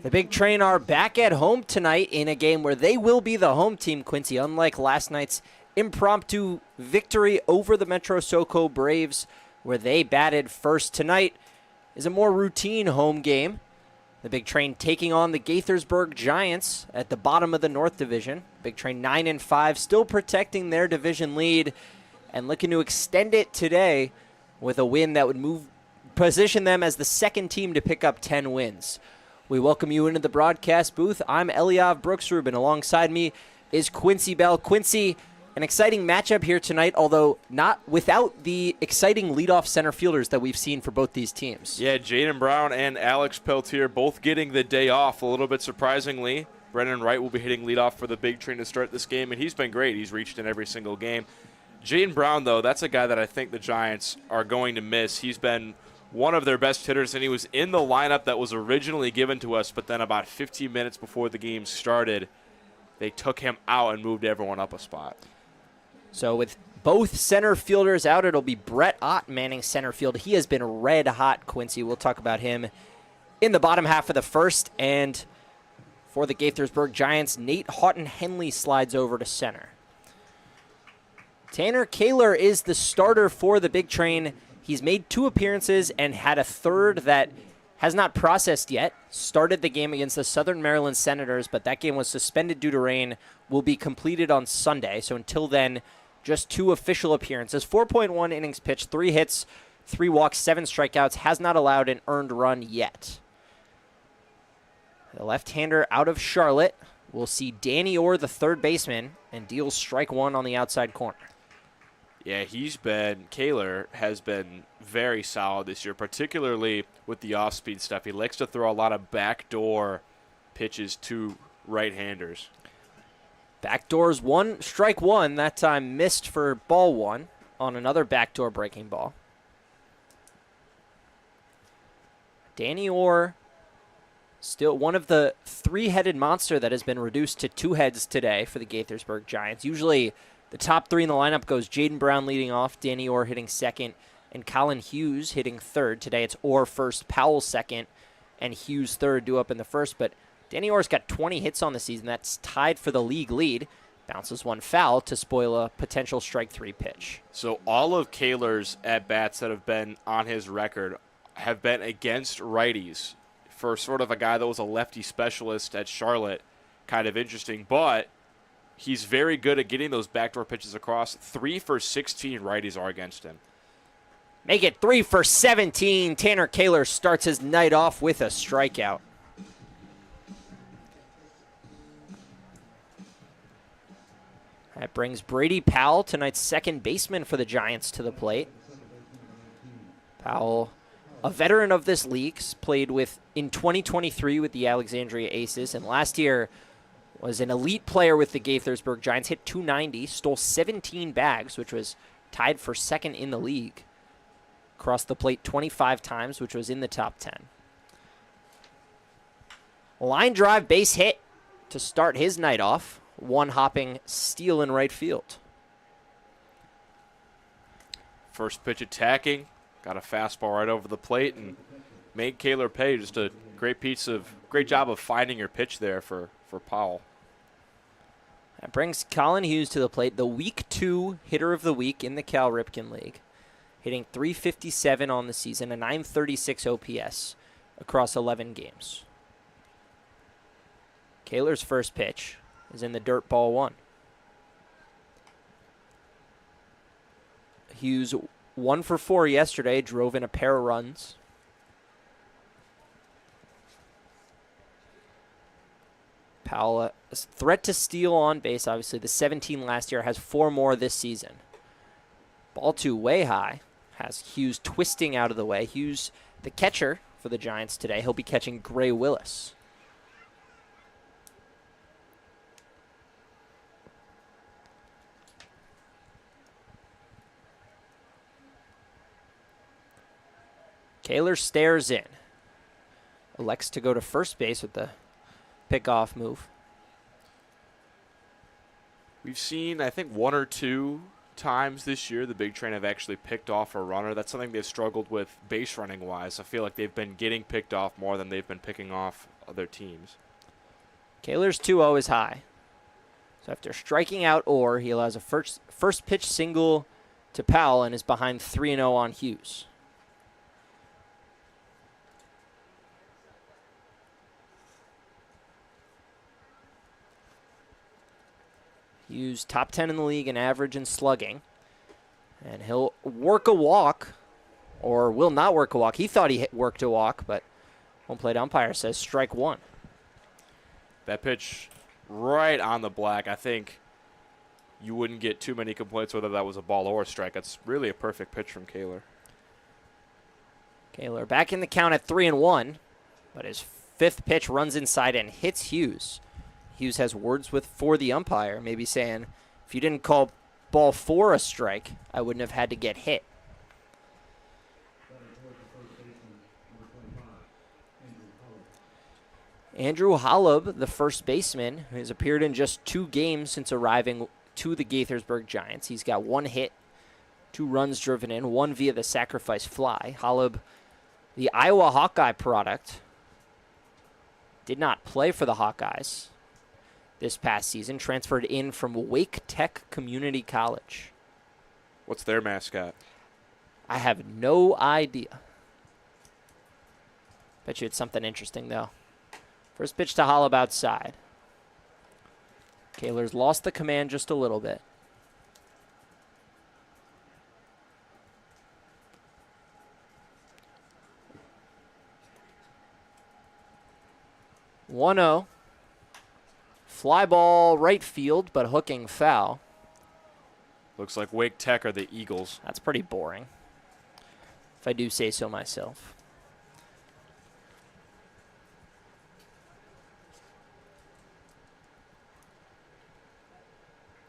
The Big Train are back at home tonight in a game where they will be the home team, Quincy, unlike last night's impromptu victory over the Metro SoCo Braves, where they batted first. Tonight is a more routine home game. The Big Train taking on the Gaithersburg Giants at the bottom of the North Division. Big Train 9-5, still protecting their division lead and looking to extend it today with a win that would position them as the second team to pick up 10 wins. We welcome you into the broadcast booth. I'm Eliav Brooks-Rubin. Alongside me is Quincy Bell. Quincy, an exciting matchup here tonight, although not without the exciting leadoff center fielders that we've seen for both these teams. Yeah, Jaden Brown and Alex Peltier both getting the day off, a little bit surprisingly. Brennan Wright will be hitting leadoff for the Big Train to start this game, and he's been great. He's reached in every single game. Jaden Brown, though, that's a guy that I think the Giants are going to miss. He's been one of their best hitters, and he was in the lineup that was originally given to us, but then about 15 minutes before the game started, they took him out and moved everyone up a spot. So with both center fielders out, it'll be Brett Ott manning center field. He has been red hot, Quincy. We'll talk about him in the bottom half of the first. And for the Gaithersburg Giants, Nate Houghton-Henley slides over to center. Tanner Kaler is the starter for the Big Train. He's made 2 appearances and had a third that has not processed yet. Started the game against the Southern Maryland Senators, but that game was suspended due to rain. Will be completed on Sunday. So until then, just 2 official appearances. 4.1 innings pitched, 3 hits, 3 walks, 7 strikeouts. Has not allowed an earned run yet. The left-hander out of Charlotte. We'll see Danny Orr, the third baseman, and deals strike 1 on the outside corner. Yeah, Kaler has been very solid this year, particularly with the off-speed stuff. He likes to throw a lot of backdoor pitches to right-handers. Backdoors, strike 1, that time missed for ball 1 on another backdoor breaking ball. Danny Orr, still one of the 3-headed monster that has been reduced to 2 heads today for the Gaithersburg Giants. Usually the top 3 in the lineup goes Jaden Brown leading off, Danny Orr hitting second, and Colin Hughes hitting third. Today it's Orr first, Powell second, and Hughes third, due up in the first. But Danny Orr's got 20 hits on the season. That's tied for the league lead. Bounces 1 foul to spoil a potential strike 3 pitch. So all of Kaler's at-bats that have been on his record have been against righties. For sort of a guy that was a lefty specialist at Charlotte, kind of interesting. But he's very good at getting those backdoor pitches across. 3 for 16 righties are against him. Make it 3 for 17. Tanner Kaler starts his night off with a strikeout. That brings Brady Powell, tonight's second baseman for the Giants, to the plate. Powell, a veteran of this league, played in 2023 with the Alexandria Aces, and last year was an elite player with the Gaithersburg Giants. Hit .290, stole 17 bags, which was tied for second in the league. Crossed the plate 25 times, which was in the top 10. Line drive base hit to start his night off. 1 hopping steal in right field. First pitch attacking. Got a fastball right over the plate and made Kaler pay. Just a great job of finding your pitch there for Powell. That brings Colin Hughes to the plate, the Week 2 hitter of the week in the Cal Ripken League. Hitting .357 on the season, a .936 OPS across 11 games. Kaler's first pitch is in the dirt, ball 1. Hughes 1 for 4 yesterday, drove in a pair of runs. Powell, a threat to steal on base, obviously. The 17 last year, has 4 more this season. Ball 2 way high, has Hughes twisting out of the way. Hughes, the catcher for the Giants today, he'll be catching Gray Willis. Kaler stares in. Elects to go to first base with the pickoff move. We've seen, I think, 1 or 2 times this year the Big Train have actually picked off a runner. That's something they've struggled with base running wise. I feel like they've been getting picked off more than they've been picking off other teams. Kaler's 2-0 is high. So after striking out Orr, he allows a first pitch single to Powell and is behind 3-0 on Hughes. Hughes top 10 in the league in average and slugging. And he'll work a walk, or will not work a walk. He thought he worked a walk, but home plate umpire says strike 1. That pitch right on the black. I think you wouldn't get too many complaints whether that was a ball or a strike. That's really a perfect pitch from Kaler. Kaler back in the count at 3-1, but his 5th pitch runs inside and hits Hughes. Hughes has words for the umpire, maybe saying, if you didn't call ball 4 a strike, I wouldn't have had to get hit. Andrew Holub, the first baseman, has appeared in just 2 games since arriving to the Gaithersburg Giants. He's got 1 hit, 2 runs driven in, 1 via the sacrifice fly. Holub, the Iowa Hawkeye product, did not play for the Hawkeyes this past season, transferred in from Wake Tech Community College. What's their mascot? I have no idea. Bet you it's something interesting, though. First pitch to Holub outside. Kaler's lost the command just a little bit. One-0. Fly ball right field, but hooking foul. Looks like Wake Tech are the Eagles. That's pretty boring, if I do say so myself.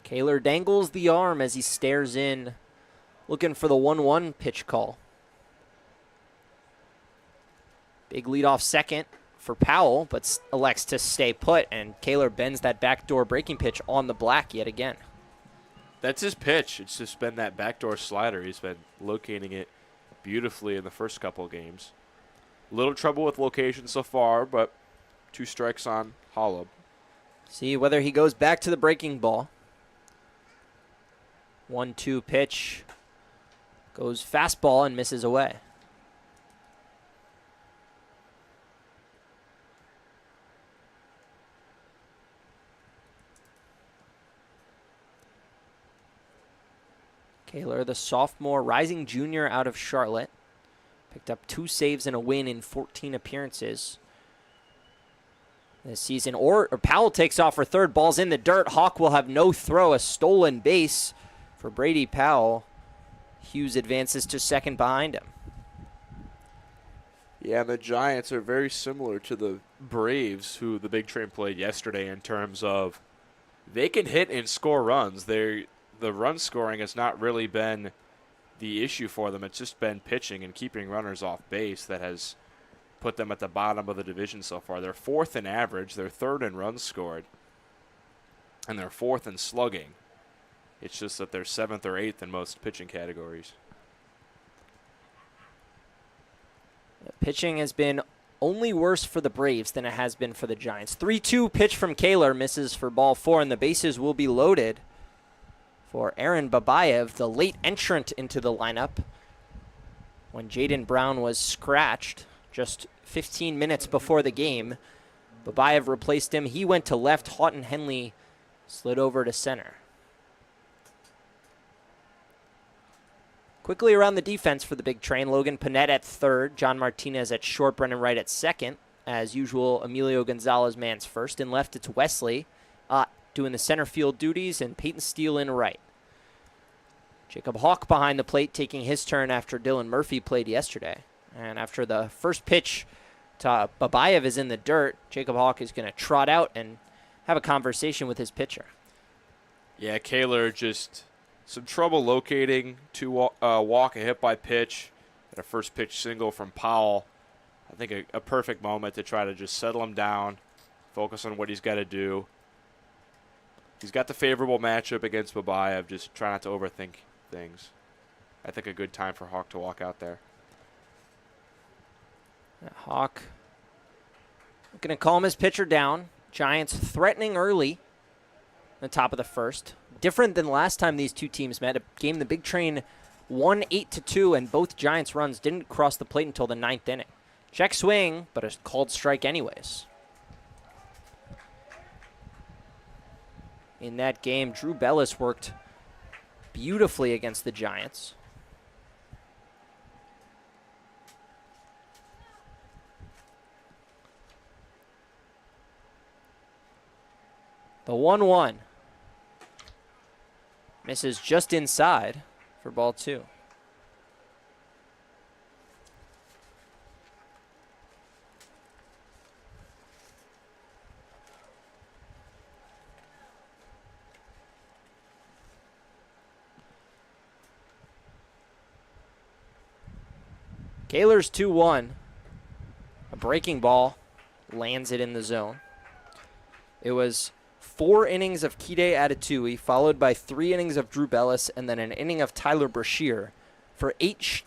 Kaler dangles the arm as he stares in, looking for the 1-1 pitch call. Big leadoff second for Powell, but elects to stay put, and Kaler bends that backdoor breaking pitch on the black yet again. That's his pitch. It's just been that backdoor slider. He's been locating it beautifully in the first couple of games. Little trouble with location so far, but 2 strikes on Holub. See whether he goes back to the breaking ball. 1-2 pitch. Goes fastball and misses away. Kaler, the sophomore, rising junior out of Charlotte, picked up 2 saves and a win in 14 appearances this season. Or Powell takes off for third. Ball's in the dirt. Hawk will have no throw. A stolen base for Brady Powell. Hughes advances to second behind him. Yeah, the Giants are very similar to the Braves, who the Big Train played yesterday, in terms of they can hit and score runs. The run scoring has not really been the issue for them. It's just been pitching and keeping runners off base that has put them at the bottom of the division so far. They're 4th in average, they're 3rd in runs scored, and they're 4th in slugging. It's just that they're 7th or 8th in most pitching categories. Pitching has been only worse for the Braves than it has been for the Giants. 3-2 pitch from Kaler misses for ball 4, and the bases will be loaded for Aaron Babayev, the late entrant into the lineup when Jaden Brown was scratched just 15 minutes before the game. Babayev replaced him. He went to left. Houghton Henley slid over to center. Quickly around the defense for the Big Train, Logan Panette at third, John Martinez at short, Brennan Wright at second. As usual, Emilio Gonzalez mans first. In left, it's Wesley doing the center field duties, and Peyton Steele in right. Jacob Hawk behind the plate, taking his turn after Dylan Murphy played yesterday. And after the first pitch to Babayev is in the dirt, Jacob Hawk is going to trot out and have a conversation with his pitcher. Yeah, Kaler just some trouble locating to walk a hit by pitch and a first pitch single from Powell. I think a perfect moment to try to just settle him down, focus on what he's got to do. He's got the favorable matchup against Babayev. Just try not to overthink things. I think a good time for Hawk to walk out there. Hawk going to calm his pitcher down. Giants threatening early the top of the first. Different than last time these two teams met, a game the Big Train won 8-2, and both Giants' runs didn't cross the plate until the 9th inning. Check swing, but a called strike anyways. In that game, Drew Bellis worked beautifully against the Giants. The 1-1. Misses just inside for ball 2. Kaler's 2-1. A breaking ball lands it in the zone. It was 4 innings of Kide Atatui, followed by 3 innings of Drew Bellis, and then an inning of Tyler Brashear for 8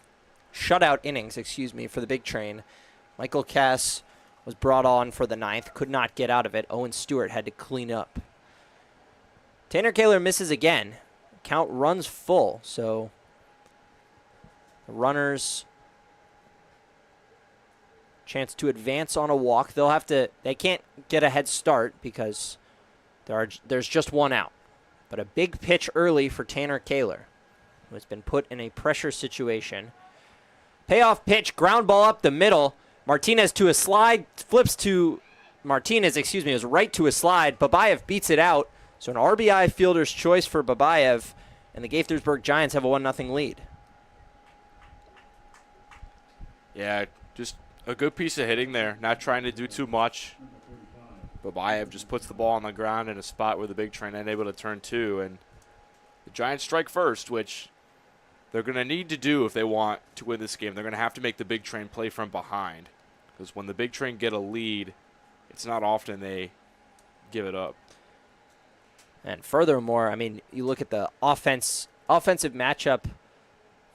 shutout innings, for the Big Train. Michael Cass was brought on for the 9th, could not get out of it. Owen Stewart had to clean up. Tanner Kaler misses again. Count runs full, so the runners chance to advance on a walk. They can't get a head start because there's just 1 out. But a big pitch early for Tanner Kaler, who has been put in a pressure situation. Payoff pitch, ground ball up the middle. Martinez to a slide, flips to Martinez, it was right to a slide. Babayev beats it out. So an RBI fielder's choice for Babayev, and the Gaithersburg Giants have a 1-0 lead. Yeah, just a good piece of hitting there, not trying to do too much. Babayev just puts the ball on the ground in a spot where the Big Train ain't able to turn to, and the Giants strike first, which they're going to need to do if they want to win this game. They're going to have to make the Big Train play from behind, because when the Big Train get a lead, it's not often they give it up. And furthermore, you look at the offensive matchup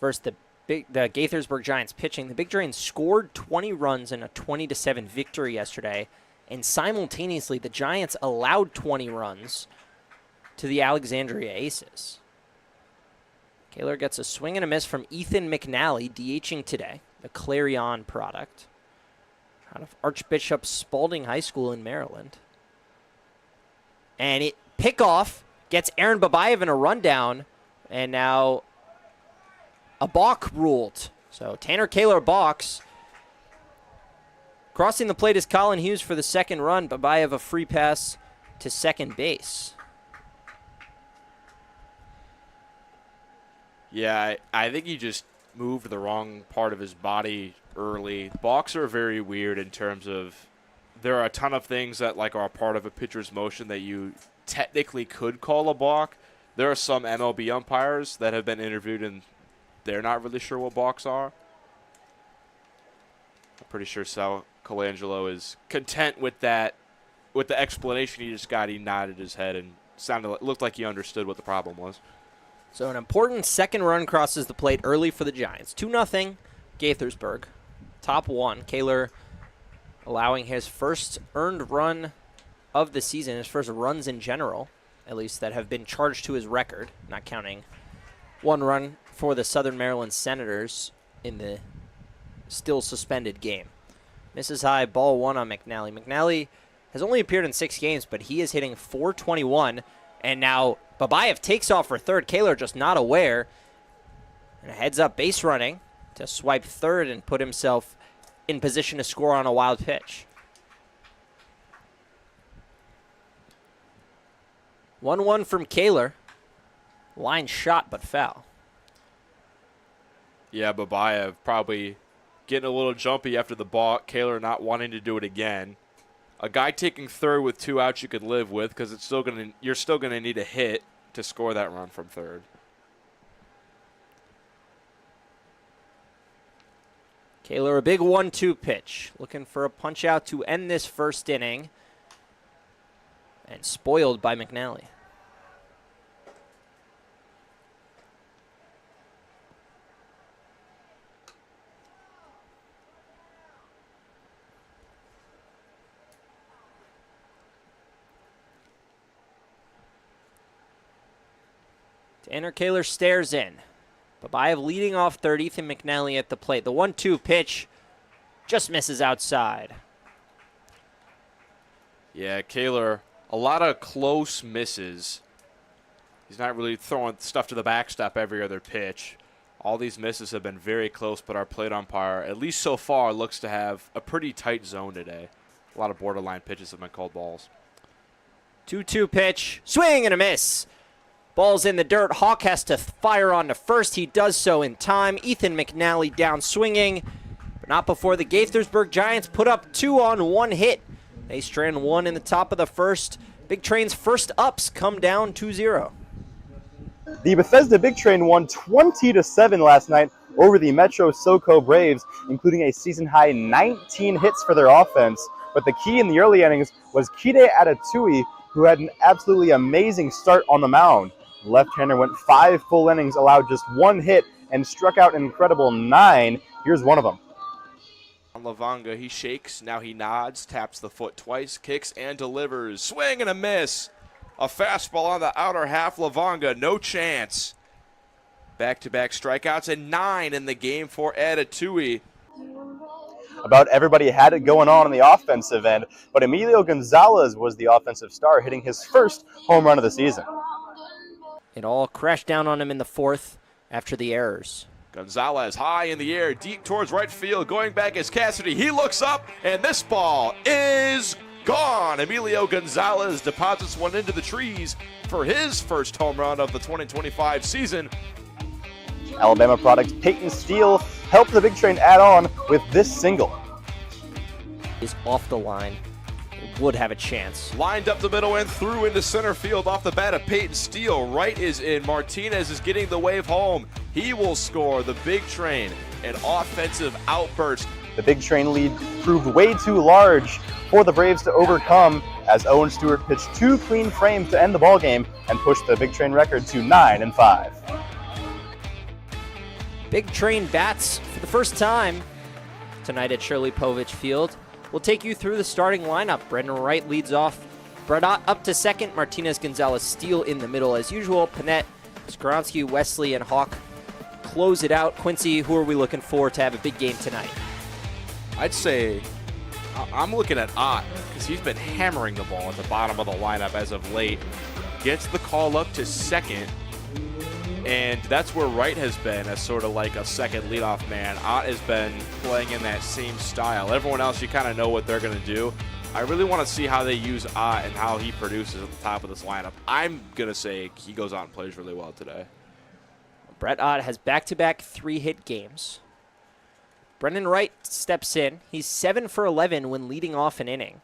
versus the Gaithersburg Giants pitching. The Big Train scored 20 runs in a 20-7 victory yesterday. And simultaneously, the Giants allowed 20 runs to the Alexandria Aces. Kaler gets a swing and a miss from Ethan McNally, DHing today, the Clarion product, out of Archbishop Spalding High School in Maryland. And it pickoff gets Aaron Babayev in a rundown, and now a balk ruled. So Tanner Kaler balks. Crossing the plate is Colin Hughes for the second run. Babayev a free pass to second base. Yeah, I think he just moved the wrong part of his body early. Balks are very weird in terms of there are a ton of things that are a part of a pitcher's motion that you technically could call a balk. There are some MLB umpires that have been interviewed and they're not really sure what balks are. I'm pretty sure Sal Colangelo is content with that, with the explanation he just got. He nodded his head and looked like he understood what the problem was. So an important second run crosses the plate early for the Giants. 2-0 Gaithersburg. Top 1. Kaler allowing his first earned run of the season, his first runs in general, at least, that have been charged to his record, not counting one run for the Southern Maryland Senators in the still suspended game. Misses high, ball one on McNally. McNally has only appeared in 6 games, but he is hitting .421, and now Babayev takes off for third. Kaler just not aware, and heads up base running to swipe third and put himself in position to score on a wild pitch. 1-1 from Kaler. Line shot, but foul. Yeah, Babayev probably getting a little jumpy after the ball. Kaler not wanting to do it again. A guy taking third with 2 outs you could live with because you're still gonna need a hit to score that run from third. Kaler, a big 1-2 pitch. Looking for a punch out to end this first inning. And spoiled by McNally. Tanner Kaler stares in. Babayev leading off third, Ethan McNally at the plate. The 1-2 pitch just misses outside. Yeah, Kaler, a lot of close misses. He's not really throwing stuff to the backstop every other pitch. All these misses have been very close, but our plate umpire, at least so far, looks to have a pretty tight zone today. A lot of borderline pitches have been called balls. 2-2 pitch, swing and a miss. Ball's in the dirt. Hawk has to fire on to first. He does so in time. Ethan McNally down swinging, but not before the Gaithersburg Giants put up 2 on 1 hit. They strand 1 in the top of the first. Big Train's first ups come down 2-0. The Bethesda Big Train won 20-7 last night over the Metro SoCo Braves, including a season-high 19 hits for their offense. But the key in the early innings was Kide Atatui, who had an absolutely amazing start on the mound. The left-hander went 5 full innings, allowed just 1 hit, and struck out an incredible 9. Here's one of them. On Lavanga, he shakes, now he nods, taps the foot twice, kicks and delivers. Swing and a miss. A fastball on the outer half. Lavanga, no chance. Back-to-back strikeouts and 9 in the game for Atatui. About everybody had it going on the offensive end, but Emilio Gonzalez was the offensive star, hitting his first home run of the season. It all crashed down on him in the 4th after the errors. Gonzalez high in the air, deep towards right field. Going back is Cassidy. He looks up, and this ball is gone. Emilio Gonzalez deposits one into the trees for his first home run of the 2025 season. Alabama product Peyton Steele helped the Big Train add on with this single. Is off the line. It would have a chance. Lined up the middle and threw into center field off the bat of Peyton Steele. Right is in. Martinez is getting the wave home. He will score. The Big Train, an offensive outburst. The Big Train lead proved way too large for the Braves to overcome as Owen Stewart pitched 2 clean frames to end the ballgame and pushed the Big Train record to 9-5. Big Train bats for the first time tonight at Shirley Povich Field. We'll take you through the starting lineup. Brendan Wright leads off. Brett Ott up to second. Martinez, Gonzalez, Steele in the middle as usual. Panette, Skronsky, Wesley, and Hawk close it out. Quincy, who are we looking for to have a big game tonight? I'd say I'm looking at Ott because he's been hammering the ball at the bottom of the lineup as of late. Gets the call up to second. And that's where Wright has been as sort of like a second leadoff man. Ott has been playing in that same style. Everyone else, you kind of know what they're going to do. I really want to see how they use Ott and how he produces at the top of this lineup. I'm going to say he goes out and plays really well today. Brett Ott has back-to-back 3-hit games. Brendan Wright steps in. He's 7 for 11 when leading off an inning.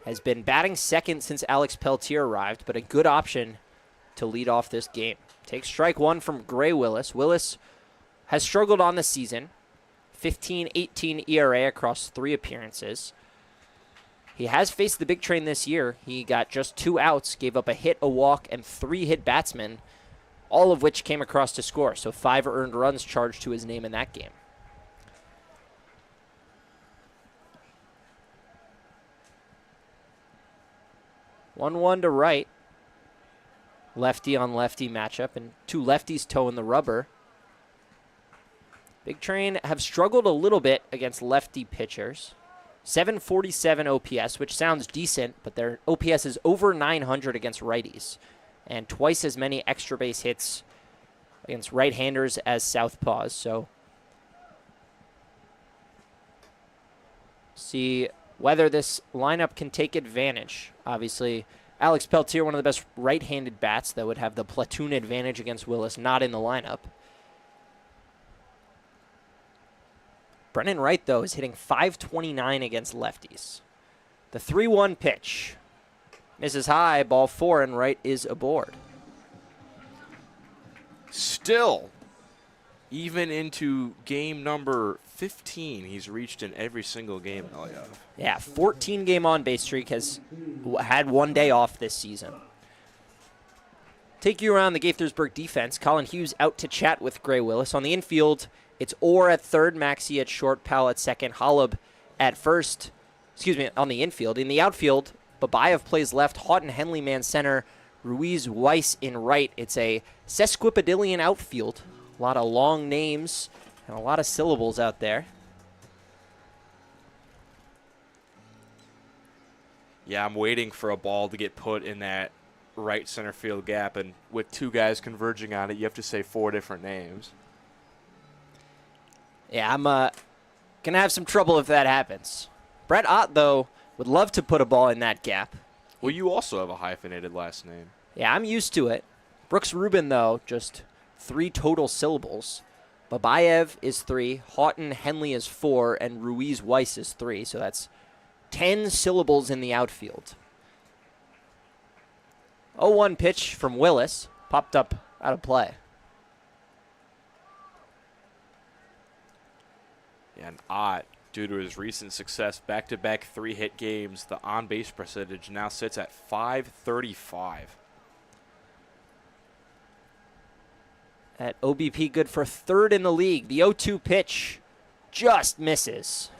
Has been batting second since Alex Peltier arrived, but a good option to lead off this game. Takes strike 1 from Gray Willis. Willis has struggled on the season. 15-18 ERA across 3 appearances. He has faced the Big Train this year. He got just 2 outs, gave up a hit, a walk, and 3 hit batsmen, all of which came across to score. So 5 earned runs charged to his name in that game. 1-1 to right. Lefty on lefty matchup, and two lefties toeing the rubber. Big Train have struggled a little bit against lefty pitchers. 747 OPS, which sounds decent, but their OPS is over 900 against righties, and twice as many extra base hits against right-handers as southpaws. So, see whether this lineup can take advantage. Obviously, Alex Peltier, one of the best right-handed bats that would have the platoon advantage against Willis, not in the lineup. Brennan Wright, though, is hitting .529 against lefties. The 3-1 pitch. Misses high, ball 4, and Wright is aboard. Still, even into game number 15, he's reached in every single game. Yeah, 14-game on-base streak, has had 1 day off this season. Take you around the Gaithersburg defense. Colin Hughes out to chat with Gray Willis. On the infield, it's Orr at third, Maxey at short, Powell at second, Holub at first. Excuse me, on the infield. In the outfield, Babayev plays left, Houghton Henley man center, Ruiz Weiss in right. It's a sesquipedalian outfield. A lot of long names and a lot of syllables out there. Yeah, I'm waiting for a ball to get put in that right center field gap, and with two guys converging on it, you have to say 4 different names. Yeah, I'm going to have some trouble if that happens. Brett Ott, though, would love to put a ball in that gap. Well, you also have a hyphenated last name. Yeah, I'm used to it. Brooks Rubin, though, just 3 total syllables. Babayev is 3, Houghton Henley is 4, and Ruiz Weiss is 3. So that's 10 syllables in the outfield. 0-1 pitch from Willis. Popped up out of play. And Ott, due to his recent success, back-to-back 3-hit games, the on-base percentage now sits at .535. At OBP, good for 3rd in the league. The 0-2 pitch just misses.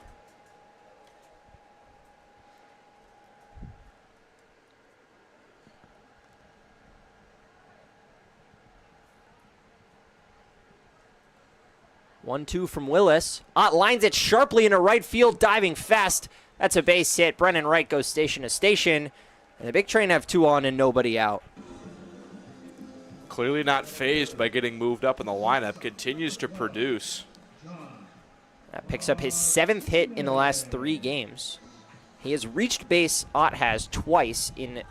One-two from Willis. Ott lines it sharply into right field, diving fast. That's a base hit. Brennan Wright goes station to station. And the Big Train have 2 on and nobody out. Clearly not phased by getting moved up in the lineup. Continues to produce. That picks up his 7th hit in the last 3 games. He has reached base, Ott has, twice in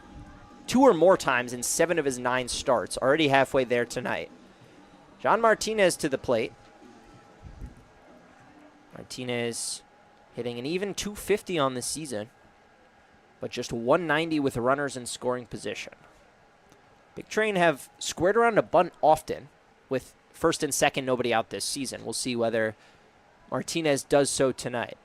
2 or more times in 7 of his 9 starts. Already halfway there tonight. John Martinez to the plate. Martinez hitting an even .250 on the season, but just .190 with runners in scoring position. Big Train have squared around a bunt often, with first and second nobody out this season. We'll see whether Martinez does so tonight.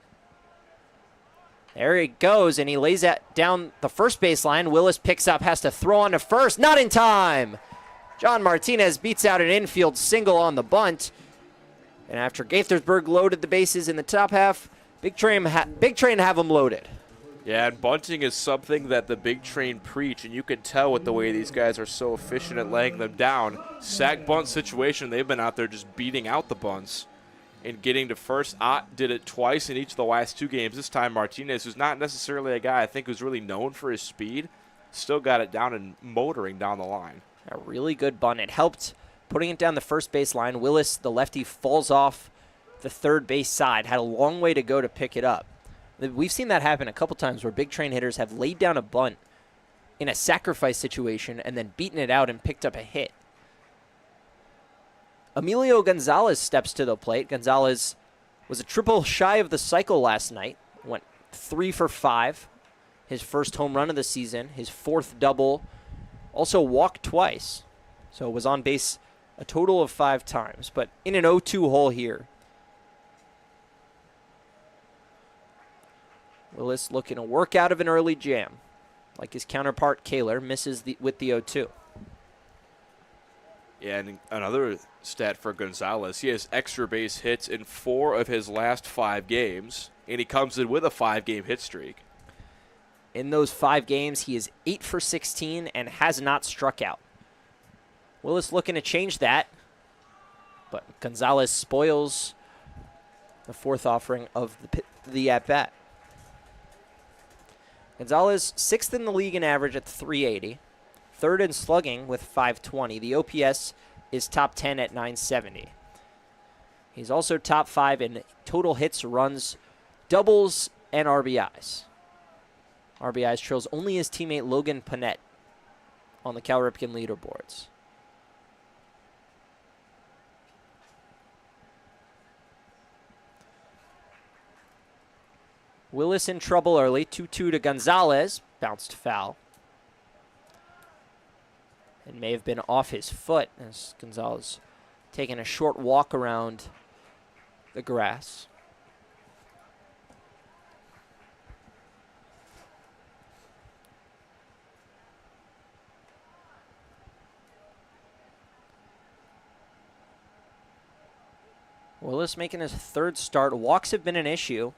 There he goes, and he lays that down the first baseline. Willis picks up, has to throw on to first. Not in time! John Martinez beats out an infield single on the bunt. And after Gaithersburg loaded the bases in the top half, Big Train have them loaded. Yeah, and bunting is something that the Big Train preach, and you can tell with the way these guys are so efficient at laying them down. Sack bunt situation, they've been out there just beating out the bunts and getting to first. Ott did it twice in each of the last 2 games. This time Martinez, who's not necessarily a guy I think who's really known for his speed, still got it down and motoring down the line. A really good bunt. It helped putting it down the first baseline. Willis, the lefty, falls off the third base side. Had a long way to go to pick it up. We've seen that happen a couple times where Big Train hitters have laid down a bunt in a sacrifice situation and then beaten it out and picked up a hit. Emilio Gonzalez steps to the plate. Gonzalez was a triple shy of the cycle last night. Went 3 for 5. His first home run of the season. His 4th double. Also walked twice. So was on base a total of 5 times. But in an 0-2 hole here. Willis looking to work out of an early jam. Like his counterpart, Kaler, misses with the 0-2. Yeah, and another stat for Gonzalez, he has extra base hits in 4 of his last 5 games, and he comes in with a 5-game hit streak. In those 5 games, he is 8 for 16 and has not struck out. Willis looking to change that, but Gonzalez spoils the 4th offering of the at-bat. Gonzalez 6th in the league in average at 380, 3rd in slugging with 520. The OPS is top 10 at 970. He's also top 5 in total hits, runs, doubles, and RBIs. RBIs trails only his teammate Logan Panett on the Cal Ripken leaderboards. Willis in trouble early, 2-2 to Gonzalez, bounced foul. It may have been off his foot as Gonzalez taking a short walk around the grass. Willis making his 3rd start. Walks have been an issue.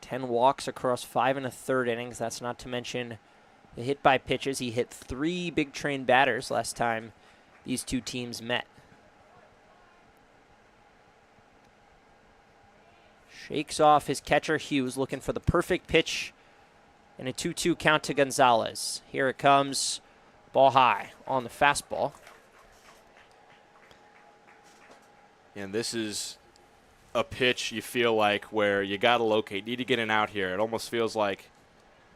10 walks across 5 1/3 innings. That's not to mention the hit by pitches. He hit 3 big train batters last time these two teams met. Shakes off his catcher Hughes, looking for the perfect pitch and a 2-2 count to Gonzalez. Here it comes. Ball high on the fastball. And this is a pitch you feel like where you got to locate, need to get an out here. It almost feels like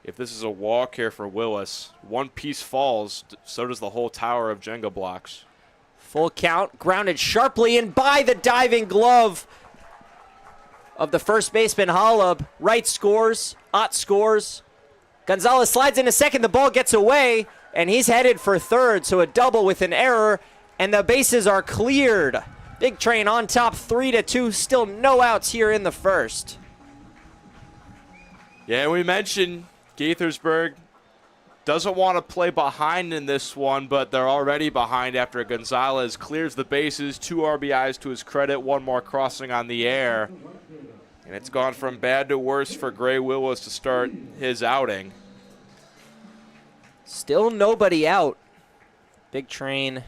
if this is a walk here for Willis, one piece falls, so does the whole tower of Jenga blocks. Full count, grounded sharply in by the diving glove of the first baseman Holub. Wright scores, Ott scores. Gonzalez slides into second, the ball gets away, and he's headed for third, so a double with an error, and the bases are cleared. Big Train on top, 3-2. Still no outs here in the first. Yeah, we mentioned Gaithersburg doesn't want to play behind in this one, but they're already behind after Gonzalez clears the bases. 2 RBIs to his credit, 1 more crossing on the air. And it's gone from bad to worse for Gray Willis to start his outing. Still nobody out. Big Train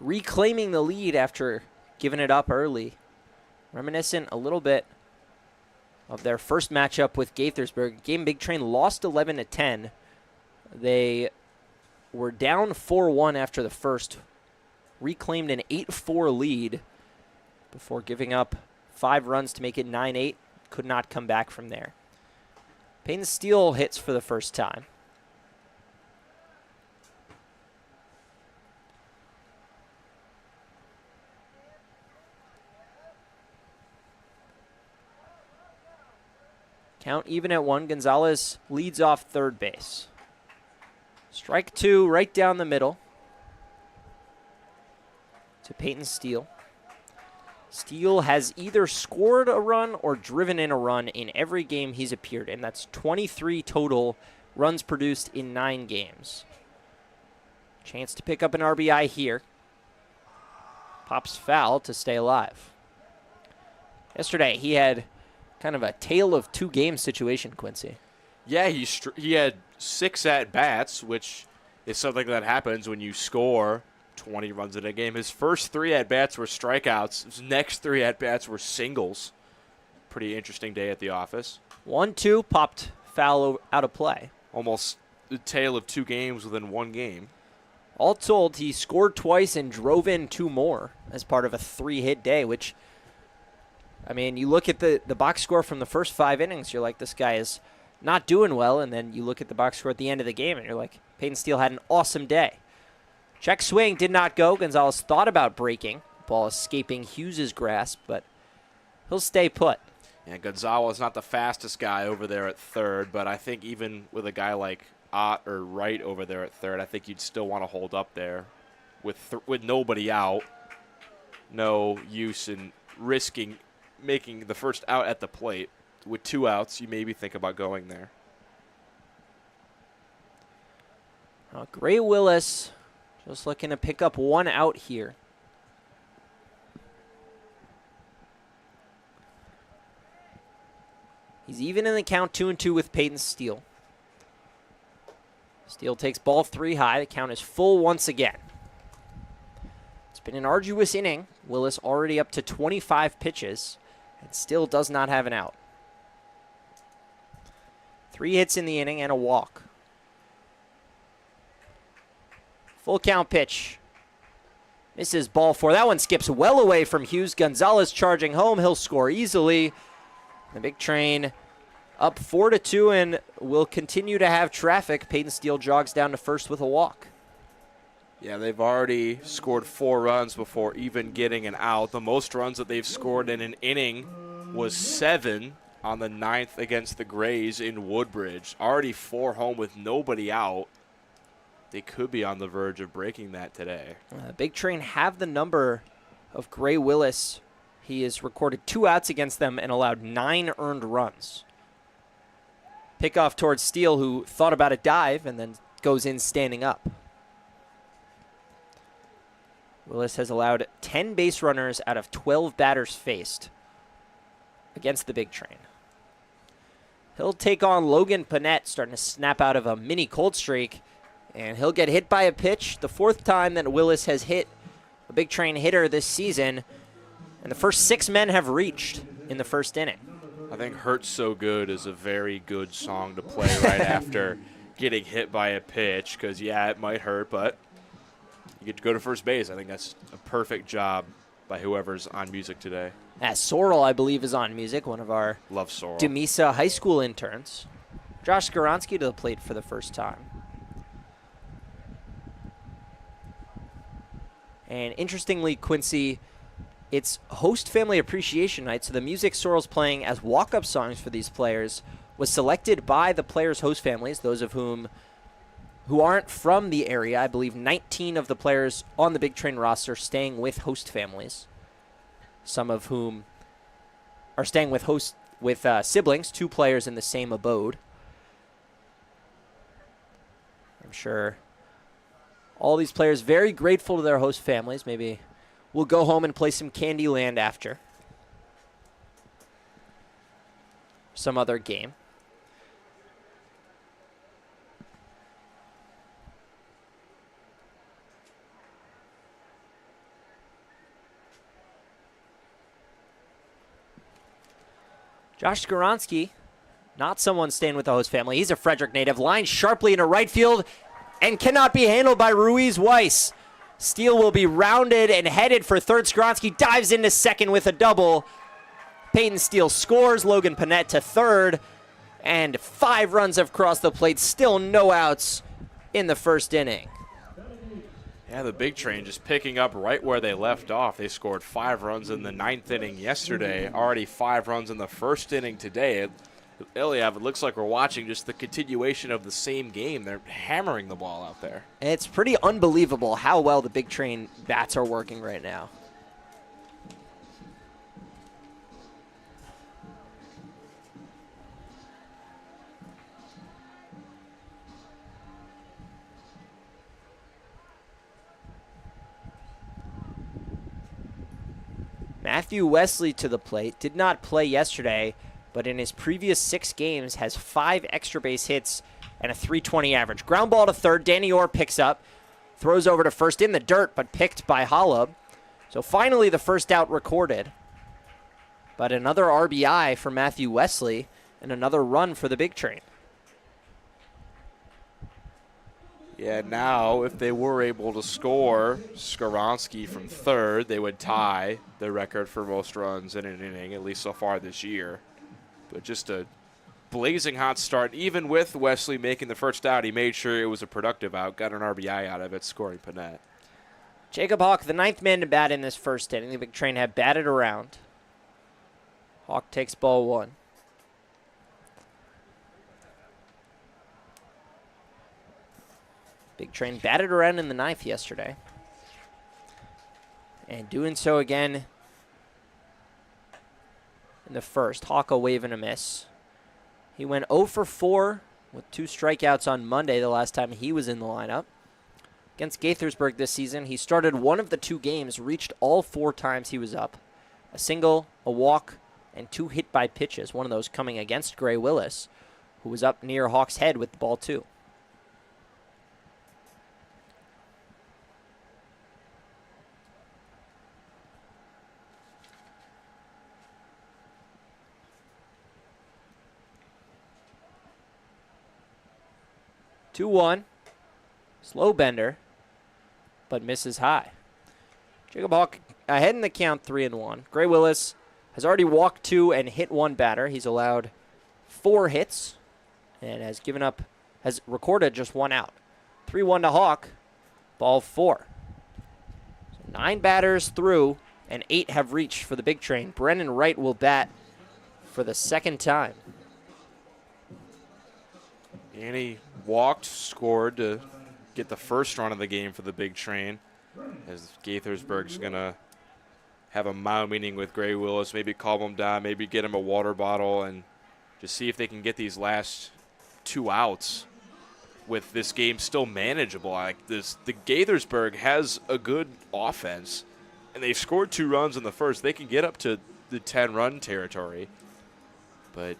reclaiming the lead after giving it up early. Reminiscent a little bit of their first matchup with Gaithersburg. Game Big Train lost 11-10. They were down 4-1 after the first, reclaimed an 8-4 lead before giving up 5 runs to make it 9-8. Could not come back from there. Payton Steele hits for the first time. Count even at 1. Gonzalez leads off third base. Strike 2 right down the middle to Payton Steele. Steele has either scored a run or driven in a run in every game he's appeared in. That's 23 total runs produced in 9 games. Chance to pick up an RBI here. Pops foul to stay alive. Yesterday he had kind of a tale of 2 games situation, Quincy. Yeah, he had 6 at-bats, which is something that happens when you score 20 runs in a game. His first 3 at-bats were strikeouts. His next 3 at-bats were singles. Pretty interesting day at the office. 1-2, popped foul out of play. Almost the tale of 2 games within 1 game. All told, he scored twice and drove in 2 more as part of a 3-hit day, which, I mean, you look at the box score from the first 5 innings, you're like, this guy is not doing well, and then you look at the box score at the end of the game, and you're like, Payton Steele had an awesome day. Check swing did not go. Gonzalez thought about breaking. Ball escaping Hughes' grasp, but he'll stay put. Yeah, Gonzalez not the fastest guy over there at third, but I think even with a guy like Ott or Wright over there at third, I think you'd still want to hold up there with nobody out. No use in risking making the first out at the plate. With 2 outs, you maybe think about going there. Gray Willis just looking to pick up 1 out here. He's even in the count, 2-2 with Payton Steele. Steele takes ball 3 high. The count is full once again. It's been an arduous inning. Willis already up to 25 pitches and still does not have an out. 3 hits in the inning and a walk. Full count pitch. Misses ball 4. That one skips well away from Hughes. Gonzalez charging home. He'll score easily. The Big Train up 4-2 and will continue to have traffic. Peyton Steele jogs down to first with a walk. Yeah, they've already scored 4 runs before even getting an out. The most runs that they've scored in an inning was 7 on the 9th against the Grays in Woodbridge. Already 4 home with nobody out. They could be on the verge of breaking that today. Big Train have the number of Gray Willis. He has recorded 2 outs against them and allowed 9 earned runs. Pickoff towards Steele, who thought about a dive and then goes in standing up. Willis has allowed 10 base runners out of 12 batters faced against the Big Train. He'll take on Logan Panett, starting to snap out of a mini cold streak. And he'll get hit by a pitch, the 4th time that Willis has hit a Big Train hitter this season. And the first 6 men have reached in the first inning. I think Hurts So Good is a very good song to play right after getting hit by a pitch because, yeah, it might hurt, but you get to go to first base. I think that's a perfect job by whoever's on music today. Sorrell, I believe, is on music, one of our Love Sorrell. Demesa High School interns. Josh Skaronski to the plate for the first time. And interestingly, Quincy, it's host family appreciation night, so the music Sorrell's playing as walk-up songs for these players was selected by the players' host families, those of who aren't from the area. I believe 19 of the players on the Big Train roster staying with host families, some of whom are staying with siblings, 2 players in the same abode. I'm sure all these players very grateful to their host families. Maybe we'll go home and play some Candyland after some other game. Josh Skaronski, not someone staying with the host family. He's a Frederick native. Line sharply into right field and cannot be handled by Ruiz Weiss. Steele will be rounded and headed for third. Skaronski dives into second with a double. Peyton Steele scores. Logan Panett to third. And 5 runs have crossed the plate. Still no outs in the first inning. Yeah, the Big Train just picking up right where they left off. They scored 5 runs in the 9th inning yesterday. Already 5 runs in the first inning today. Eliav, it looks like we're watching just the continuation of the same game. They're hammering the ball out there. It's pretty unbelievable how well the Big Train bats are working right now. Matthew Wesley to the plate. Did not play yesterday, but in his previous 6 games has 5 extra base hits and a .320 average. Ground ball to third. Danny Orr picks up, throws over to first in the dirt, but picked by Holub. So finally the first out recorded. But another RBI for Matthew Wesley and another run for the Big Train. Yeah, now if they were able to score Skaronski from third, they would tie the record for most runs in an inning, at least so far this year. But just a blazing hot start. Even with Wesley making the first out, he made sure it was a productive out, got an RBI out of it, scoring Panett. Jacob Hawk, the 9th man to bat in this first inning. The Big Train have batted around. Hawk takes ball 1. Big Train batted around in the 9th yesterday. And doing so again in the first. Hawk a wave and a miss. He went 0 for 4 with 2 strikeouts on Monday, the last time he was in the lineup. Against Gaithersburg this season, he started one of the 2 games, reached all 4 times he was up. A single, a walk, and 2 hit by pitches, one of those coming against Gray Willis, who was up near Hawk's head with ball 2. 2-1. Slow bender, but misses high. Jacob Hawk ahead in the count 3-1. Gray Willis has already walked 2 and hit 1 batter. He's allowed 4 hits and has recorded just 1 out. 3-1 to Hawk. Ball 4. So 9 batters through and 8 have reached for the big train. Brennan Wright will bat for the second time. And he walked, scored to get the first run of the game for the big train, as Gaithersburg's going to have a mound meeting with Gray Willis, maybe calm him down, maybe get him a water bottle, and just see if they can get these last 2 outs with this game still manageable. The Gaithersburg has a good offense, and they've scored 2 runs in the first. They can get up to the 10-run territory, but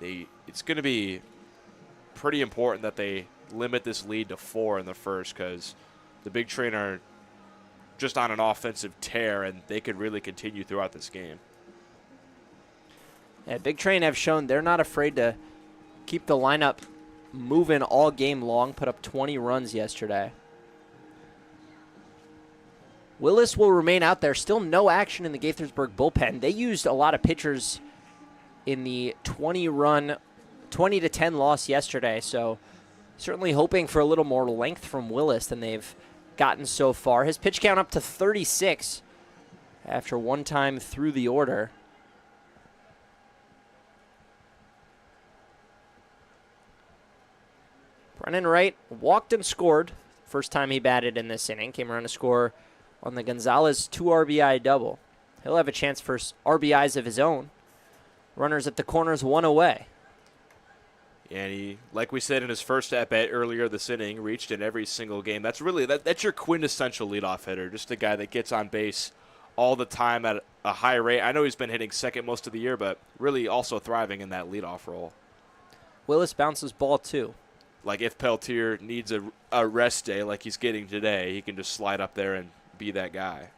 it's going to be pretty important that they limit this lead to 4 in the first, because the big train are just on an offensive tear, and they could really continue throughout this game. Yeah, Big Train have shown they're not afraid to keep the lineup moving all game long, put up 20 runs yesterday. Willis will remain out there. Still no action in the Gaithersburg bullpen. They used a lot of pitchers in the 20-10 loss yesterday, so certainly hoping for a little more length from Willis than they've gotten so far. His pitch count up to 36 after 1 time through the order. Brennan Wright walked and scored first time he batted in this inning. Came around to score on the Gonzalez 2 RBI double. He'll have a chance for RBIs of his own. Runners at the corners, 1 away. And he, like we said in his first at-bat earlier this inning, reached in every single game. That's really that's your quintessential leadoff hitter, just a guy that gets on base all the time at a high rate. I know he's been hitting second most of the year, but really also thriving in that leadoff role. Willis bounces ball 2. Like if Peltier needs a rest day like he's getting today, he can just slide up there and be that guy.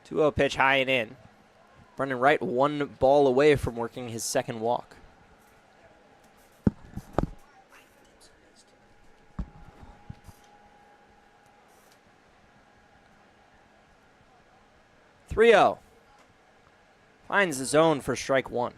Two-0 pitch high and in. Brendan Wright 1 ball away from working his second walk. Three-0. Finds the zone for strike 1.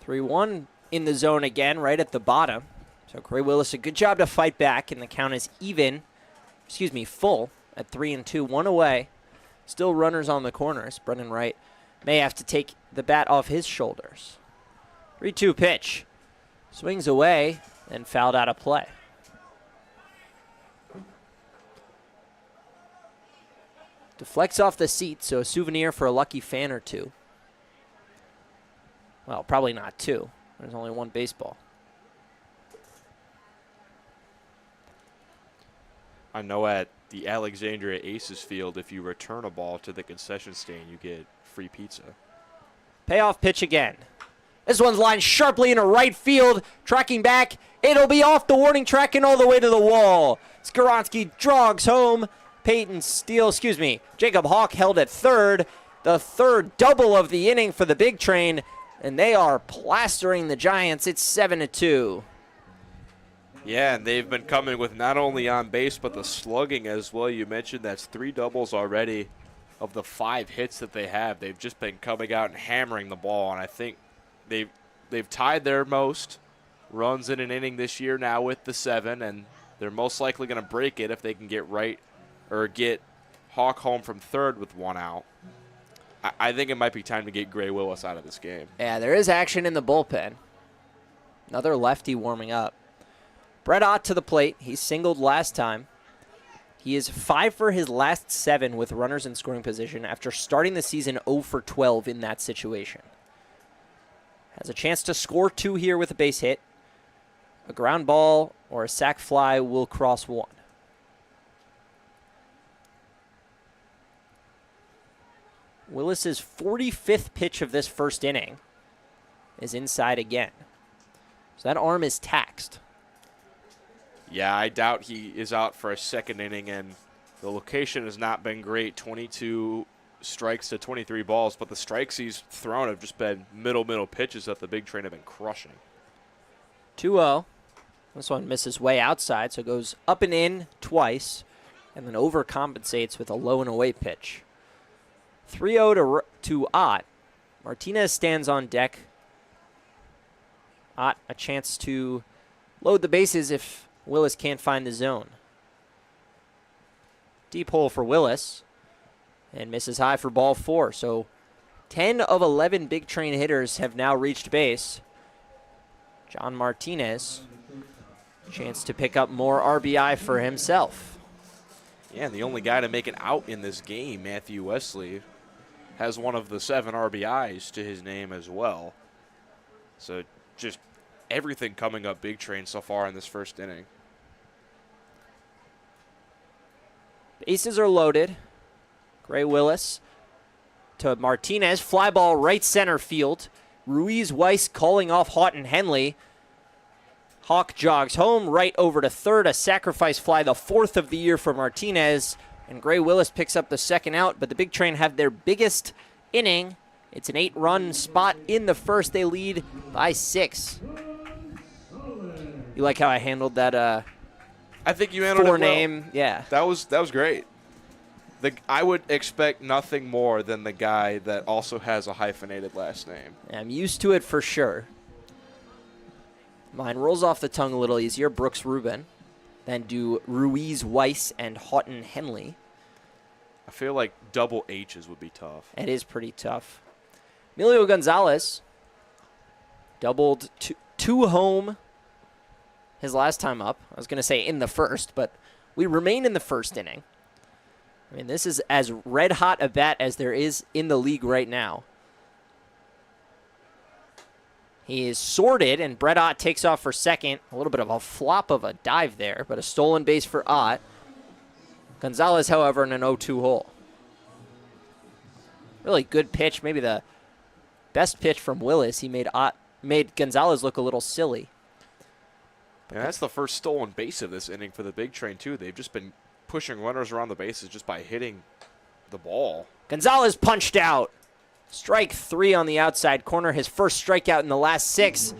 Three-one in the zone again, right at the bottom. So Gray Willis, a good job to fight back, and the count is full at 3-2, 1 away. Still runners on the corners. Brendan Wright may have to take the bat off his shoulders. 3-2 pitch. Swings away and fouled out of play. Deflects off the seat, so a souvenir for a lucky fan or two. Well, probably not 2. There's only 1 baseball. I know at the Alexandria Aces field, if you return a ball to the concession stand, you get free pizza. Payoff pitch again. This one's lined sharply into right field. Tracking back. It'll be off the warning track and all the way to the wall. Skaronski jogs home. Jacob Hawk held at third. The third double of the inning for the Big Train. And they are plastering the Giants. It's 7-2. Yeah, and they've been coming with not only on base, but the slugging as well. You mentioned that's 3 doubles already of the 5 hits that they have. They've just been coming out and hammering the ball, and I think they've tied their most runs in an inning this year now with the 7, and they're most likely going to break it if they can get Hawk home from third with 1 out. I think it might be time to get Gray Willis out of this game. Yeah, there is action in the bullpen. Another lefty warming up. Brett Ott to the plate. He singled last time. He is 5 for his last 7 with runners in scoring position after starting the season 0 for 12 in that situation. Has a chance to score 2 here with a base hit. A ground ball or a sac fly will cross 1. Willis's 45th pitch of this first inning is inside again. So that arm is taxed. Yeah, I doubt he is out for a second inning, and the location has not been great. 22 strikes to 23 balls, but the strikes he's thrown have just been middle pitches that the Big Train have been crushing. 2-0. This one misses way outside, so it goes up and in twice, and then overcompensates with a low and away pitch. 3-0 to Ott. Martinez stands on deck. Ott a chance to load the bases if Willis can't find the zone. Deep hole for Willis, and misses high for ball 4. So 10 of 11 Big Train hitters have now reached base. John Martinez, chance to pick up more RBI for himself. Yeah, and the only guy to make it out in this game, Matthew Wesley, has one of the 7 RBIs to his name as well. So just everything coming up Big Train so far in this first inning. Bases are loaded. Gray Willis to Martinez. Fly ball right center field. Ruiz Weiss calling off Houghton Henley. Hawk jogs home, right over to third. A sacrifice fly, the 4th of the year for Martinez. And Gray Willis picks up the second out, but the Big Train have their biggest inning. It's an 8-run spot in the first. They lead by 6. You like how I handled that I think you handled it well. name? Yeah. That was great. I would expect nothing more than the guy that also has a hyphenated last name. I'm used to it for sure. Mine rolls off the tongue a little easier. Brooks Rubin. Then do Ruiz Weiss and Houghton Henley. I feel like double H's would be tough. It is pretty tough. Emilio Gonzalez doubled two home his last time up. I was going to say in the first, but we remain in the first inning. I mean, this is as red-hot a bat as there is in the league right now. He is sorted, and Brett Ott takes off for second. A little bit of a flop of a dive there, but a stolen base for Ott. Gonzalez, however, in an 0-2 hole. Really good pitch, maybe the best pitch from Willis. He made Gonzalez look a little silly. And that's the first stolen base of this inning for the Big Train, too. They've just been pushing runners around the bases just by hitting the ball. Gonzalez punched out. Strike 3 on the outside corner, his first strikeout in the last 6.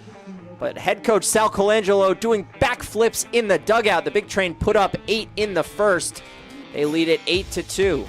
But head coach Sal Colangelo doing backflips in the dugout. The Big Train put up 8 in the first. They lead it 8-2.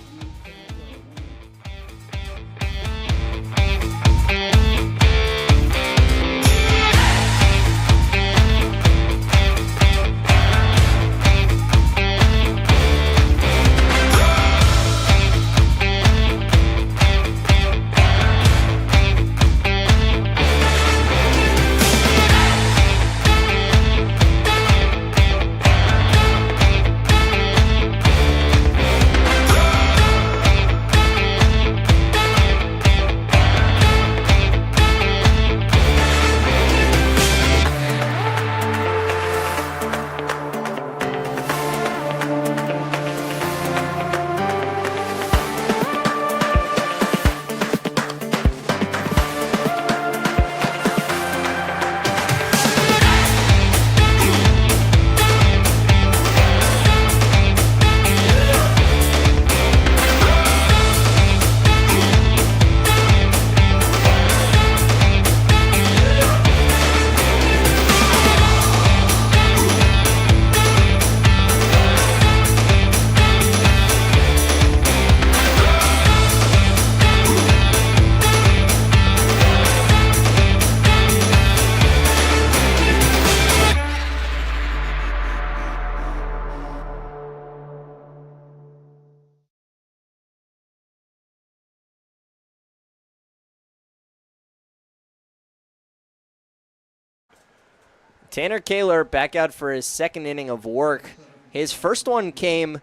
Tanner Kaler back out for his second inning of work. His first one came,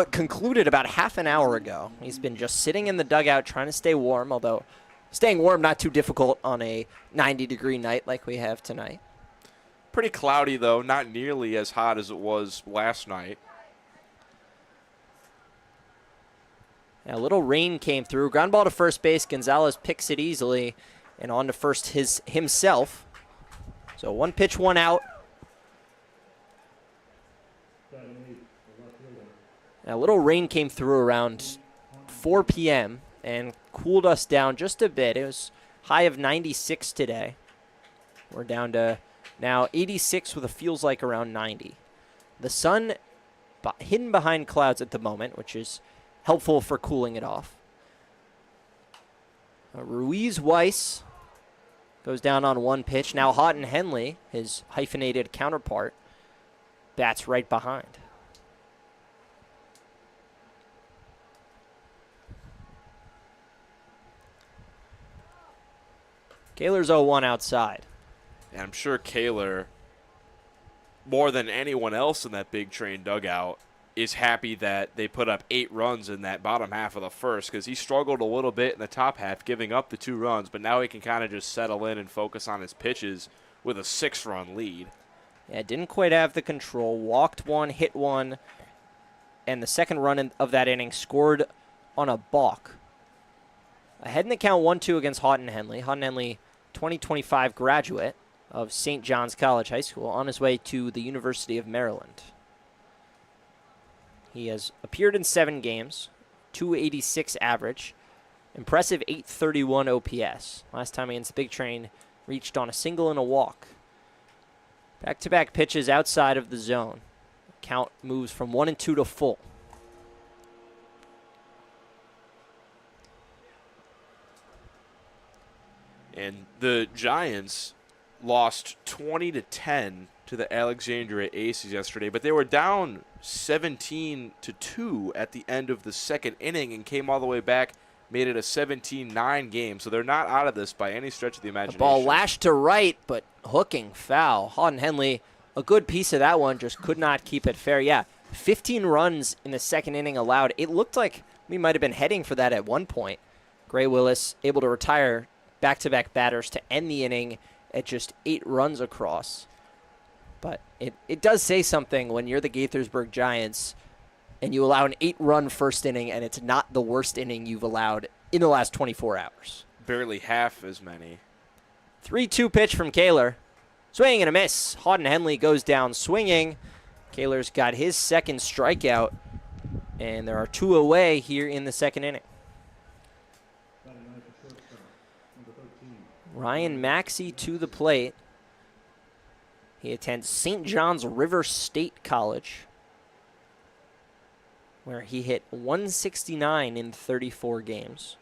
concluded about half an hour ago. He's been just sitting in the dugout trying to stay warm, although staying warm not too difficult on a 90-degree night like we have tonight. Pretty cloudy, though, not nearly as hot as it was last night. Now, a little rain came through. Ground ball to first base. Gonzalez picks it easily and on to first himself. So 1 pitch, 1 out. Now, a little rain came through around 4 p.m. and cooled us down just a bit. It was high of 96 today. We're down to now 86 with a feels like around 90. The sun hidden behind clouds at the moment, which is helpful for cooling it off. Ruiz Weiss goes down on 1 pitch. Now Houghton Henley, his hyphenated counterpart, bats right behind. Kaler's 0-1 outside. And I'm sure Kaler, more than anyone else in that Big Train dugout, is happy that they put up 8 runs in that bottom half of the first, because he struggled a little bit in the top half, giving up the 2 runs, but now he can kind of just settle in and focus on his pitches with a 6-run lead. Yeah, didn't quite have the control. Walked 1, hit 1, and the second run of that inning scored on a balk. Ahead in the count 1-2 against Houghton Henley. Houghton Henley, 2025 graduate of St. John's College High School, on his way to the University of Maryland. He has appeared in 7 games, 286 average, impressive 831 OPS. Last time against the Big Train, reached on a single and a walk. Back-to-back pitches outside of the zone. Count moves from 1-2 to full. And the Giants lost 20-10 to the Alexandria Aces yesterday, but they were down 17-2 at the end of the second inning and came all the way back, made it a 17-9 game. So they're not out of this by any stretch of the imagination. The ball lashed to right, but hooking foul. Houghton Henley, a good piece of that one, just could not keep it fair. Yeah, 15 runs in the second inning allowed. It looked like we might have been heading for that at one point. Gray Willis able to retire back-to-back batters to end the inning at just 8 runs across. But it does say something when you're the Gaithersburg Giants and you allow an 8-run first inning and it's not the worst inning you've allowed in the last 24 hours. Barely half as many. 3-2 pitch from Kaler. Swing and a miss. Houghton Henley goes down swinging. Kaler's got his second strikeout, and there are 2 away here in the second inning. Ryan Maxey to the plate. He attends St. John's River State College, where he hit 169 in 34 games.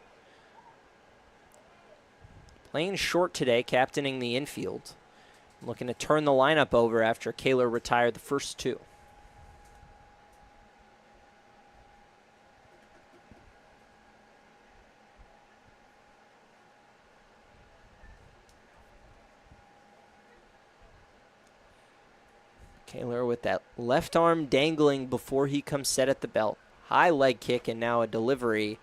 Playing short today, captaining the infield. Looking to turn the lineup over after Kaler retired the first 2. Kaler with that left arm dangling before he comes set at the belt. High leg kick and now a delivery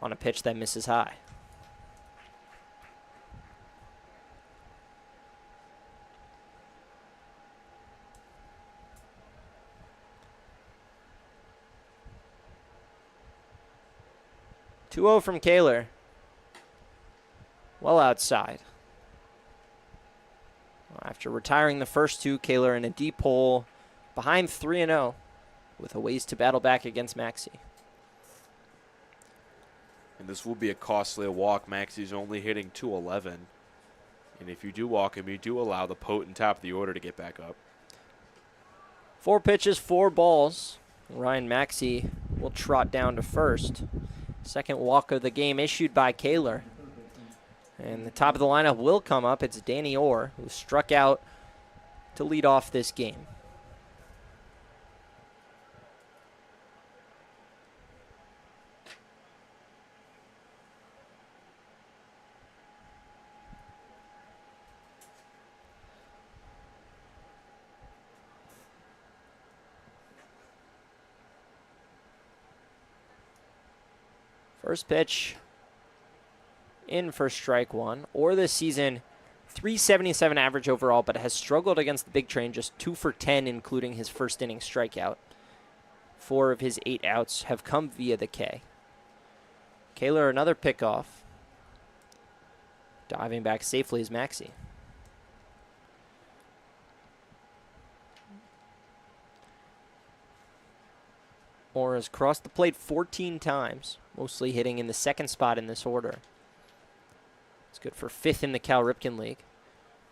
on a pitch that misses high. Two-0 from Kaler. Well outside. After retiring the first 2, Kaler in a deep hole behind 3-0 with a ways to battle back against Maxey. And this will be a costly walk. Maxey's only hitting .211. And if you do walk him, you do allow the potent top of the order to get back up. 4 pitches, 4 balls. Ryan Maxey will trot down to first. Second walk of the game issued by Kaler. And the top of the lineup will come up. It's Danny Orr, who struck out to lead off this game. First pitch in for strike 1. Or this season, 377 average overall, but has struggled against the Big Train, just 2 for 10, including his first inning strikeout. 4 of his 8 outs have come via the K. Kaler, another pickoff. Diving back safely is Maxey. Moore has crossed the plate 14 times, mostly hitting in the second spot in this order. It's good for 5th in the Cal Ripken League.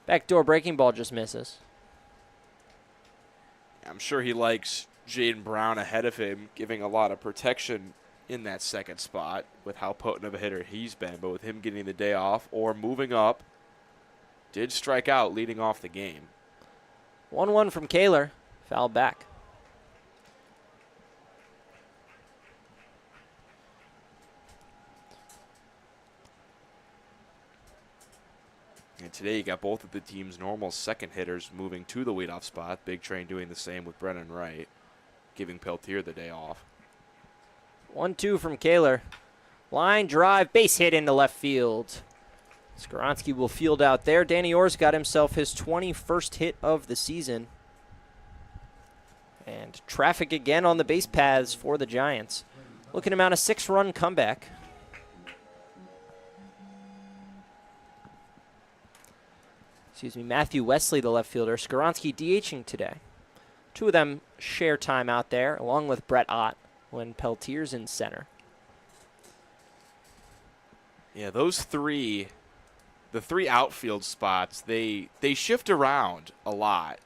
Backdoor breaking ball just misses. I'm sure he likes Jaden Brown ahead of him, giving a lot of protection in that second spot with how potent of a hitter he's been. But with him getting the day off or moving up, did strike out leading off the game. 1-1 from Kaler. Foul back. And today you got both of the team's normal second hitters moving to the leadoff spot. Big Train doing the same with Brennan Wright, giving Peltier the day off. 1-2 from Kaler. Line drive, base hit into left field. Skoronsky will field out there. Danny Orr's got himself his 21st hit of the season. And traffic again on the base paths for the Giants. Looking to mount a 6-run comeback. Matthew Wesley, the left fielder. Skoronsky DHing today. Two of them share time out there, along with Brett Ott when Peltier's in center. Yeah, those three, the three outfield spots, they shift around a lot.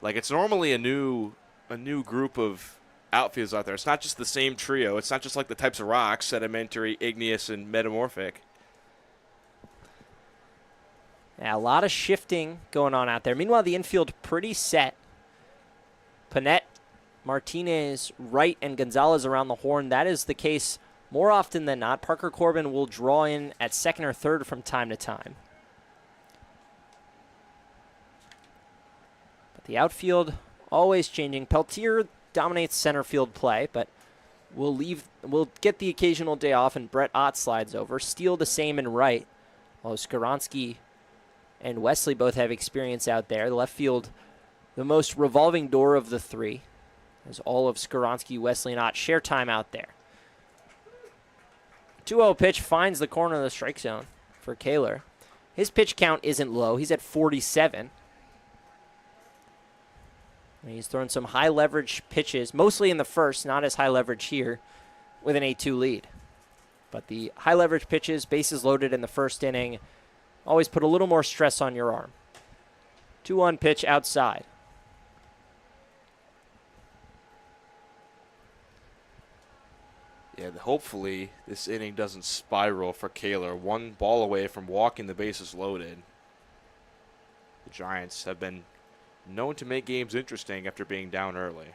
Like, it's normally a new group of outfielders out there. It's not just the same trio. It's not just like the types of rocks, sedimentary, igneous, and metamorphic. Yeah, a lot of shifting going on out there. Meanwhile, the infield pretty set. Panette, Martinez, Wright, and Gonzalez around the horn. That is the case more often than not. Parker Corbin will draw in at second or third from time to time. But the outfield always changing. Peltier dominates center field play, but we'll get the occasional day off, and Brett Ott slides over. Steele the same in right, while Skoronsky and Wesley both have experience out there. The left field, the most revolving door of the three, as all of Skoronsky, Wesley, and Ott share time out there. 2-0 pitch finds the corner of the strike zone for Kaler. His pitch count isn't low. He's at 47. And he's thrown some high leverage pitches, mostly in the first, not as high leverage here, with an 8-2 lead. But the high leverage pitches, bases loaded in the first inning, always put a little more stress on your arm. 2-1 pitch outside. Yeah, hopefully this inning doesn't spiral for Kaler. One ball away from walking the bases loaded. The Giants have been known to make games interesting after being down early.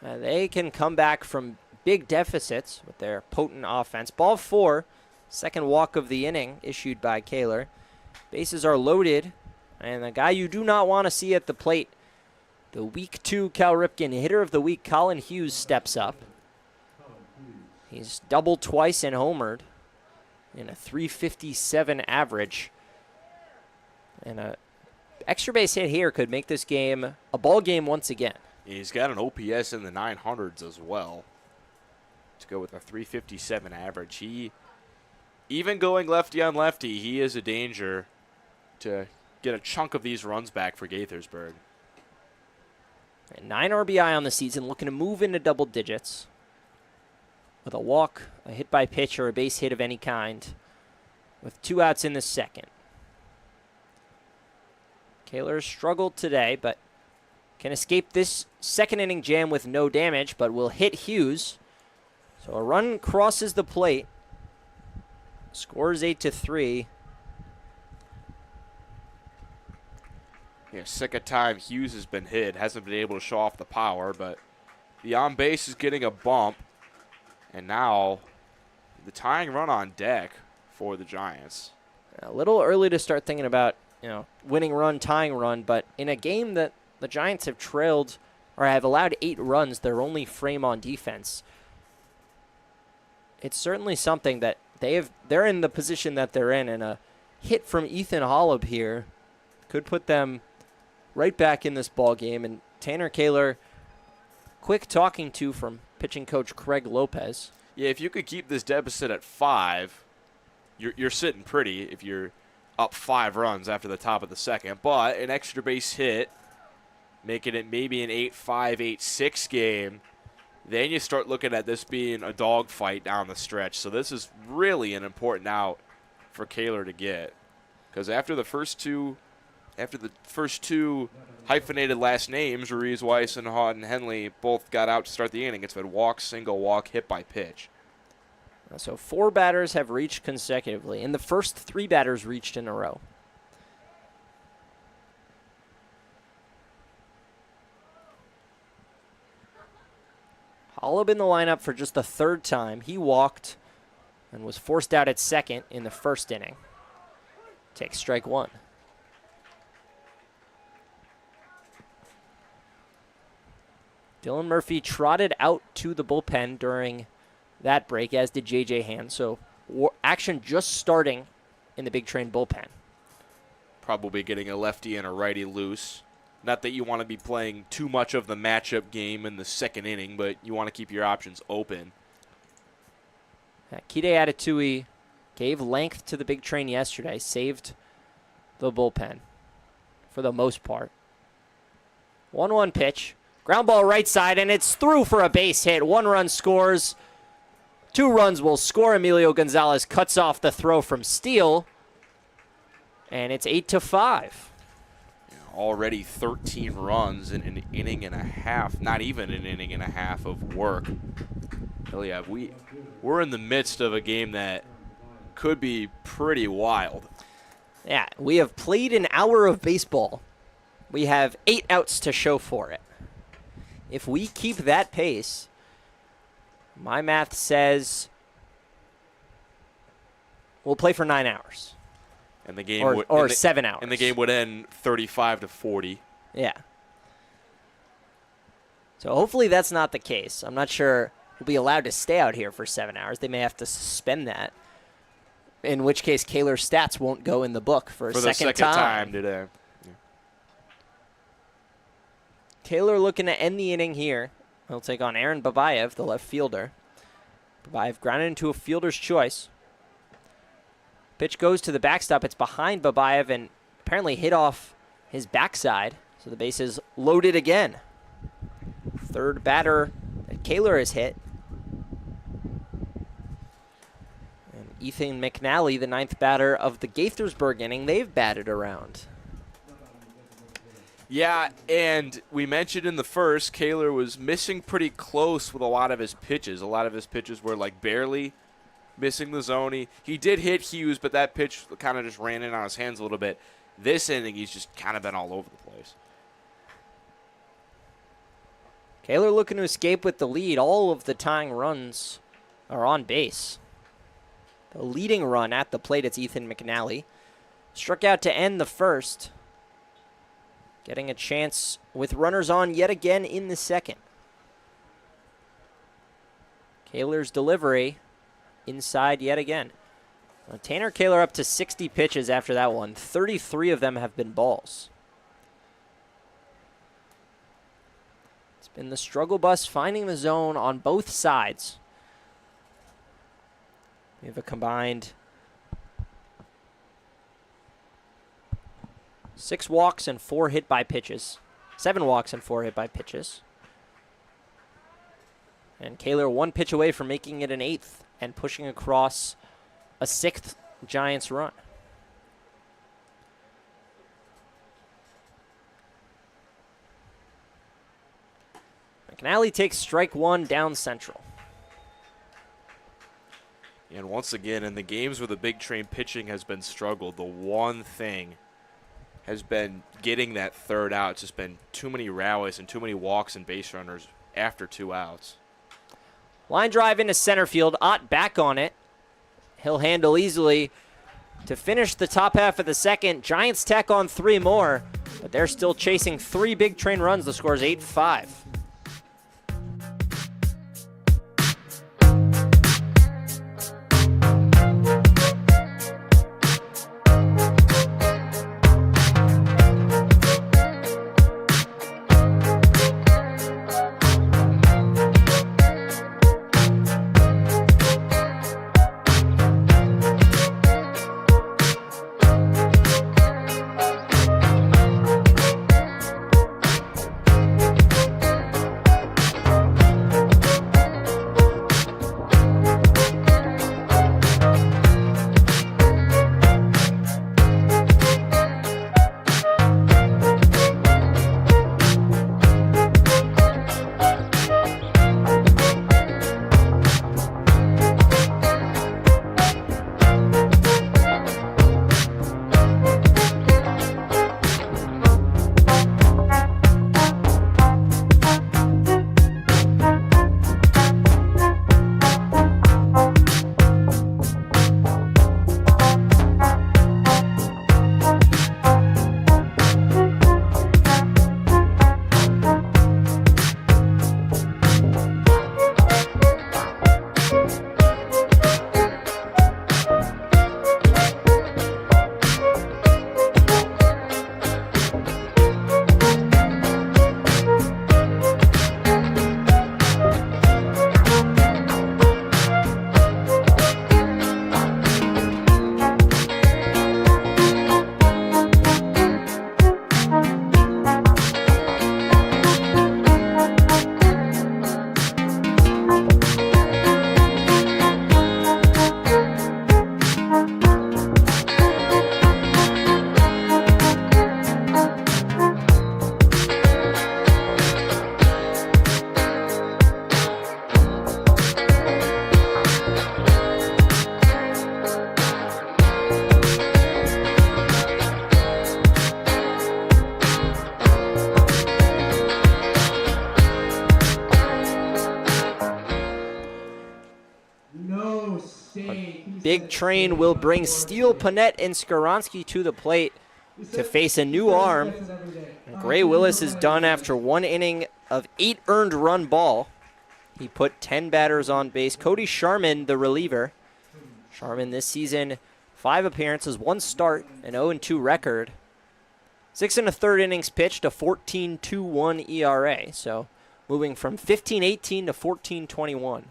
They can come back from big deficits with their potent offense. Ball 4. Second walk of the inning issued by Kaler. Bases are loaded, and the guy you do not want to see at the plate, the Week 2 Cal Ripken hitter of the week, Colin Hughes, steps up. He's doubled twice and homered in a .357 average. And a extra base hit here could make this game a ball game once again. He's got an OPS in the 900s as well to go with a .357 average. Even going lefty on lefty, he is a danger to get a chunk of these runs back for Gaithersburg. 9 RBI on the season, looking to move into double digits with a walk, a hit by pitch, or a base hit of any kind, with 2 outs in the second. Kaler struggled today, but can escape this second inning jam with no damage, but will hit Hughes. So a run crosses the plate. Scores 8-3. Yeah, second time Hughes has been hit. Hasn't been able to show off the power, but the on base is getting a bump. And now the tying run on deck for the Giants. A little early to start thinking about, winning run, tying run, but in a game that the Giants have trailed or have allowed 8 runs, their only frame on defense, it's certainly something that they're in the position that they're in, and a hit from Ethan Holub here could put them right back in this ball game. And Tanner Kaler, quick talking to from pitching coach Craig Lopez. Yeah, if you could keep this deficit at 5, you're sitting pretty if you're up 5 runs after the top of the second. But an extra base hit, making it maybe an 8-5, 8-6 game, then you start looking at this being a dogfight down the stretch. So this is really an important out for Kaler to get, because after the first two hyphenated last names, Ruiz, Weiss, and Houghton Henley both got out to start the inning. It's been walk, single, walk, hit by pitch. So 4 batters have reached consecutively, and the first 3 batters reached in a row. Holub in the lineup for just the 3rd time. He walked and was forced out at second in the first inning. Takes strike 1. Dylan Murphy trotted out to the bullpen during that break, as did J.J. Hand. So action just starting in the Big Train bullpen. Probably getting a lefty and a righty loose. Not that you want to be playing too much of the matchup game in the second inning, but you want to keep your options open. Kide Atatui gave length to the Big Train yesterday, saved the bullpen for the most part. 1-1 pitch. Ground ball right side, and it's through for a base hit. 1 run scores. 2 runs will score. Emilio Gonzalez cuts off the throw from Steele, and it's 8-5. Already 13 runs in an inning and a half, not even an inning and a half of work. Hell yeah, we're in the midst of a game that could be pretty wild. Yeah, we have played an hour of baseball. We have 8 outs to show for it. If we keep that pace, my math says we'll play for 9 hours. And the game or 7 hours. And the game would end 35-40. Yeah. So hopefully that's not the case. I'm not sure we'll be allowed to stay out here for 7 hours. They may have to suspend that, in which case Kaler's stats won't go in the book for a second time today. Yeah. Kaler looking to end the inning here. He'll take on Aaron Babayev, the left fielder. Babayev grounded into a fielder's choice. Pitch goes to the backstop. It's behind Babayev and apparently hit off his backside. So the base is loaded again. 3rd batter that Kaler has hit. And Ethan McNally, the 9th batter of the Gaithersburg inning, they've batted around. Yeah, and we mentioned in the first, Kaler was missing pretty close with a lot of his pitches. A lot of his pitches were like barely missing the zone. He did hit Hughes, but that pitch kind of just ran in on his hands a little bit. This inning, he's just kind of been all over the place. Kaler looking to escape with the lead. All of the tying runs are on base. The leading run at the plate, it's Ethan McNally. Struck out to end the first. Getting a chance with runners on yet again in the second. Kaler's delivery inside yet again. Tanner Kaler up to 60 pitches after that one. 33 of them have been balls. It's been the struggle bus finding the zone on both sides. We have a combined 6 walks and 4 hit by pitches. 7 walks and 4 hit by pitches. And Kaler 1 pitch away from making it an 8th and pushing across a 6th Giants run. McNally takes strike 1 down central. And once again, in the games where the Big Train pitching has been struggled, the one thing has been getting that 3rd out. It's just been too many rallies and too many walks and base runners after 2 outs. Line drive into center field. Ott back on it. He'll handle easily to finish the top half of the second. Giants tack on 3 more, but they're still chasing 3 Big Train runs. The score is 8-5. Big Train will bring Steele, Panett, and Skaronski to the plate to face a new arm. And Gray Willis is done after 1 inning of 8 earned run ball. He put 10 batters on base. Cody Sharman, the reliever. Sharman this season, 5 appearances, 1 start, an 0-2 record. 6 1/3 innings pitched, a 14.21 ERA. So moving from 15-18 to 14-21.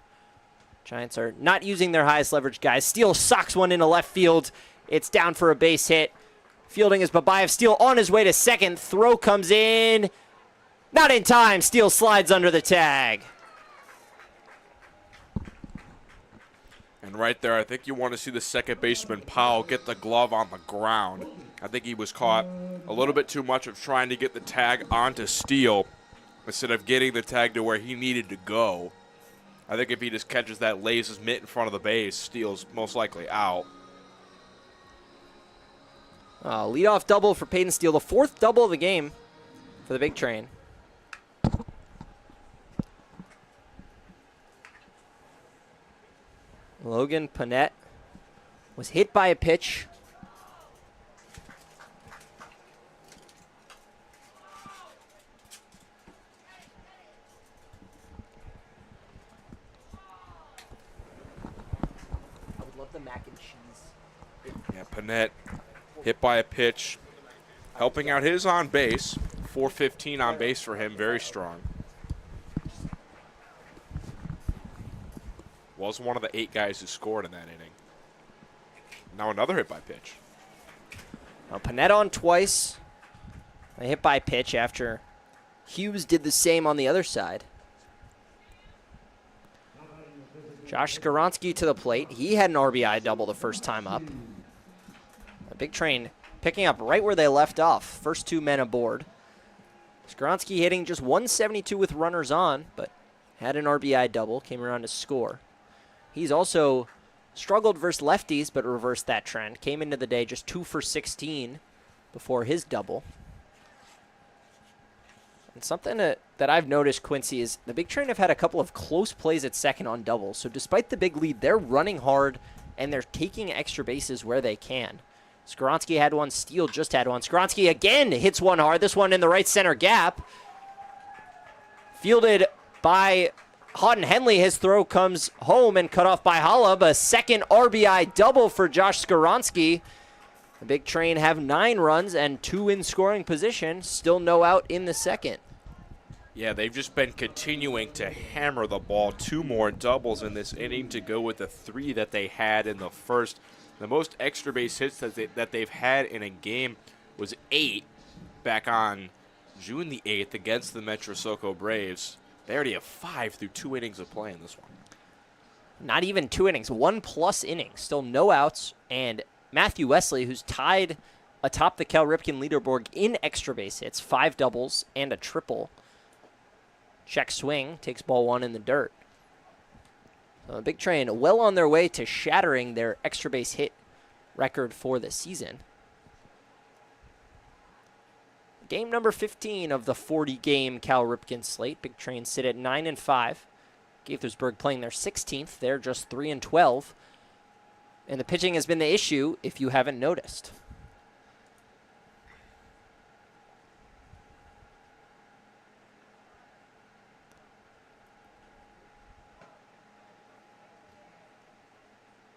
Giants are not using their highest leverage guys. Steele socks one into left field. It's down for a base hit. Fielding is Babayev. Steele on his way to second. Throw comes in. Not in time. Steele slides under the tag. And right there, I think you want to see the second baseman, Powell, get the glove on the ground. I think he was caught a little bit too much of trying to get the tag onto Steele instead of getting the tag to where he needed to go. I think if he just catches that, lays his mitt in front of the base, Steele's most likely out. Leadoff double for Peyton Steele, the 4th double of the game for the Big Train. Logan Panett was hit by a pitch. I would love the mac and cheese. Yeah, Panett hit by a pitch, helping out his on base. 415 on base for him, very strong. Was one of the 8 guys who scored in that inning. Now another hit by pitch. Panett on twice. A hit by pitch after Hughes did the same on the other side. Josh Skaronski to the plate. He had an RBI double the first time up. A Big Train picking up right where they left off. First 2 men aboard. Skaronski hitting just 172 with runners on, but had an RBI double, came around to score. He's also struggled versus lefties, but reversed that trend. Came into the day just 2 for 16 before his double. And something that I've noticed, Quincy, is the Big Train have had a couple of close plays at second on doubles. So despite the big lead, they're running hard, and they're taking extra bases where they can. Skaronski had one. Steele just had one. Skaronski again hits one hard. This one in the right center gap. Fielded by Houghton Henley. His throw comes home and cut off by Holub. A second RBI double for Josh Skaronski. The Big Train have 9 runs and 2 in scoring position. Still no out in the second. Yeah, they've just been continuing to hammer the ball. 2 more doubles in this inning to go with the 3 that they had in the first. The most extra base hits that they've had in a game was 8 back on June the 8th against the Metro SoCo Braves. They already have 5 through 2 innings of play in this one. Not even 2 innings, 1+ innings. Still no outs. And Matthew Wesley, who's tied atop the Cal Ripken leaderboard in extra base hits, 5 doubles and a triple. Check swing, takes ball 1 in the dirt. So the Big Train well on their way to shattering their extra base hit record for the season. Game number 15 of the 40-game Cal Ripken slate. Big Train sit at 9-5. Gaithersburg playing their 16th. They're just 3-12. And the pitching has been the issue, if you haven't noticed.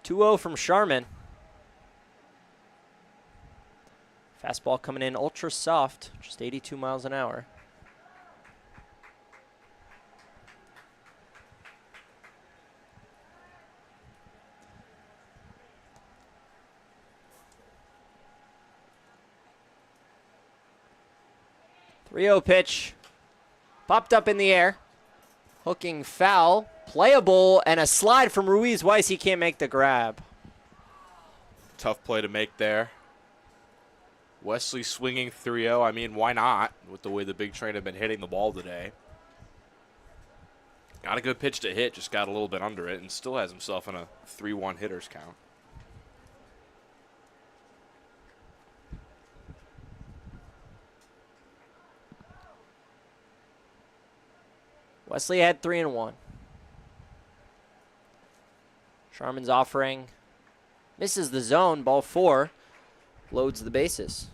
(2-0) from Sharman. Fastball coming in ultra soft, just 82 miles an hour. (3-0) pitch. Popped up in the air. Hooking foul. Playable, and a slide from Ruiz Weiss. He can't make the grab. Tough play to make there. Wesley swinging 3-0. I mean, why not with the way the Big Train have been hitting the ball today? Got a good pitch to hit, just got a little bit under it, and still has himself in a 3-1 hitters count. Wesley had 3-1. Sharman's offering Misses the zone. Ball 4. Loads the bases.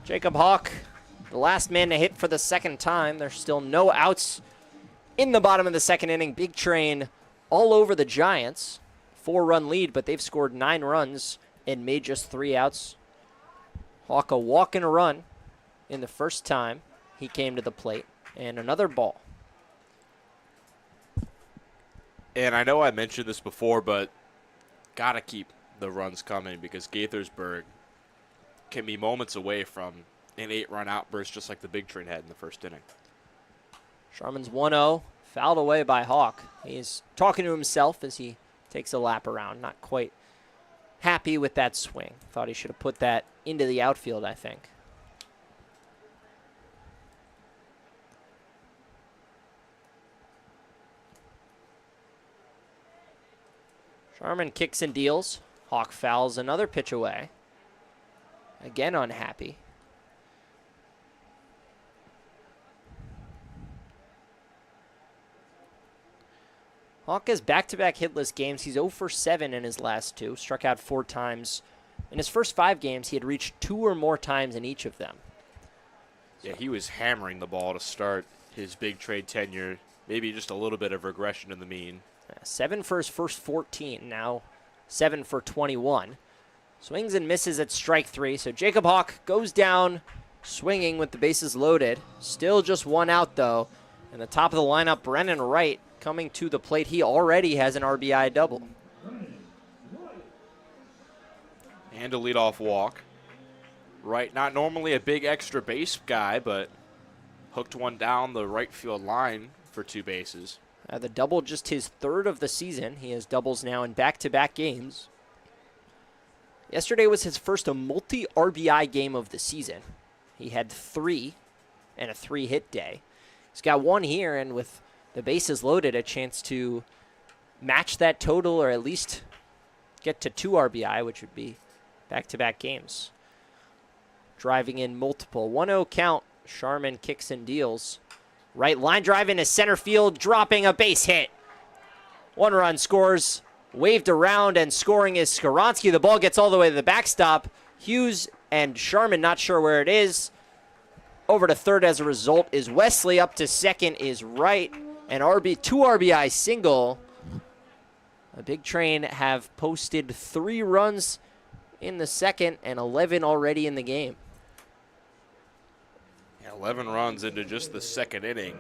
Jacob Hawk, the last man to hit for the second time. There's still no outs in the bottom of the second inning. Big Train all over the Giants. 4-run lead, but they've scored 9 runs and made just 3 outs. Hawk a walk and a run in the first time he came to the plate, and another ball. And I know I mentioned this before, but got to keep the runs coming because Gaithersburg can be moments away from an 8-run outburst just like the Big Train had in the first inning. Sharman's 1-0, fouled away by Hawk. He's talking to himself as he takes a lap around. Not quite happy with that swing. Thought he should have put that into the outfield, I think. Sharman kicks and deals. Hawk fouls another pitch away. Again unhappy. Hawk has back-to-back hitless games. He's 0 for 7 in his last 2. Struck out 4 times. In his first 5 games, he had reached 2 or more times in each of them. Yeah, he was hammering the ball to start his Big Trade tenure. Maybe just a little bit of regression in the mean. 7 for his first 14. Now 7 for 21. Swings and misses at strike 3. So Jacob Hawk goes down swinging with the bases loaded. Still just 1 out, though. And the top of the lineup, Brennan Wright, coming to the plate. He already has an RBI double. And a leadoff walk. Wright, not normally a big extra base guy, but hooked one down the right field line for 2 bases. The double just his 3rd of the season. He has doubles now in back-to-back games. Yesterday was his first multi-RBI game of the season. He had 3 and a 3-hit day. He's got 1 here, and with the bases loaded, a chance to match that total or at least get to 2 RBI, which would be back-to-back games. Driving in multiple. 1-0 count. Sharman kicks and deals. Right line drive into center field, dropping a base hit. 1 run scores. Waved around and scoring is Skowronski. The ball gets all the way to the backstop. Hughes and Sharman not sure where it is. Over to third as a result is Wesley. Up to second is Wright. An 2 RBI single. The Big Train have posted 3 runs in the second and 11 already in the game. 11 runs into just the second inning.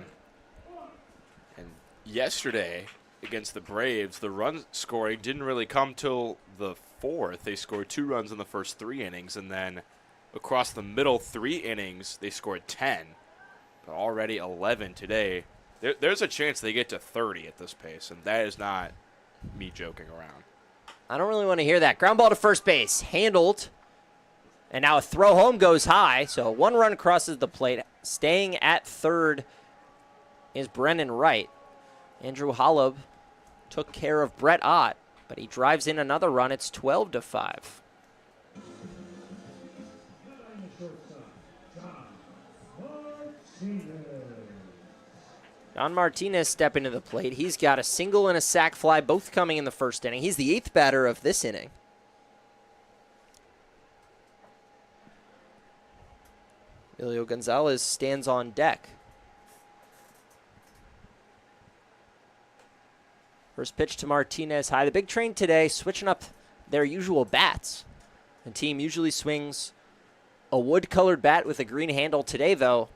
And yesterday against the Braves, the run scoring didn't really come till the 4th. They scored 2 runs in the first 3 innings, and then across the middle 3 innings, they scored 10. But already 11 today. There's a chance they get to 30 at this pace, and that is not me joking around. I don't really want to hear that. Ground ball to first base. Handled. And now a throw home goes high, so 1 run crosses the plate. Staying at third is Brennan Wright. Andrew Holub took care of Brett Ott, but he drives in another run. It's 12-5. John Martinez stepping to the plate. He's got a single and a sac fly, both coming in the first inning. He's the 8th batter of this inning. Emilio Gonzalez stands on deck. First pitch to Martinez high. The Big Train today switching up their usual bats. The team usually swings a wood-colored bat with a green handle. Today, though,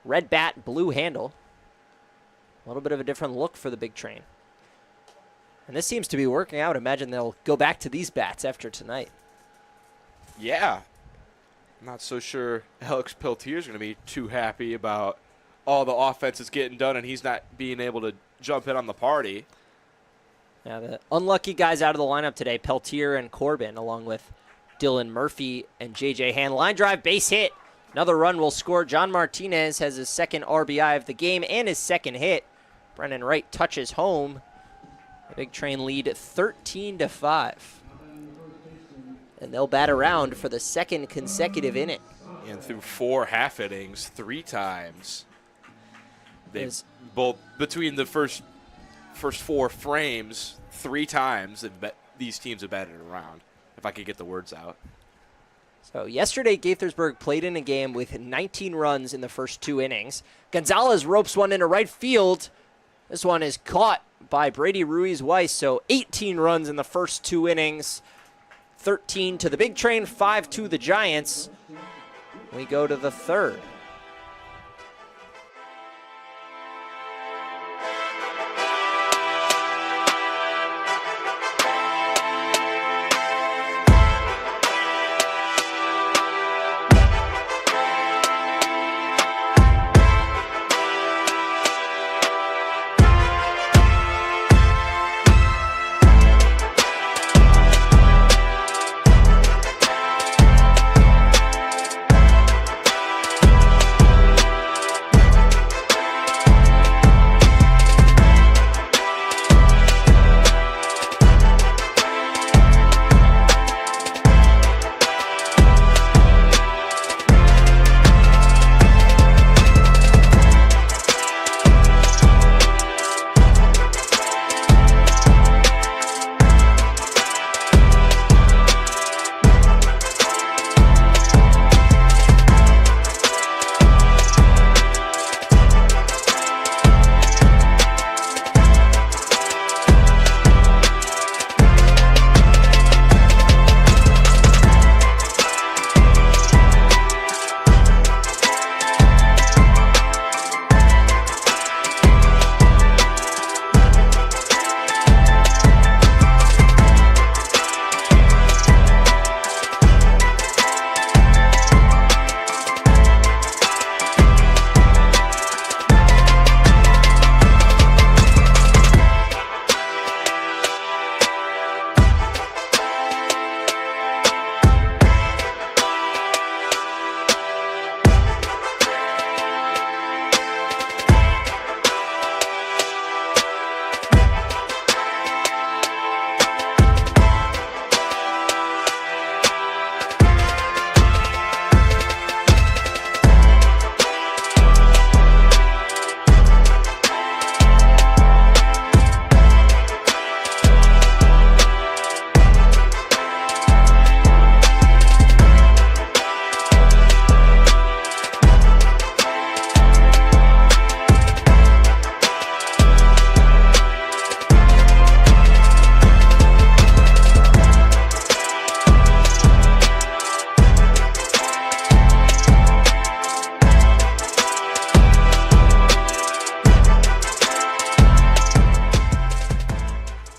red bat, blue handle. A little bit of a different look for the Big Train. And this seems to be working out. Imagine they'll go back to these bats after tonight. Yeah. I'm not so sure Alex Peltier's going to be too happy about all the offense is getting done and he's not being able to jump in on the party. Yeah, the unlucky guys out of the lineup today, Peltier and Corbin, along with Dylan Murphy and J.J. Hand. Line drive, base hit. Another run will score. John Martinez has his 2nd RBI of the game and his 2nd hit. Brennan Wright touches home. The Big Train lead 13-5. And they'll bat around for the 2nd consecutive inning. And through 4 half innings, 3 times, They both between the first 4 frames, 3 times these teams have batted around. If I could get the words out. So yesterday, Gaithersburg played in a game with 19 runs in the first 2 innings. Gonzalez ropes one into right field. This one is caught by Brady Ruiz-Weiss. So 18 runs in the first 2 innings. 13 to the Big Train, 5 to the Giants. We go to the 3rd.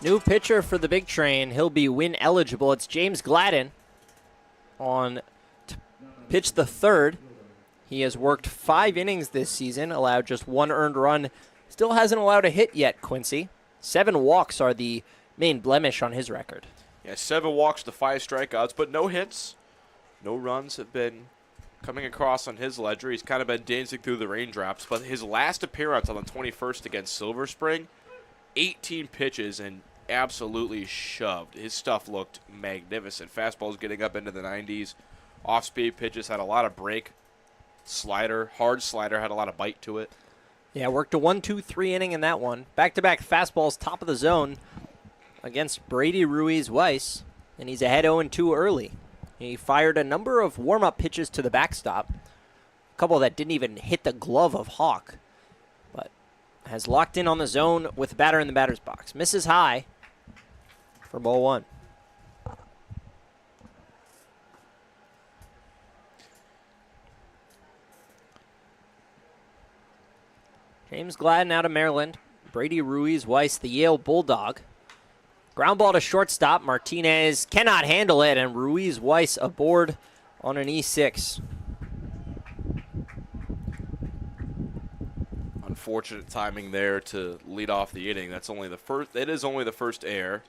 New pitcher for the Big Train. He'll be win eligible. It's James Gladden on pitch the 3rd. He has worked 5 innings this season, allowed just 1 earned run. Still hasn't allowed a hit yet, Quincy. 7 walks are the main blemish on his record. Yeah, 7 walks to 5 strikeouts, but no hits. No runs have been coming across on his ledger. He's kind of been dancing through the raindrops, but his last appearance on the 21st against Silver Spring, 18 pitches and absolutely shoved. His stuff looked magnificent. Fastballs getting up into the 90s. Off-speed pitches had a lot of break. Slider, hard slider, had a lot of bite to it. Yeah, worked a 1-2-3 inning in that one. Back-to-back fastballs, top of the zone against Brady Ruiz-Weiss, and he's ahead 0-2 early. He fired a number of warm-up pitches to the backstop, a couple that didn't even hit the glove of Hawk, but has locked in on the zone with the batter in the batter's box. Misses high for ball 1. James Gladden out of Maryland. Brady Ruiz-Weiss, the Yale Bulldog. Ground ball to shortstop. Martinez cannot handle it, and Ruiz-Weiss aboard on an E6. Unfortunate timing there to lead off the inning. That's only the first. It is only the first error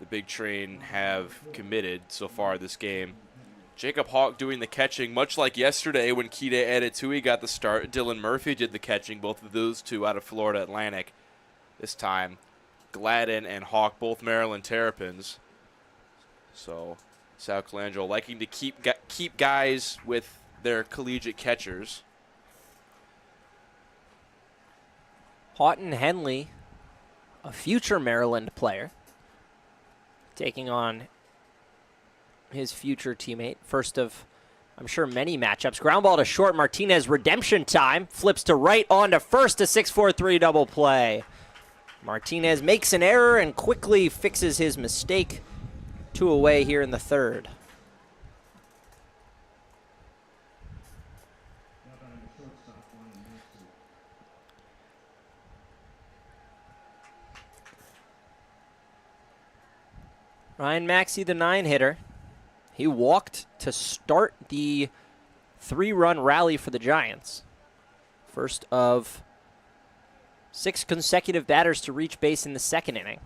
the Big Train have committed so far this game. Jacob Hawk doing the catching, much like yesterday when Kide Edetui got the start. Dylan Murphy did the catching, both of those two out of Florida Atlantic. This time, Gladden and Hawk, both Maryland Terrapins. So, Sal Colangelo liking to keep guys with their collegiate catchers. Houghton Henley, a future Maryland player, taking on his future teammate. First of, I'm sure, many matchups. Ground ball to short. Martinez, redemption time. Flips to right, on to first, a 6-4-3 double play. Martinez makes an error and quickly fixes his mistake. 2 away here in the third. Ryan Maxey, the 9-hitter. He walked to start the 3-run rally for the Giants. First of 6 consecutive batters to reach base in the second inning.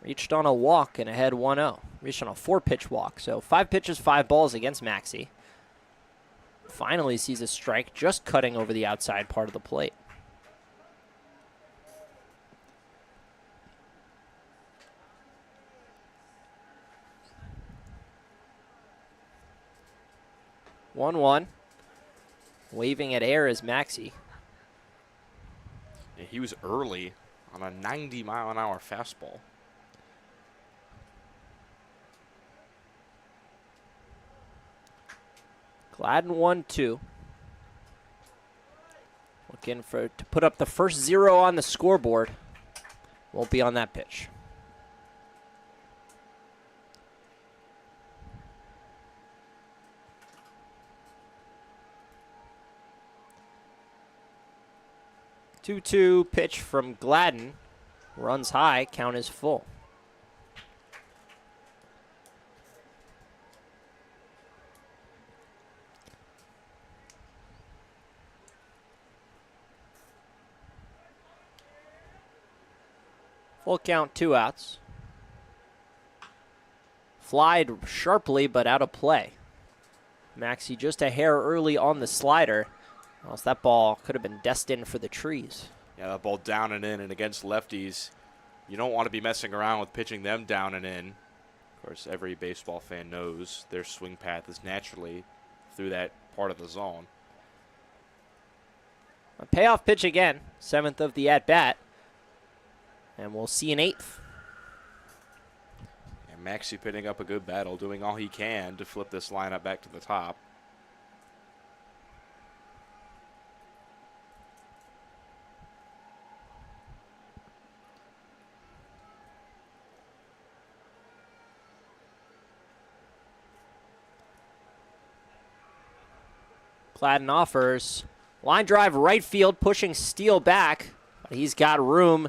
Reached on a walk and ahead 1-0. Reached on a 4-pitch walk. So 5 pitches, 5 balls against Maxey. Finally sees a strike just cutting over the outside part of the plate. One. Waving at air is Maxey. Yeah, he was early on a 90-mile-an-hour fastball. Gladden 1-2. Looking to put up the first 0 on the scoreboard. Won't be on that pitch. Two pitch from Gladden. Runs high, count is full. Full count, 2 outs. Flied sharply, but out of play. Maxey just a hair early on the slider. Else that ball could have been destined for the trees. Yeah, that ball down and in, and against lefties, you don't want to be messing around with pitching them down and in. Of course, every baseball fan knows their swing path is naturally through that part of the zone. A payoff pitch again, 7th of the at-bat. And we'll see an 8th. And Maxey putting up a good battle, doing all he can to flip this lineup back to the top. Gladden offers. Line drive right field, pushing Steele back. But he's got room.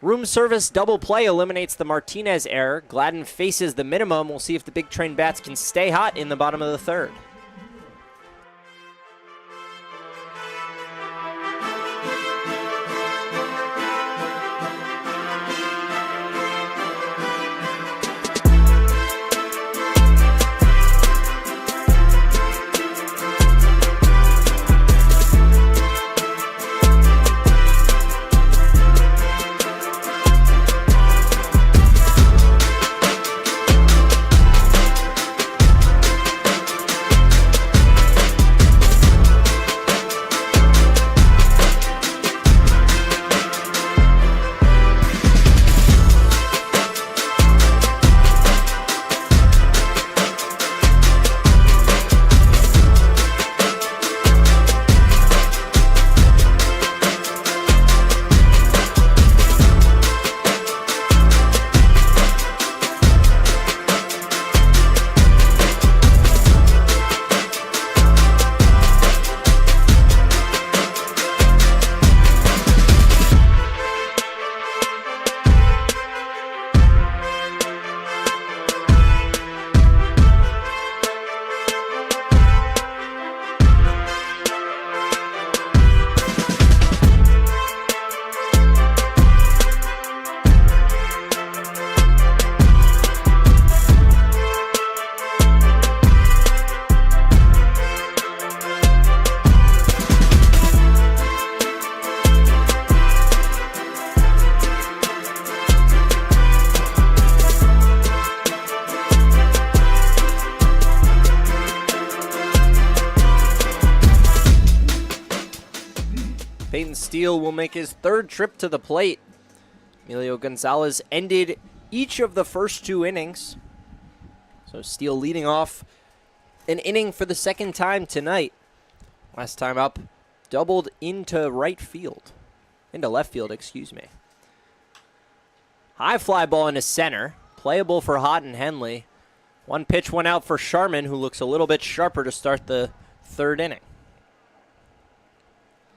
Room service double play eliminates the Martinez error. Gladden faces the minimum. We'll see if the big train bats can stay hot in the bottom of the third. Steele will make his third trip to the plate. Emilio Gonzalez ended each of the first 2 innings. So Steele leading off an inning for the second time tonight. Last time up, doubled into left field, excuse me. High fly ball into center, playable for Houghton Henley. 1 pitch went out for Sharman, who looks a little bit sharper to start the 3rd inning.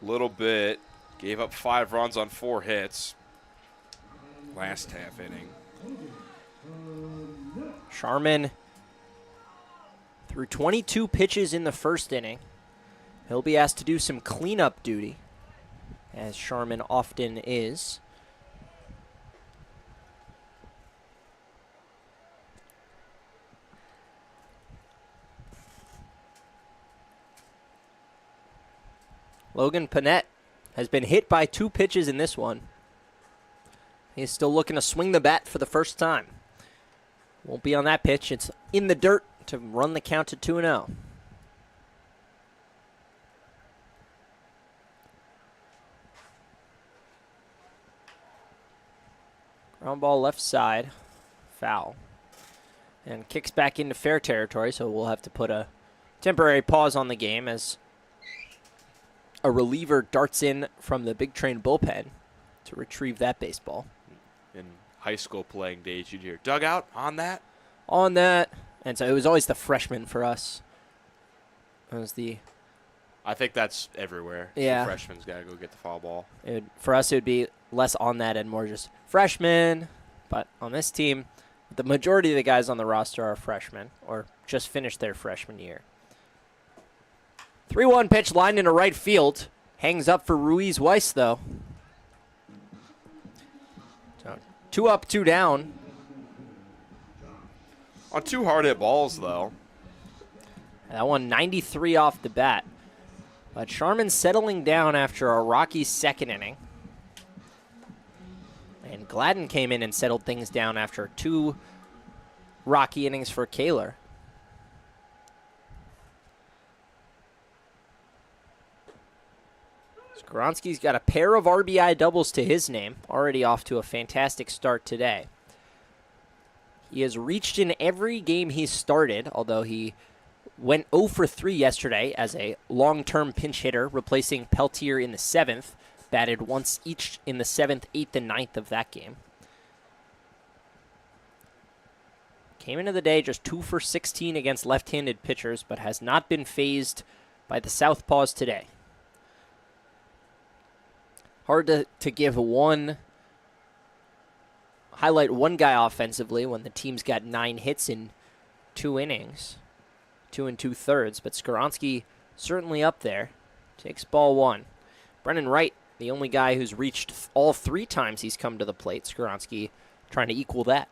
Little bit. Gave up 5 runs on 4 hits. Last half inning. Sharman threw 22 pitches in the first inning. He'll be asked to do some cleanup duty, as Sharman often is. Logan Panett has been hit by 2 pitches in this one. He's still looking to swing the bat for the first time. Won't be on that pitch. It's in the dirt to run the count to 2-0. Ground ball left side, foul. And kicks back into fair territory, so we'll have to put a temporary pause on the game as a reliever darts in from the Big Train bullpen to retrieve that baseball. In high school playing days, you'd hear, dugout, on that? On that. And so it was always the freshman for us. It was the... I think that's everywhere. Yeah. The freshman's got to go get the foul ball. For us, it would be less on that and more just freshmen. But on this team, the majority of the guys on the roster are freshmen or just finished their freshman year. 3-1 pitch lined into right field. Hangs up for Ruiz Weiss, though. So 2 up, 2 down. On 2 hard hit balls, though. That one 93 off the bat. But Sharman settling down after a rocky second inning. And Gladden came in and settled things down after 2 rocky innings for Kaler. Skoronski's got a pair of RBI doubles to his name, already off to a fantastic start today. He has reached in every game he's started, although he went 0 for 3 yesterday as a long-term pinch hitter, replacing Peltier in the 7th, batted once each in the 7th, 8th, and 9th of that game. Came into the day just 2 for 16 against left-handed pitchers, but has not been fazed by the southpaws today. Hard to give highlight one guy offensively when the team's got 9 hits in 2 innings, 2 2/3, but Skoronski certainly up there. Takes ball 1. Brennan Wright, the only guy who's reached all 3 times he's come to the plate. Skoronski trying to equal that.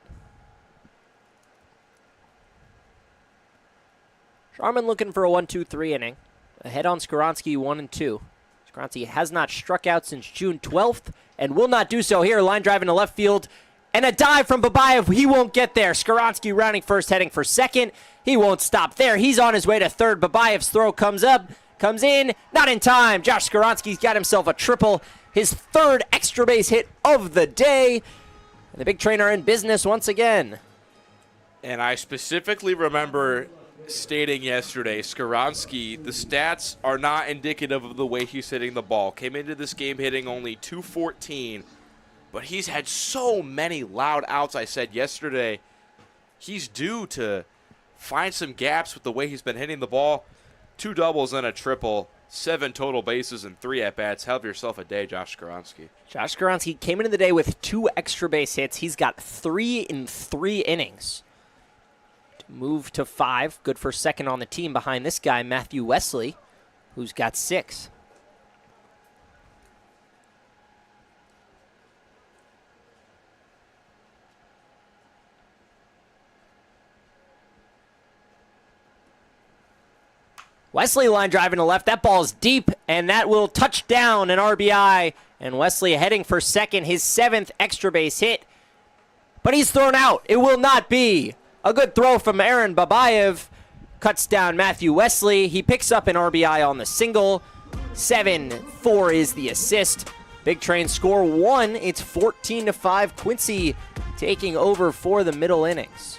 Sharman looking for a 1-2-3 inning. Ahead on Skoronski 1-2. Skoronski has not struck out since June 12th and will not do so here. Line drive into left field. And a dive from Babayev. He won't get there. Skoronski rounding first, heading for second. He won't stop there. He's on his way to third. Babayev's throw comes up, comes in, not in time. Josh Skoronski's got himself a triple. His 3rd extra base hit of the day. And the Big Train are in business once again. And I specifically remember stating yesterday, Skoronski, the stats are not indicative of the way he's hitting the ball. Came into this game hitting only .214, but he's had so many loud outs. I said yesterday, he's due to find some gaps with the way he's been hitting the ball. 2 doubles and a triple, 7 total bases and 3 at-bats. Have yourself a day, Josh Skoronski. Josh Skoronski came into the day with 2 extra base hits. He's got 3 in 3 innings. Move to 5. Good for second on the team behind this guy, Matthew Wesley, who's got 6. Wesley line driving to left. That ball's deep, and that will touch down an RBI. And Wesley heading for second, his 7th extra base hit. But he's thrown out. It will not be. A good throw from Aaron Babayev cuts down Matthew Wesley. He picks up an RBI on the single, 7-4 is the assist. Big Train score 1. It's 14-5. Quincy taking over for the middle innings.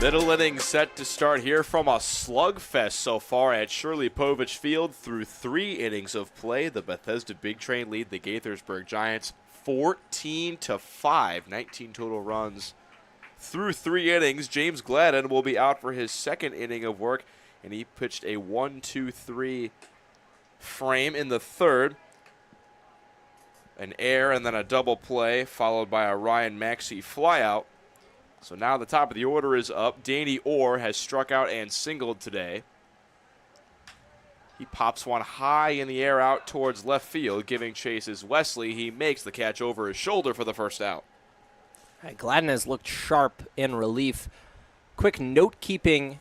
Middle innings set to start here from a slugfest so far at Shirley Povich Field. Through 3 innings of play, the Bethesda Big Train lead the Gaithersburg Giants 14-5, 19 total runs. Through 3 innings, James Gladden will be out for his 2nd inning of work, and he pitched a 1-2-3 frame in the 3rd. An error and then a double play, followed by a Ryan Maxey flyout. So now the top of the order is up. Danny Orr has struck out and singled today. He pops one high in the air out towards left field, giving chase is Wesley. He makes the catch over his shoulder for the first out. Right, Gladden has looked sharp in relief. Quick note-keeping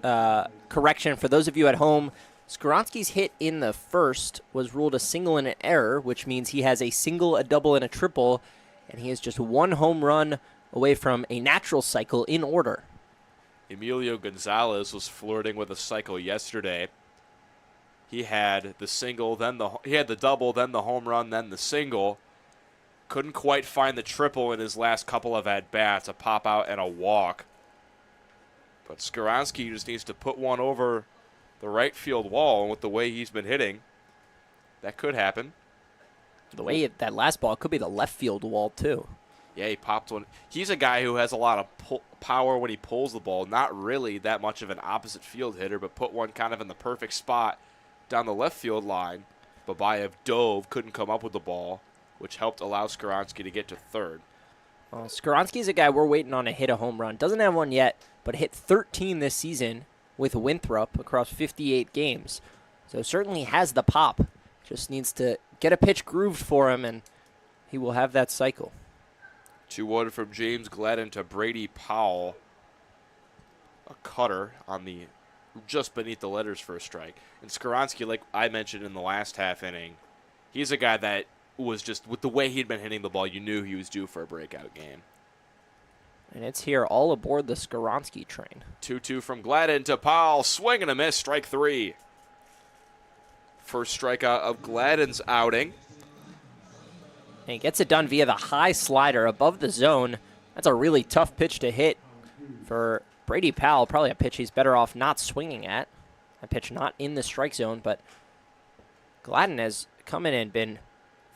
correction for those of you at home. Skoronsky's hit in the first was ruled a single and an error, which means he has a single, a double, and a triple, and he is just 1 home run away from a natural cycle in order. Emilio Gonzalez was flirting with a cycle yesterday. He had the single, then the double, then the home run, then the single. Couldn't quite find the triple in his last couple of at-bats, a pop-out and a walk. But Skoronsky just needs to put one over the right field wall, and with the way he's been hitting, that could happen. The way that last ball could be the left field wall, too. Yeah, he popped one. He's a guy who has a lot of power when he pulls the ball. Not really that much of an opposite field hitter, but put one kind of in the perfect spot down the left field line. Babayev dove, couldn't come up with the ball, which helped allow Skoronsky to get to 3rd. Well, Skoronsky's a guy we're waiting on to hit a home run. Doesn't have one yet, but hit 13 this season with Winthrop across 58 games. So certainly has the pop. Just needs to get a pitch grooved for him, and he will have that cycle. 2-1 from James Gladden to Brady Powell. A cutter on the just beneath the letters for a strike. And Skoronsky, like I mentioned in the last half inning, he's a guy that was just, with the way he'd been hitting the ball, you knew he was due for a breakout game. And it's here all aboard the Skoronsky train. 2-2 from Gladden to Powell. Swing and a miss, strike 3. First strikeout of Gladden's outing. And he gets it done via the high slider above the zone. That's a really tough pitch to hit for Brady Powell. Probably a pitch he's better off not swinging at. A pitch not in the strike zone, but Gladden has come in and been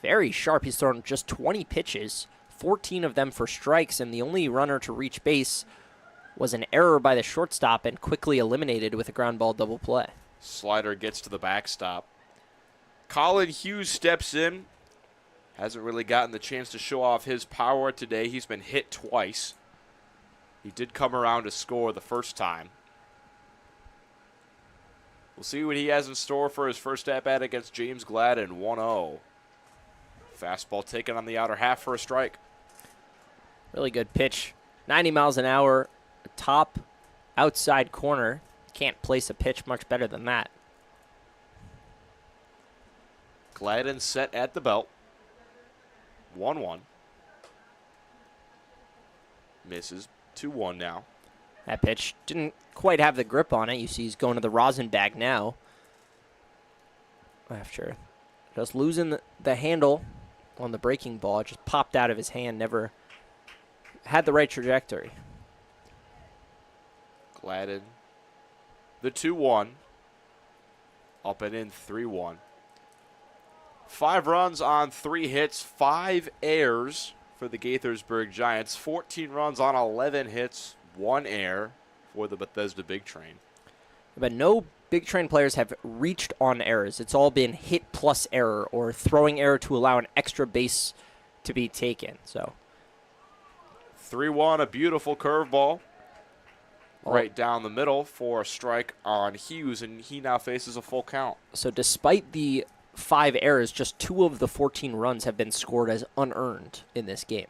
very sharp. He's thrown just 20 pitches, 14 of them for strikes, and the only runner to reach base was an error by the shortstop and quickly eliminated with a ground ball double play. Slider gets to the backstop. Colin Hughes steps in. Hasn't really gotten the chance to show off his power today. He's been hit twice. He did come around to score the first time. We'll see what he has in store for his first at-bat against James Gladden, 1-0. Fastball taken on the outer half for a strike. Really good pitch. 90 miles an hour, top outside corner. Can't place a pitch much better than that. Gladden set at the belt. 1-1. Misses. 2-1 now. That pitch didn't quite have the grip on it. You see he's going to the rosin bag now. After just losing the handle on the breaking ball, it just popped out of his hand, never had the right trajectory. Gladden. The 2-1. Up and in 3-1. 5 runs on 3 hits, 5 errors for the Gaithersburg Giants. 14 runs on 11 hits, 1 error for the Bethesda Big Train. But no Big Train players have reached on errors. It's all been hit plus error or throwing error to allow an extra base to be taken. So 3-1, a beautiful curveball. Right down the middle for a strike on Hughes, and he now faces a full count. So despite the 5 errors, just 2 of the 14 runs have been scored as unearned in this game.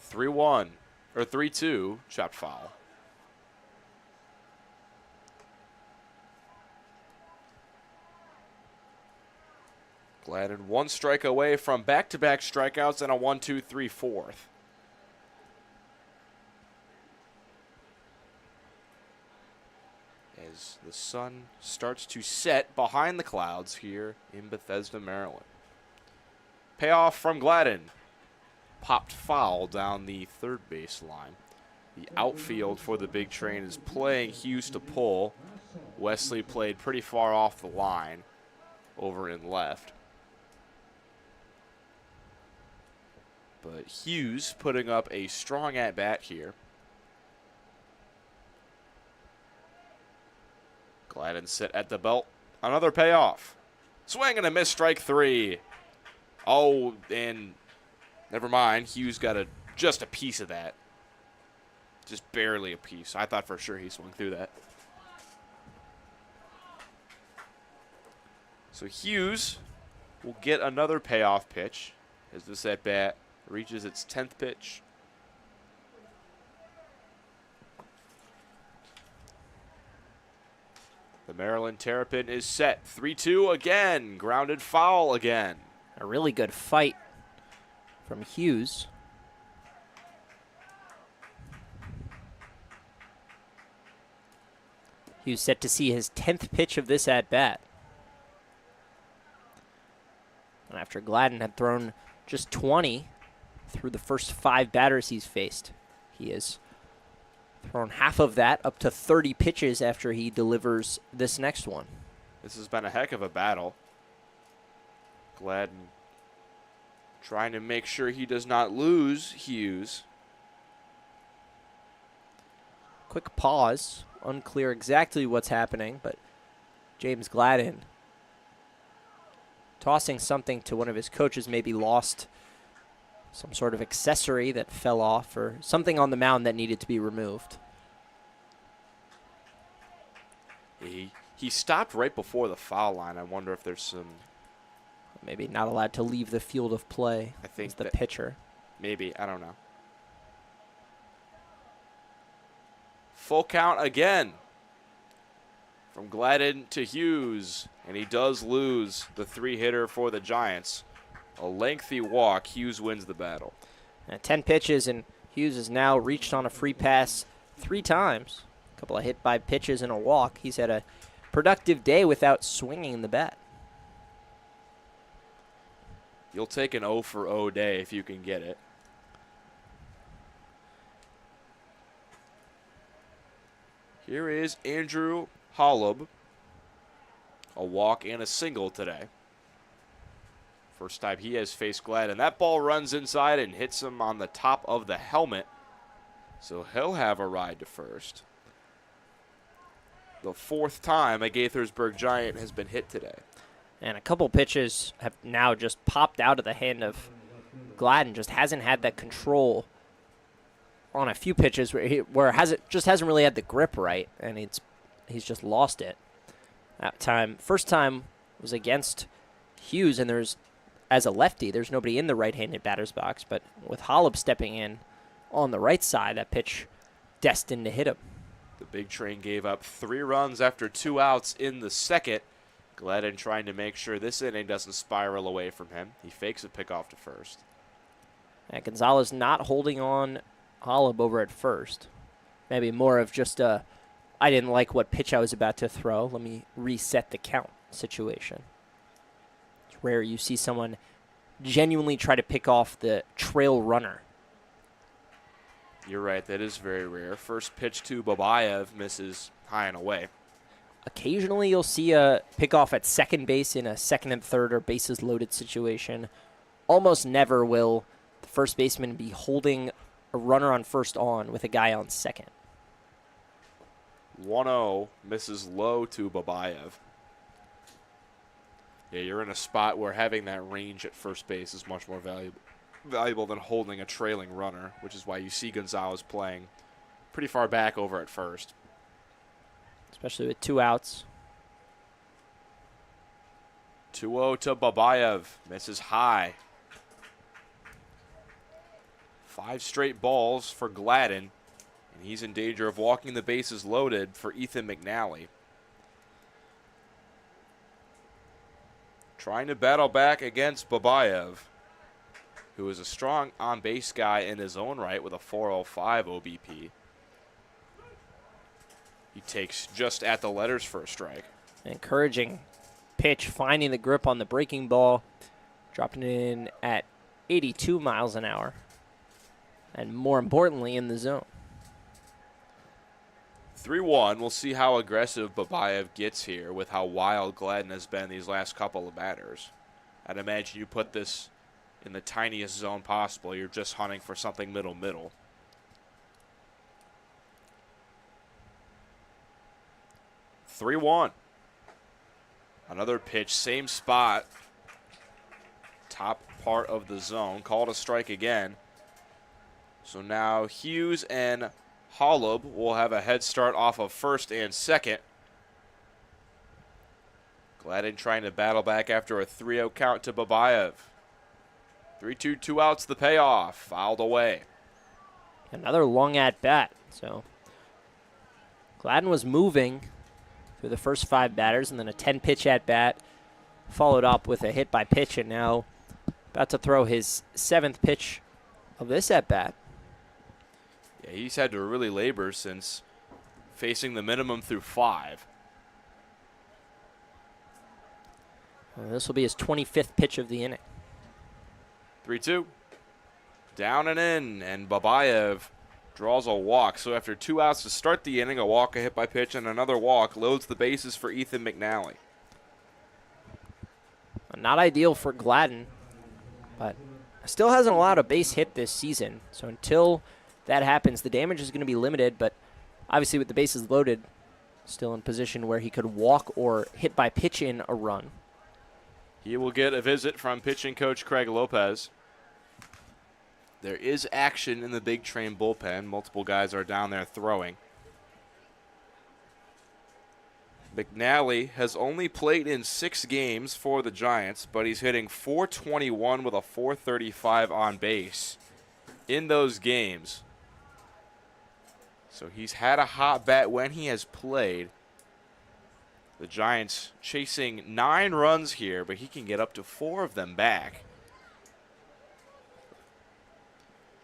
3-1, or 3-2, chopped foul. Gladden 1 strike away from back-to-back strikeouts and a 1-2-3 fourth. As the sun starts to set behind the clouds here in Bethesda, Maryland. Payoff from Gladden. Popped foul down the third base line. The outfield for the Big Train is playing Hughes to pull. Wesley played pretty far off the line over in left. But Hughes putting up a strong at-bat here. Gladden set at the belt. Another payoff. Swing and a miss, strike 3. Oh, and never mind. Hughes got just a piece of that. Just barely a piece. I thought for sure he swung through that. So Hughes will get another payoff pitch as this at-bat reaches its 10th pitch. The Maryland Terrapin is set. 3-2 again. Grounded foul again. A really good fight from Hughes. Hughes set to see his 10th pitch of this at-bat. And after Gladden had thrown just 20 through the first 5 batters he's faced, he has thrown half of that, up to 30 pitches after he delivers this next one. This has been a heck of a battle. Gladden trying to make sure he does not lose Hughes. Quick pause. Unclear exactly what's happening, but James Gladden tossing something to one of his coaches, maybe lost some sort of accessory that fell off or something on the mound that needed to be removed. He stopped right before the foul line. I wonder if there's some... Maybe not allowed to leave the field of play. I think as the that pitcher. Maybe. I don't know. Full count again from Gladden to Hughes. And he does lose the 3-hitter for the Giants. A lengthy walk. Hughes wins the battle. 10 pitches, and Hughes has now reached on a free pass 3 times. A couple of hit by pitches and a walk. He's had a productive day without swinging the bat. You'll take an 0 for 0 day if you can get it. Here is Andrew Holub. A walk and a single today. First time he has faced Gladden. That ball runs inside and hits him on the top of the helmet. So he'll have a ride to first. The 4th time a Gaithersburg Giant has been hit today. And a couple pitches have now just popped out of the hand of Gladden. Just hasn't had that control on a few pitches where hasn't really had the grip right, and he's just lost it. That time, first time was against Hughes, and as a lefty, there's nobody in the right-handed batter's box, but with Holub stepping in on the right side, that pitch destined to hit him. The big train gave up 3 runs after 2 outs in the second. Gladden trying to make sure this inning doesn't spiral away from him. He fakes a pickoff to first. And Gonzalez not holding on Holub over at first. Maybe more of just a, I didn't like what pitch I was about to throw. Let me reset the count situation. It's rare you see someone genuinely try to pick off the trail runner. You're right, that is very rare. First pitch to Babayev misses high and away. Occasionally you'll see a pickoff at second base in a second and third or bases loaded situation. Almost never will the first baseman be holding a runner on first on with a guy on second. 1-0 misses low to Babayev. Yeah, you're in a spot where having that range at first base is much more valuable than holding a trailing runner, which is why you see Gonzalez playing pretty far back over at first. Especially with 2 outs. 2-0 to Babayev. Misses high. 5 straight balls for Gladden, and he's in danger of walking the bases loaded for Ethan McNally. Trying to battle back against Babayev, who is a strong on-base guy in his own right with a 405 OBP. He takes just at the letters for a strike. Encouraging pitch, finding the grip on the breaking ball, dropping it in at 82 miles an hour, and more importantly, in the zone. 3-1. We'll see how aggressive Babayev gets here with how wild Gladden has been these last couple of batters. I'd imagine you put this in the tiniest zone possible. You're just hunting for something middle. 3-1. Another pitch, same spot. Top part of the zone. Called a strike again. So now Hughes and Holub will have a head start off of first and second. Gladden trying to battle back after a 3-0 count to Babayev. 3-2, 2 outs, the payoff. Fouled away. Another long at-bat. So Gladden was moving through the first 5 batters, and then a 10-pitch at-bat, followed up with a hit by pitch, and now about to throw his 7th pitch of this at-bat. Yeah, he's had to really labor since facing the minimum through 5. Well, this will be his 25th pitch of the inning. 3-2. Down and in, and Babayev draws a walk. So after 2 outs to start the inning, a walk, a hit by pitch, and another walk, loads the bases for Ethan McNally. Not ideal for Gladden, but still hasn't allowed a base hit this season. So until that happens, the damage is going to be limited, but obviously with the bases loaded, still in position where he could walk or hit by pitch in a run. He will get a visit from pitching coach Craig Lopez. There is action in the Big Train bullpen. Multiple guys are down there throwing. McNally has only played in 6 games for the Giants, but he's hitting .421 with a .435 on base in those games. So he's had a hot bat when he has played. The Giants chasing 9 runs here, but he can get up to 4 of them back.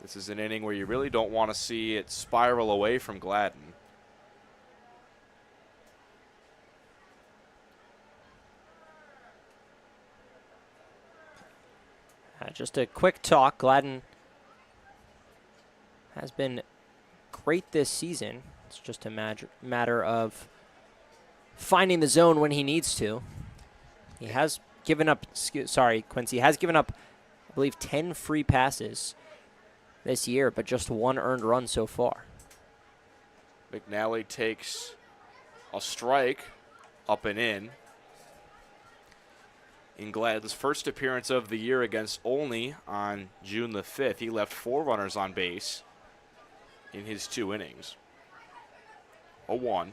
This is an inning where you really don't want to see it spiral away from Gladden. Just a quick talk. Gladden has been great this season. It's just a matter of finding the zone when he needs to. He has given up, Quincy has given up, I believe, 10 free passes this year, but just 1 earned run so far. McNally takes a strike up and in. In Gladden's first appearance of the year against Olney on June the 5th, he left 4 runners on base in his 2 innings. 0-1.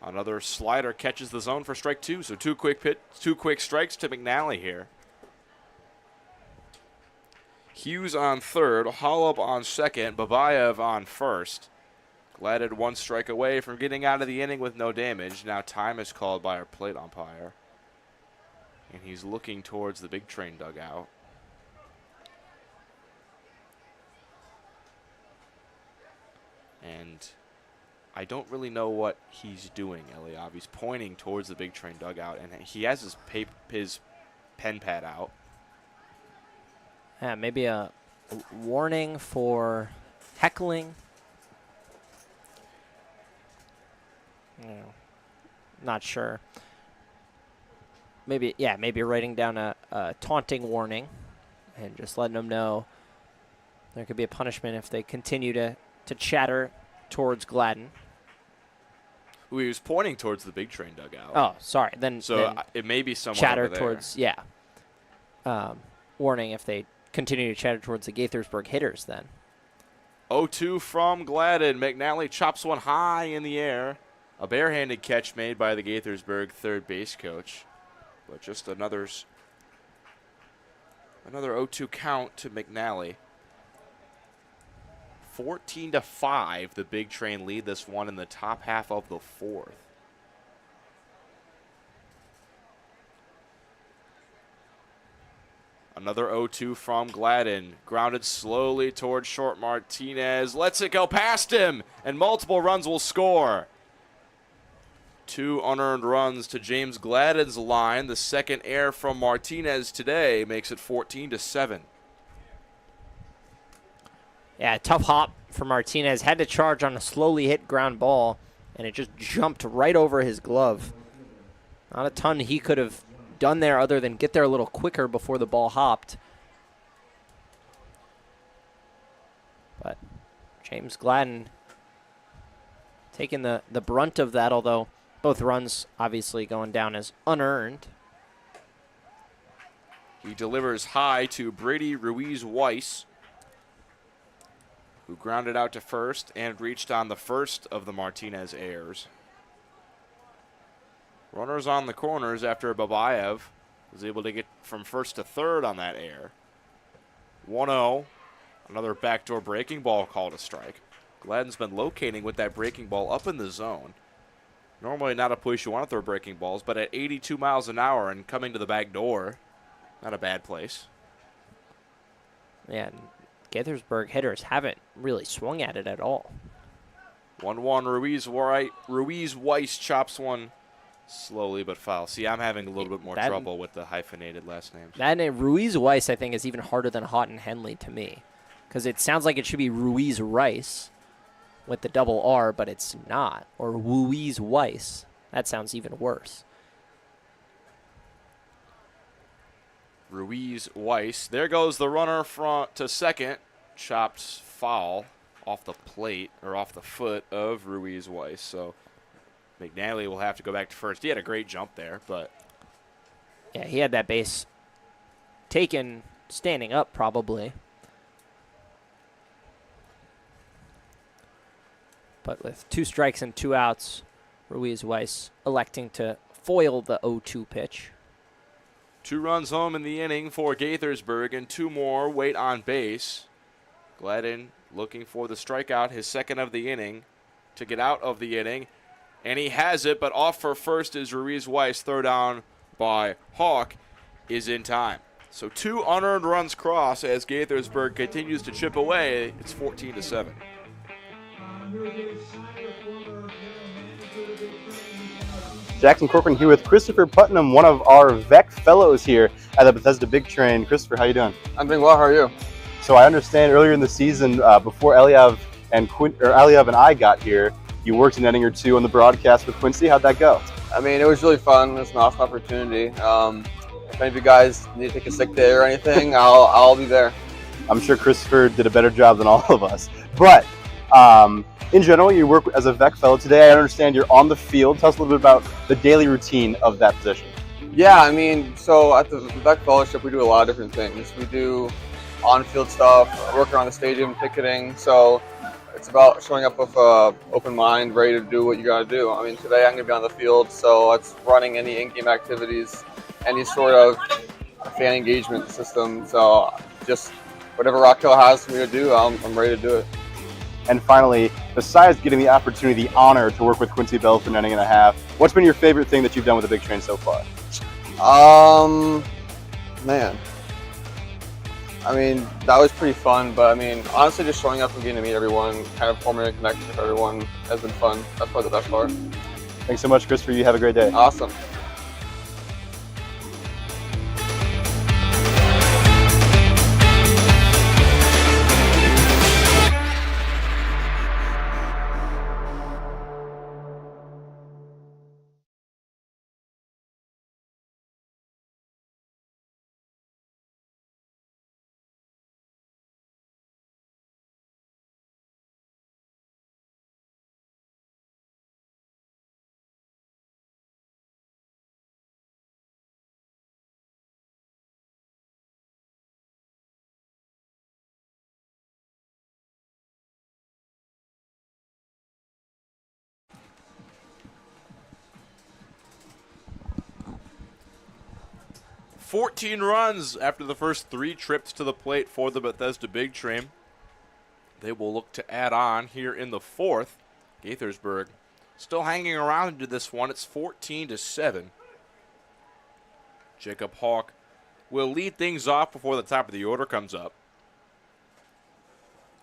Another slider catches the zone for strike 2. So two quick strikes to McNally here. Hughes on third, Holub on second, Babayev on first. Gladden 1 strike away from getting out of the inning with no damage. Now time is called by our plate umpire. And he's looking towards the Big Train dugout. And I don't really know what he's doing, Eliav. He's pointing towards the Big Train dugout, and he has his pen pad out. Yeah, maybe a warning for heckling. Not sure. Maybe writing down a taunting warning and just letting them know there could be a punishment if they continue to chatter towards Gladden. He was pointing towards the Big Train dugout. Oh, sorry. Then it may be someone chatter over there. Towards, yeah. Warning if they continue to chatter towards the Gaithersburg hitters then. 0-2 from Gladden. McNally chops one high in the air. A barehanded catch made by the Gaithersburg third base coach. But just another 0-2 count to McNally. 14-5, the Big Train lead this one in the top half of the fourth. Another 0-2 from Gladden. Grounded slowly towards short. Martinez lets it go past him, and multiple runs will score. 2 unearned runs to James Gladden's line. The second error from Martinez today makes it 14-7. Yeah, tough hop for Martinez. Had to charge on a slowly hit ground ball, and it just jumped right over his glove. Not a ton he could have done there other than get there a little quicker before the ball hopped. But James Gladden taking the brunt of that, although both runs obviously going down as unearned. He delivers high to Brady Ruiz-Weiss, who grounded out to first and reached on the first of the Martinez errors. Runners on the corners after Babayev was able to get from first to third on that error. 1-0. Another backdoor breaking ball called a strike. Gladden's been locating with that breaking ball up in the zone. Normally not a place you want to throw breaking balls, but at 82 miles an hour and coming to the back door, not a bad place. Yeah, Gaithersburg hitters haven't really swung at it at all. 1-1 Ruiz-Weiss chops one slowly but foul. See, I'm having a little bit more trouble with the hyphenated last names. That name, Ruiz-Weiss, I think, is even harder than Houghton Henley to me. Because it sounds like it should be Ruiz-Rice with the double R, but it's not. Or Ruiz-Weiss. That sounds even worse. Ruiz-Weiss. There goes the runner front to second. Chopped foul off the plate, or off the foot of Ruiz-Weiss. So McNally will have to go back to first. He had a great jump there, but... Yeah, he had that base taken standing up probably. But with 2 strikes and 2 outs, Ruiz-Weiss electing to foil the 0-2 pitch. 2 runs home in the inning for Gaithersburg, and 2 more wait on base. Gladden looking for the strikeout, his second of the inning, to get out of the inning. And he has it, but off for first is Ruiz-Weiss. Throw down by Hawk is in time. So 2 unearned runs cross as Gaithersburg continues to chip away. It's 14-7. Jackson Corcoran here with Christopher Putnam, one of our VEC fellows here at the Bethesda Big Train. Christopher, how you doing? I'm doing well. How are you? So I understand earlier in the season, before Eliav and I got here, you worked an inning or 2 on the broadcast with Quincy. How'd that go? I mean, it was really fun. It was an awesome opportunity. If any of you guys need to take a sick day or anything, I'll be there. I'm sure Christopher did a better job than all of us. But in general, you work as a VEC fellow. Today, I understand you're on the field. Tell us a little bit about the daily routine of that position. Yeah, I mean, so at the VEC Fellowship, we do a lot of different things. We do on-field stuff, work around the stadium, ticketing. So it's about showing up with an open mind, ready to do what you got to do. I mean, today I'm going to be on the field, so it's running any in-game activities, any sort of fan engagement system. So just whatever Rock Hill has for me to do, I'm ready to do it. And finally, besides getting the opportunity, the honor to work with Quincy Bell for an inning and a half, what's been your favorite thing that you've done with the Big Train so far? Man. I mean, that was pretty fun, but I mean, honestly, just showing up and getting to meet everyone, kind of forming a connection with everyone has been fun. That's probably the best part. Thanks so much, Christopher. You have a great day. Awesome. "14 runs after the first 3 trips to the plate for the Bethesda Big Train. They will look to add on here in the 4th. Gaithersburg still hanging around into this one. It's 14-7. Jacob Hawk will lead things off before the top of the order comes up.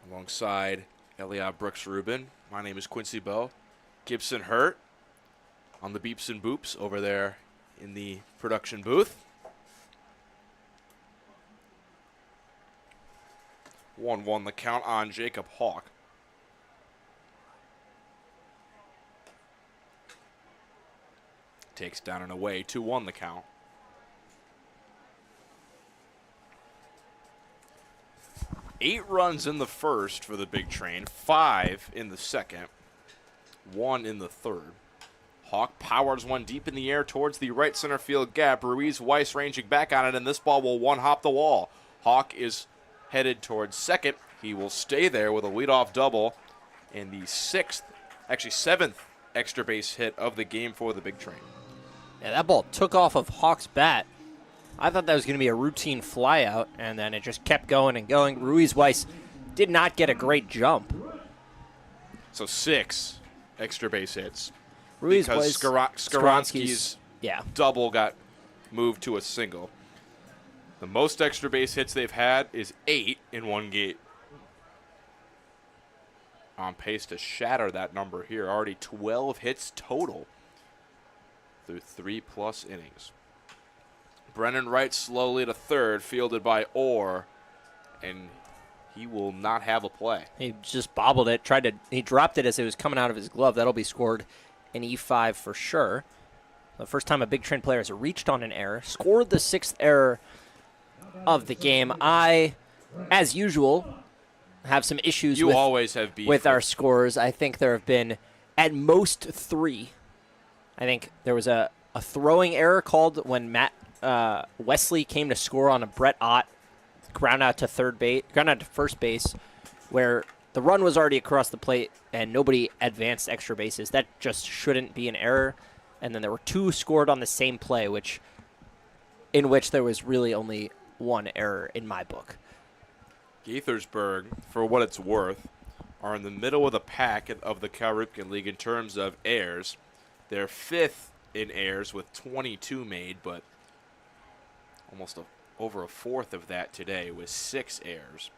Alongside Eliab Brooks Rubin. My name is Quincy Bell. Gibson Hurt on the beeps and boops over there in the production booth. 1-1 the count on Jacob Hawk. Takes down and away, 2-1 the count. Eight runs in the first for the Big Train, 5 in the second, 1 in the third. Hawk powers one deep in the air towards the right center field gap. Ruiz Weiss ranging back on it, and this ball will one-hop the wall. Hawk is headed towards second. He will stay there with a leadoff double and the 7th extra base hit of the game for the Big Train. Yeah, that ball took off of Hawk's bat. I thought that was going to be a routine flyout, and then it just kept going and going. Ruiz Weiss did not get a great jump. So 6 extra base hits. Ruiz because Weiss, Skaronski's yeah. double got moved to a single. The most extra base hits they've had is 8 in one game. On pace to shatter that number here. Already 12 hits total through 3+ innings. Brennan Wright slowly to third, fielded by Orr, and he will not have a play. He just bobbled it, he dropped it as it was coming out of his glove. That'll be scored in E5 for sure. The first time a Big Train player has reached on an error, scored the 6th error of the game. I, as usual, have some issues You always have beef with our scores. I think there have been at most 3. I think there was a throwing error called when Matt Wesley came to score on a Brett Ott ground out to first base, where the run was already across the plate and nobody advanced extra bases. That just shouldn't be an error. And then there were 2 scored on the same play, in which there was really only 1 error in my book. Gaithersburg, for what it's worth, are in the middle of the pack of the Cal Ripken League in terms of errors. They're 5th in errors with 22 made, but almost over a fourth of that today with 6 errors.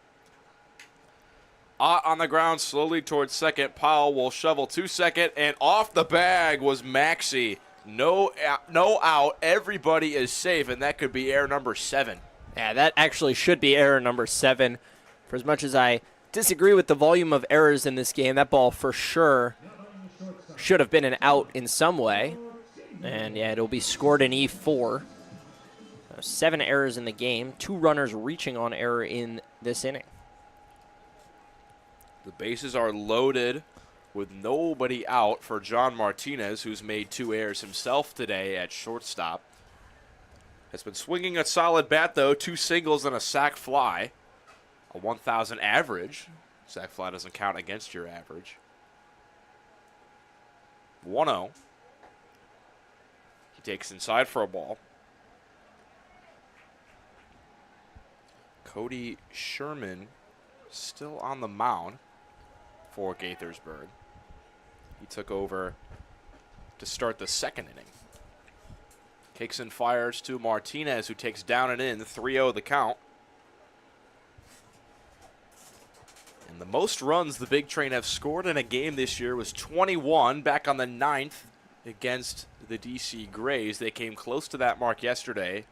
Ott on the ground slowly towards second. Powell will shovel to second, and off the bag was Maxey. No out. Everybody is safe, and that could be error number 7. Yeah, that actually should be error number 7. For as much as I disagree with the volume of errors in this game, that ball for sure should have been an out in some way. And yeah, it'll be scored in E4. 7 errors in the game, 2 runners reaching on error in this inning. The bases are loaded with nobody out for John Martinez, who's made 2 errors himself today at shortstop. Has been swinging a solid bat, though. 2 singles and a sac fly. A 1,000 average Sack fly doesn't count against your average. 1-0. He takes inside for a ball. Cody Sherman still on the mound for Gaithersburg. He took over to start the second inning. Kicks and fires to Martinez, who takes down and in. 3-0 the count. And the most runs the Big Train have scored in a game this year was 21 back on the 9th against the DC Grays. They came close to that mark yesterday,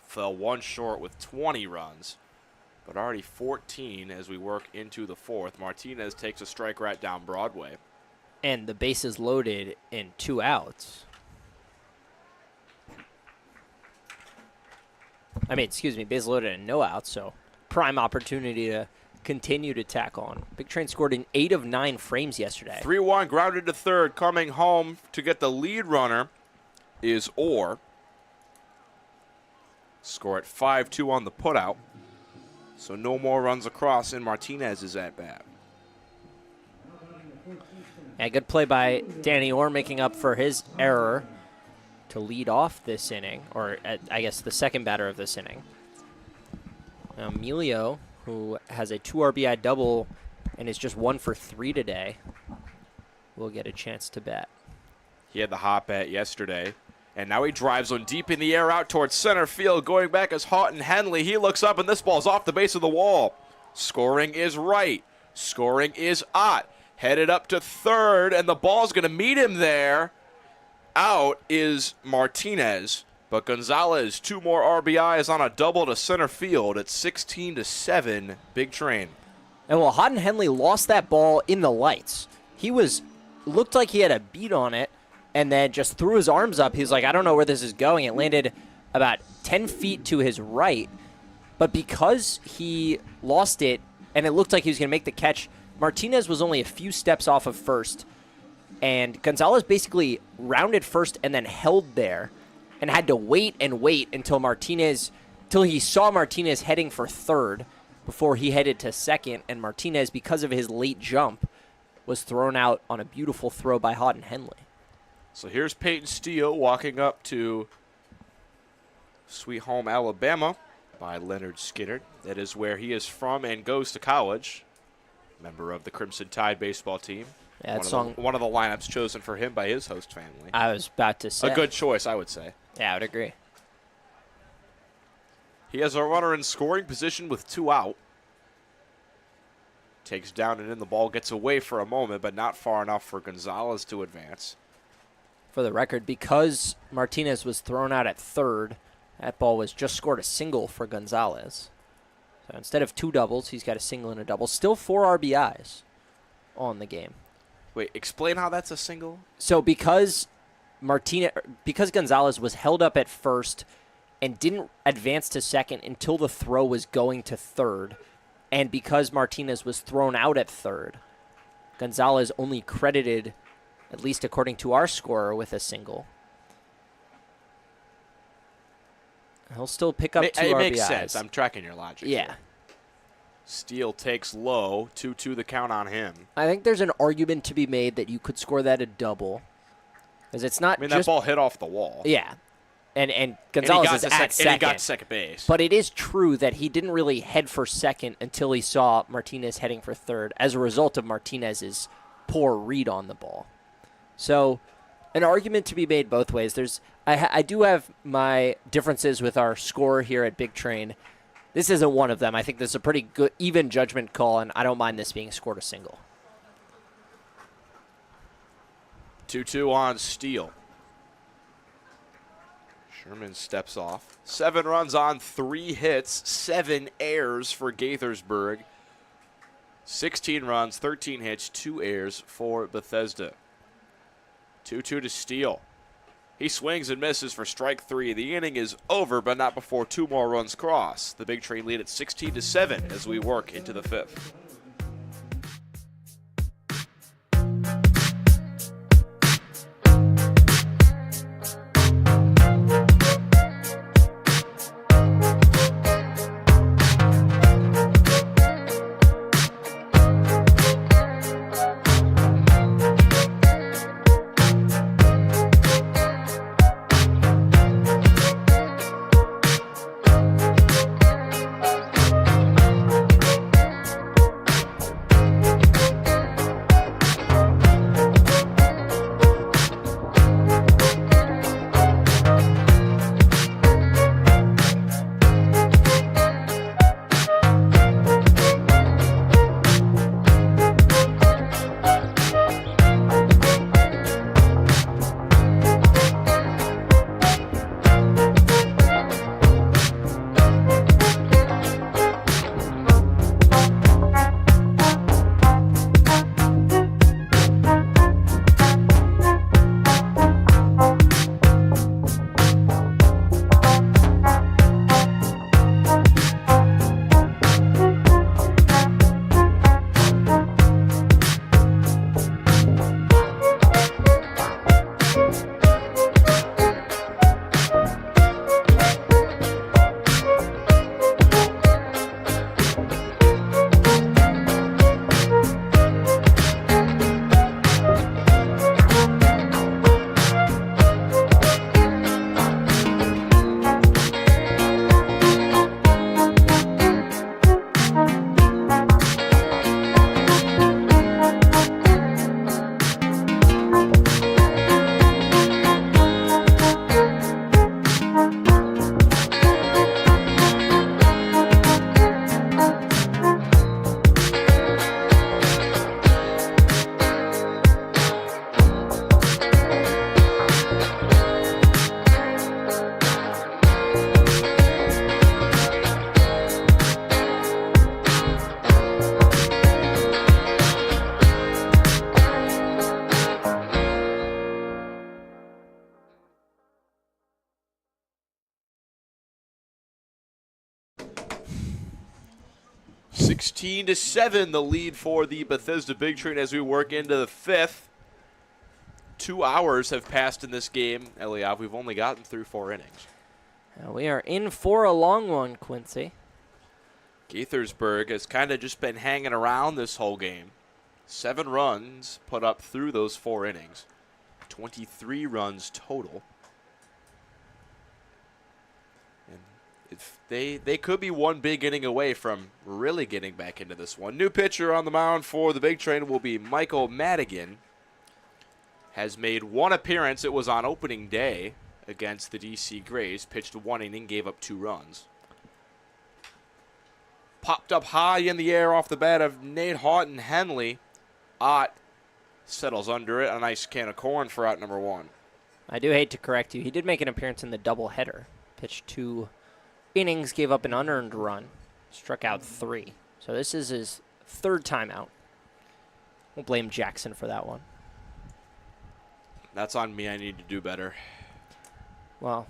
fell one short with 20 runs, but already 14 as we work into the 4th. Martinez takes a strike right down Broadway. And the bases loaded in 2 outs. I mean, excuse me, bases loaded and no outs, so prime opportunity to continue to tack on. Big Train scored in 8 of 9 frames yesterday. 3-1 grounded to third. Coming home to get the lead runner is Orr. Score at 5-2 on the putout. So no more runs across in Martinez's at-bat. And good play by Danny Orr, making up for his error to lead off this inning, or I guess the second batter of this inning. Now Emilio, who has a 2 RBI double and is just 1 for 3 today, will get a chance to bat. He had the hot bat yesterday, and now he drives one deep in the air out towards center field. Going back is Houghton Henley. He looks up, and this ball's off the base of the wall. Scoring is right. Scoring is Ott. Headed up to third, and the ball's going to meet him there. Out is Martinez, but Gonzalez, 2 more RBIs on a double to center field at 16-7, Big Train. And well, Houghton Henley lost that ball in the lights. He looked like he had a beat on it, and then just threw his arms up. He was like, I don't know where this is going. It landed about 10 feet to his right, but because he lost it, and it looked like he was going to make the catch, Martinez was only a few steps off of first, and Gonzalez basically rounded first and then held there and had to wait and wait until he saw Martinez heading for third before he headed to second, and Martinez, because of his late jump, was thrown out on a beautiful throw by Houghton Henley. So here's Peyton Steele walking up to Sweet Home, Alabama by Leonard Skinner. That is where he is from and goes to college. Member of the Crimson Tide baseball team. Yeah, one of the lineups chosen for him by his host family. I was about to say. A good choice, I would say. Yeah, I would agree. He has a runner in scoring position with 2 out. Takes down and in, the ball gets away for a moment, but not far enough for Gonzalez to advance. For the record, because Martinez was thrown out at third, that ball was just scored a single for Gonzalez. So instead of 2 doubles, he's got a single and a double. Still 4 RBIs on the game. Wait, explain how that's a single? So because Gonzalez was held up at first and didn't advance to second until the throw was going to third, and because Martinez was thrown out at third, Gonzalez only credited, at least according to our scorer, with a single. He'll still pick up 2 RBIs. It makes sense. I'm tracking your logic. Yeah. Here. Steele takes low, 2-2 the count on him. I think there's an argument to be made that you could score that a double. Because it's not that ball hit off the wall. Yeah. And Gonzalez is at second. And he got second base. But it is true that he didn't really head for second until he saw Martinez heading for third as a result of Martinez's poor read on the ball. So an argument to be made both ways. I do have my differences with our score here at Big Train. This isn't one of them. I think this is a pretty good, even judgment call, and I don't mind this being scored a single. 2-2 on Steele. Sherman steps off. 7 runs on 3 hits, 7 errors for Gaithersburg. 16 runs, 13 hits, 2 errors for Bethesda. 2-2 to Steele. He swings and misses for strike 3. The inning is over, but not before 2 more runs cross. The Big Train lead at 16-7 as we work into the 5th. 16-7, the lead for the Bethesda Big Train as we work into the 5th. 2 hours have passed in this game, Eliav. We've only gotten through 4 innings. We are in for a long one, Quincy. Gaithersburg has kind of just been hanging around this whole game. 7 runs put up through those 4 innings. 23 runs total. And if they could be one big inning away from really getting back into this one. New pitcher on the mound for the Big Train will be Michael Madigan. Has made 1 appearance. It was on opening day against the DC Grays. Pitched 1 inning, gave up 2 runs. Popped up high in the air off the bat of Nate Houghton Henley. Ott settles under it. A nice can of corn for out number 1. I do hate to correct you. He did make an appearance in the doubleheader. Pitched 2 innings, gave up an unearned run. Struck out 3. So this is his 3rd time out. We'll blame Jackson for that one. That's on me. I need to do better. Well,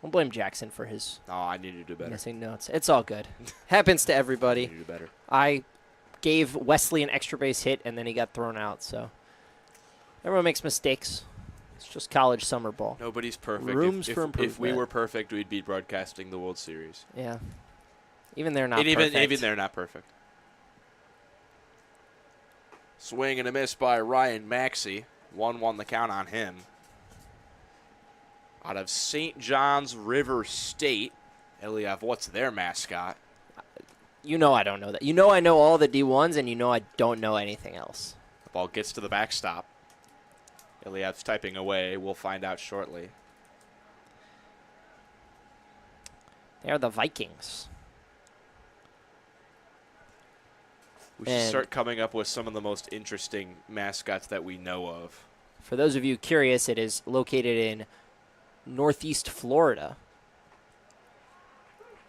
we'll blame Jackson for his No, I need to do better. missing notes. It's all good. Happens to I everybody. need to do better. I gave Wesley an extra base hit, and then he got thrown out. So everyone makes mistakes. It's just college summer ball. Nobody's perfect. Rooms if, for if improvement. we were perfect, we'd be broadcasting the World Series. Yeah. Even they're not And perfect. even they're not perfect. Swing and a miss by Ryan Maxey. 1-1 the count on him. Out of St. John's River State. Eliav, what's their mascot? You know I don't know that. You know I know all the D1s, and you know I don't know anything else. The ball gets to the backstop. Eliav's typing away. We'll find out shortly. They are the Vikings. We should start coming up with some of the most interesting mascots that we know of. For those of you curious, it is located in Northeast Florida.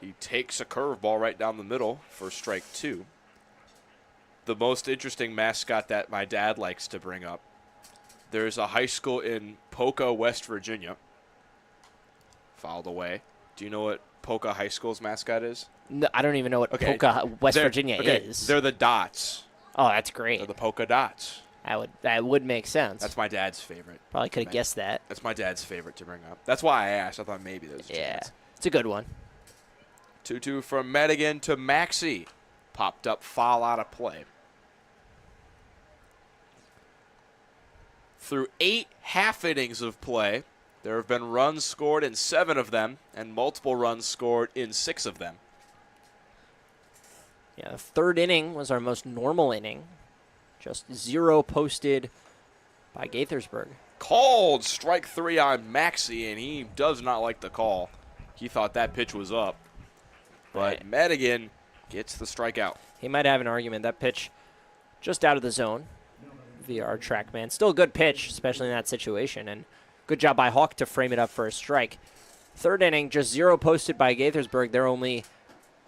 He takes a curveball right down the middle for strike 2. The most interesting mascot that my dad likes to bring up. There's a high school in Poca, West Virginia. Fouled away. Do you know what Poca High School's mascot is? No, I don't even know what Okay. Poca, West They're- Virginia okay, is. They're the dots. Oh, that's great. They're the polka dots. That would make sense. That's my dad's favorite. Probably could have guessed that. That's my dad's favorite to bring up. That's why I asked. I thought maybe there's a Yeah, chance. it's a good one. 2-2 from Madigan to Maxey. Popped up foul out of play. Through 8 half innings of play, there have been runs scored in 7 of them and multiple runs scored in 6 of them. Yeah, the 3rd inning was our most normal inning. Just 0 posted by Gaithersburg. Called strike 3 on Maxey, and he does not like the call. He thought that pitch was up. But Right. Madigan gets the strikeout. He might have an argument. That pitch just out of the zone via our track man. Still a good pitch, especially in that situation. And good job by Hawk to frame it up for a strike. 3rd inning, just 0 posted by Gaithersburg. Their only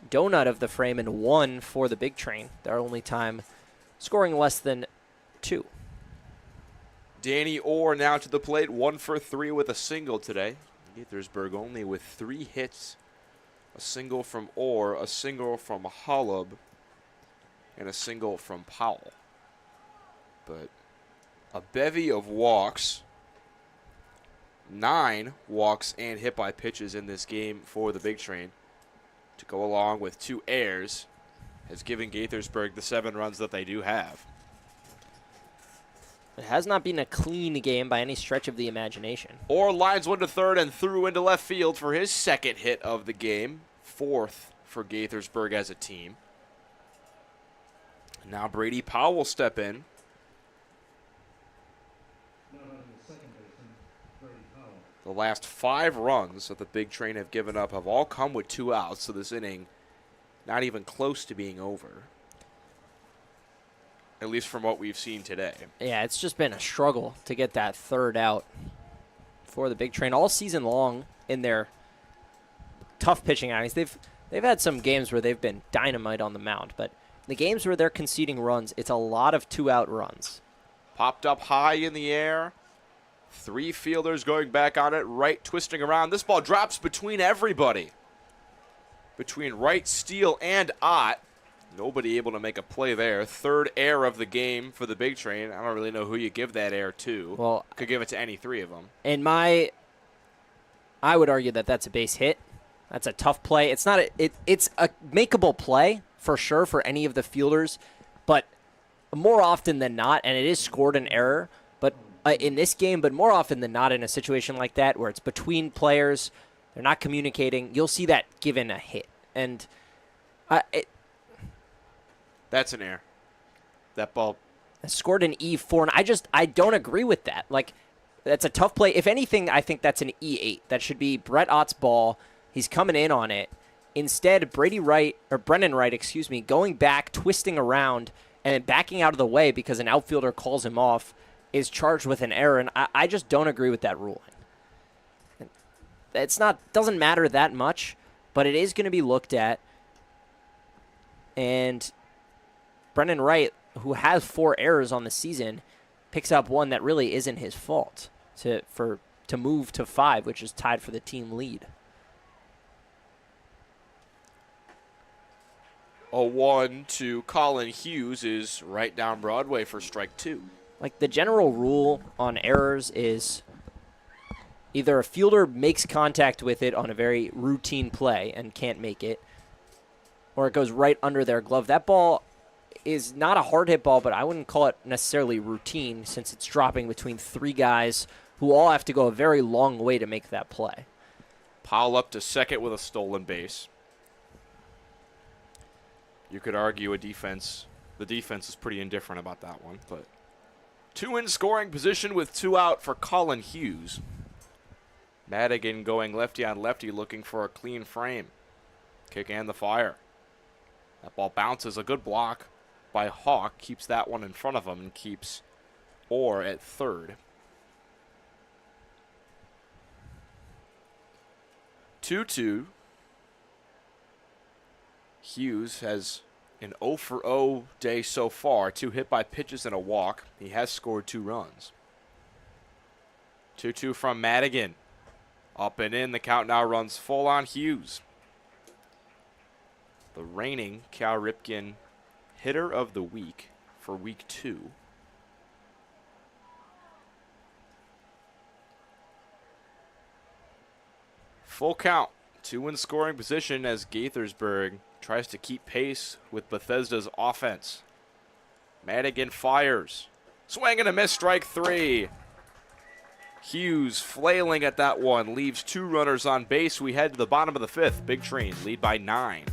donut of the frame and 1 for the Big Train. Their only time scoring less than 2. Danny Orr now to the plate, 1 for 3 with a single today. Gaithersburg only with 3 hits. A single from Orr, a single from Hollub, and a single from Powell. But a bevy of walks. 9 walks and hit by pitches in this game for the Big Train. To go along with 2 errors has given Gaithersburg the 7 runs that they do have. It has not been a clean game by any stretch of the imagination. Orr lines 1 to 3rd and threw into left field for his 2nd hit of the game. 4th for Gaithersburg as a team. Now Brady Powell will step in. The last 5 runs that the Big Train have given up have all come with 2 outs, so this inning not even close to being over. At least from what we've seen today. Yeah, it's just been a struggle to get that 3rd out for the Big Train all season long in their tough pitching outings. They've had some games where they've been dynamite on the mound, but the games where they're conceding runs, it's a lot of 2-out runs. Popped up high in the air. 3 fielders going back on it. Right twisting around. This ball drops between everybody. Between Wright, Steele, and Ott. Nobody able to make a play there. Third error of the game for the Big Train. I don't really know who you give that error to. Well, could give it to any three of them. I would argue that that's a base hit. That's a tough play. It's not it's a makeable play for sure for any of the fielders, but more often than not, and it is scored an error, but in this game, but more often than not in a situation like that where it's between players, they're not communicating, you'll see that given a hit. And that's an error. That ball scored an E4, and I don't agree with that. Like, that's a tough play. If anything, I think that's an E8. That should be Brett Ott's ball. He's coming in on it. Instead, Brennan Wright, going back, twisting around, and then backing out of the way because an outfielder calls him off, is charged with an error, and I just don't agree with that ruling. Doesn't matter that much, but it is going to be looked at. And Brennan Wright, who has 4 errors on the season, picks up one that really isn't his fault to move to 5, which is tied for the team lead. A 1 to Colin Hughes is right down Broadway for strike 2. Like, the general rule on errors is either a fielder makes contact with it on a very routine play and can't make it, or it goes right under their glove. That ball is not a hard hit ball, but I wouldn't call it necessarily routine since it's dropping between 3 guys who all have to go a very long way to make that play. Powell up to second with a stolen base. You could argue the defense is pretty indifferent about that one, but 2 in scoring position with 2 out for Colin Hughes. Madigan going lefty on lefty, looking for a clean frame. Kick and the fire. That ball bounces. A good block by Hawk. Keeps that one in front of him and keeps Orr at third. 2-2. Hughes has an 0 for 0 day so far. 2 hit by pitches and a walk. He has scored 2 runs. 2-2 from Madigan. Up and in. The count now runs full on Hughes. The reigning Cal Ripken hitter of the week for week 2. Full count. 2 in scoring position as Gaithersburg tries to keep pace with Bethesda's offense. Madigan fires. Swing and a miss, strike 3. Hughes flailing at that one. Leaves 2 runners on base. We head to the bottom of the 5th. Big Train lead by 9.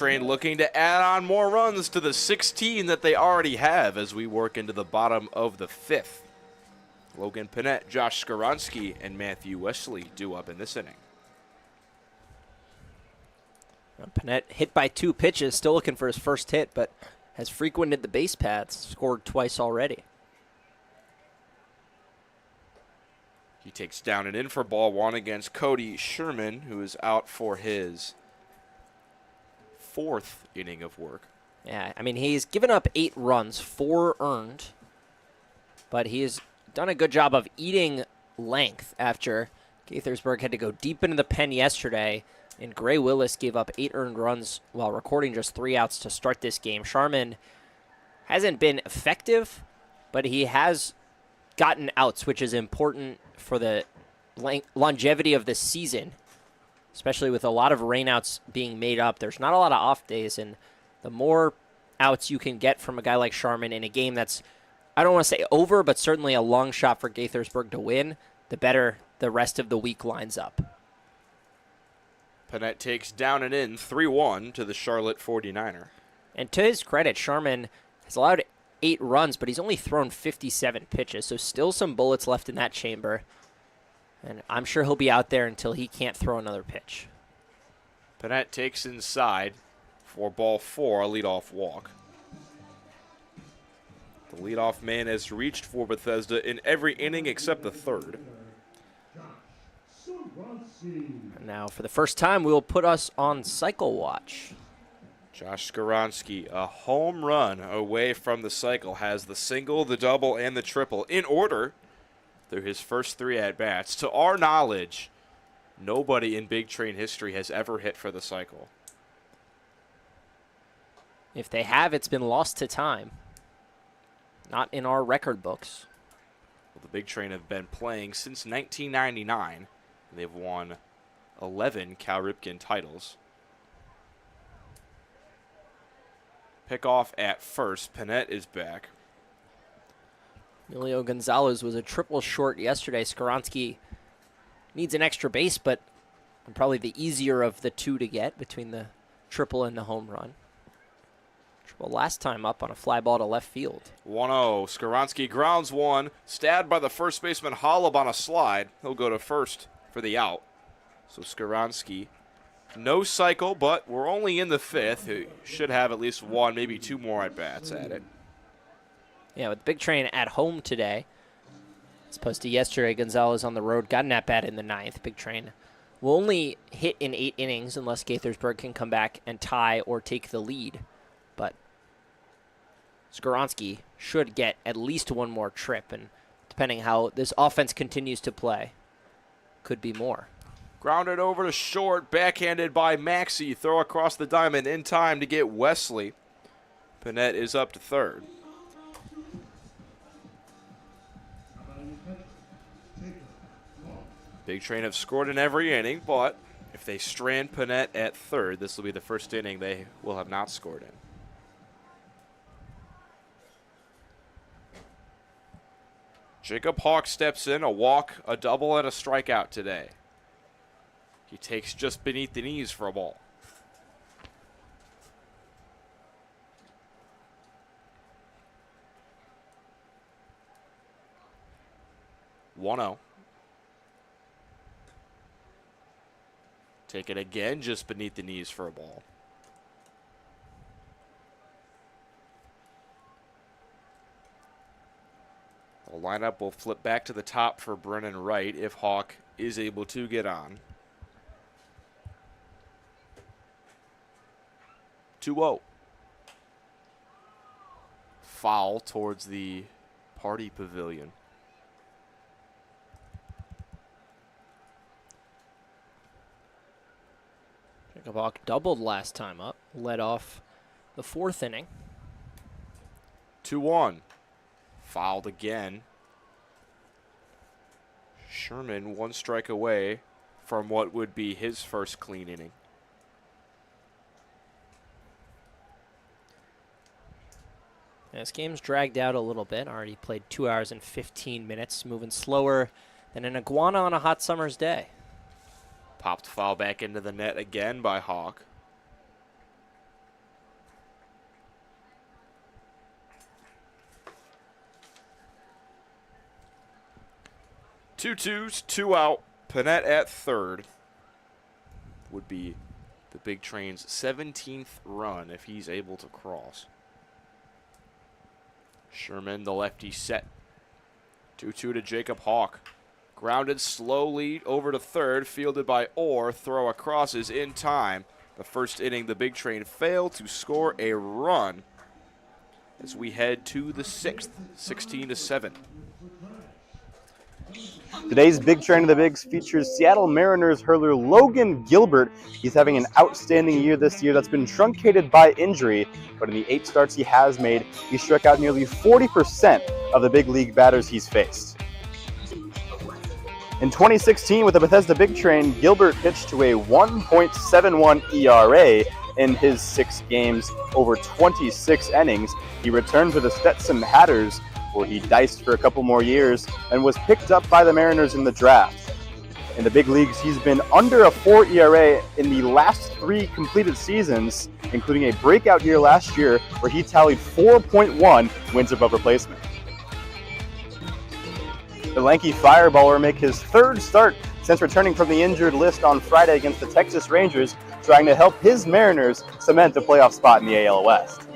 Train looking to add on more runs to the 16 that they already have as we work into the bottom of the 5th. Logan Panett, Josh Skoronsky, and Matthew Wesley due up in this inning. Panett hit by 2 pitches, still looking for his first hit, but has frequented the base paths, scored twice already. He takes down and in for ball 1 against Cody Sherman, who is out for his 4th inning of work. Yeah, I mean, he's given up 8 runs, 4 earned, but he has done a good job of eating length after Gaithersburg had to go deep into the pen yesterday, and Gray Willis gave up 8 earned runs while recording just 3 outs to start this game. Sharman hasn't been effective, but he has gotten outs, which is important for the longevity of this season, especially with a lot of rainouts being made up. There's not a lot of off days, and the more outs you can get from a guy like Sharman in a game that's, I don't want to say over, but certainly a long shot for Gaithersburg to win, the better the rest of the week lines up. Panett takes down and in 3-1 to the Charlotte 49er. And to his credit, Sharman has allowed 8 runs, but he's only thrown 57 pitches, so still some bullets left in that chamber. And I'm sure he'll be out there until he can't throw another pitch. Panett takes inside for ball 4, a leadoff walk. The leadoff man has reached for Bethesda in every inning except the 3rd. And now, for the first time, we will put us on cycle watch. Josh Skoronsky, a home run away from the cycle, has the single, the double, and the triple in order through his first 3 at-bats. To our knowledge, nobody in Big Train history has ever hit for the cycle. If they have, it's been lost to time. Not in our record books. Well, the Big Train have been playing since 1999. They've won 11 Cal Ripken titles. Pick off at first. Panett is back. Emilio Gonzalez was a triple short yesterday. Skoronsky needs an extra base, but probably the easier of the 2 to get between the triple and the home run. Triple last time up on a fly ball to left field. 1-0. Skoronsky grounds 1. Stabbed by the first baseman Holub on a slide. He'll go to first for the out. So Skoronsky, no cycle, but we're only in the 5th. He should have at least 1, maybe 2 more at-bats at it. Yeah, with Big Train at home today, as opposed to yesterday, Gonzalez on the road got an at-bat in the 9th. Big Train will only hit in 8 innings unless Gaithersburg can come back and tie or take the lead. But Skoronsky should get at least 1 more trip, and depending how this offense continues to play, could be more. Grounded over to short, backhanded by Maxey. Throw across the diamond in time to get Wesley. Panett is up to 3rd. Big Train have scored in every inning, but if they strand Panett at 3rd, this will be the first inning they will have not scored in. Jacob Hawk steps in, a walk, a double, and a strikeout today. He takes just beneath the knees for a ball. One-0. Take it again, just beneath the knees for a ball. The lineup will flip back to the top for Brennan Wright if Hawk is able to get on. 2-0. Foul towards the party pavilion. Jacob Hawk doubled last time up, led off the 4th inning. 2-1. Fouled again. Sherman 1 strike away from what would be his first clean inning. This game's dragged out a little bit. Already played 2 hours and 15 minutes, moving slower than an iguana on a hot summer's day. Popped foul back into the net again by Hawk. 2-2s, 2 out. Panett at third would be the Big Train's 17th run if he's able to cross. Sherman, the lefty, set. 2-2 to Jacob Hawk. Grounded slowly over to third, fielded by Orr. Throw across is in time. The first inning, the Big Train failed to score a run as we head to the sixth, 16-7. Today's Big Train of the Bigs features Seattle Mariners hurler Logan Gilbert. He's having an outstanding year this year that's been truncated by injury, but in the 8 starts he has made, he struck out nearly 40% of the big league batters he's faced. In 2016, with the Bethesda Big Train, Gilbert pitched to a 1.71 ERA in his 6 games over 26 innings. He returned to the Stetson Hatters, where he diced for a couple more years and was picked up by the Mariners in the draft. In the big leagues, he's been under a 4 ERA in the last 3 completed seasons, including a breakout year last year where he tallied 4.1 wins above replacement. The lanky fireballer will make his 3rd start since returning from the injured list on Friday against the Texas Rangers, trying to help his Mariners cement a playoff spot in the AL West.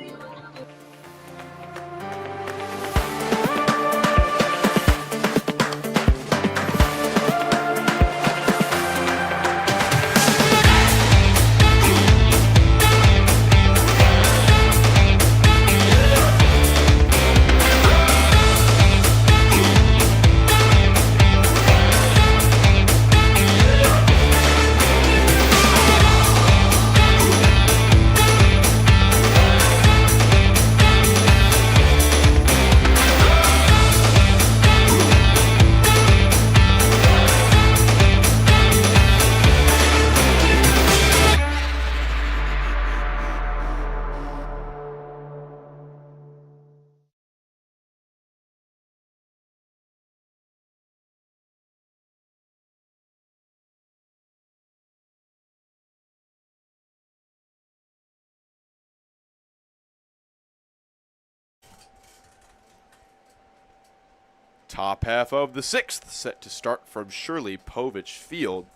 Top half of the 6th set to start from Shirley Povich Field.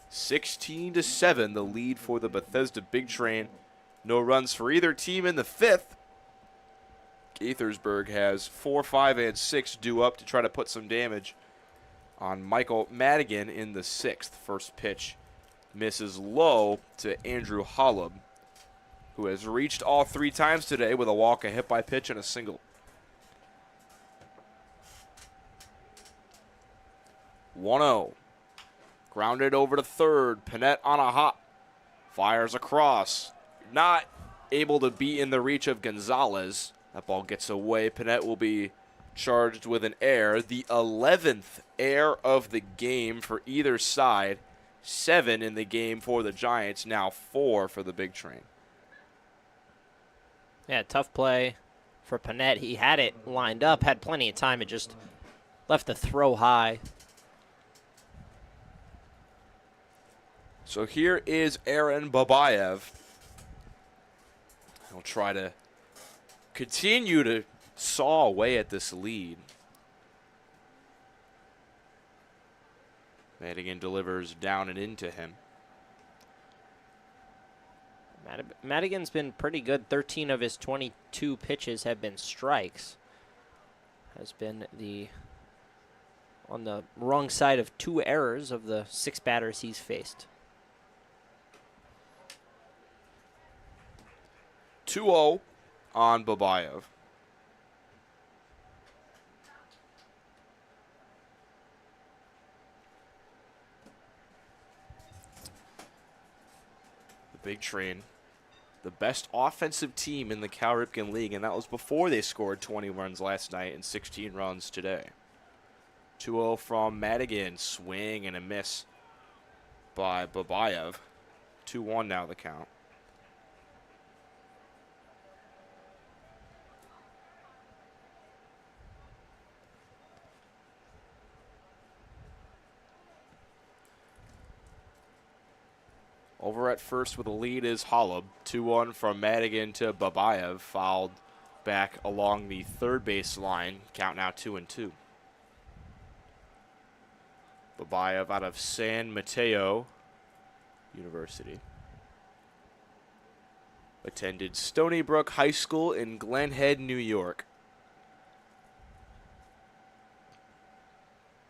16-7, the lead for the Bethesda Big Train. No runs for either team in the 5th. Gaithersburg has 4, 5, and 6 due up to try to put some damage on Michael Madigan in the 6th. First pitch misses low to Andrew Holub, who has reached all 3 times today with a walk, a hit by pitch, and a single. 1-0. Grounded over to third. Panett on a hop. Fires across. Not able to be in the reach of Gonzalez. That ball gets away. Panett will be charged with an error. The 11th error of the game for either side. 7 in the game for the Giants. Now 4 for the Big Train. Yeah, tough play for Panett. He had it lined up, had plenty of time. It just left the throw high. So here is Aaron Babayev. He'll try to continue to saw away at this lead. Madigan delivers down and into him. Madigan's been pretty good. 13 of his 22 pitches have been strikes. Has been on the wrong side of 2 errors of the 6 batters he's faced. 2-0 on Babayev. The Big Train, the best offensive team in the Cal Ripken League, and that was before they scored 20 runs last night and 16 runs today. 2-0 from Madigan. Swing and a miss by Babayev. 2-1 now the count. Over at first with a lead is Holub. 2-1 from Madigan to Babayev. Fouled back along the third base line. Count now 2-2. Babayev out of San Mateo University. Attended Stony Brook High School in Glen Head, New York.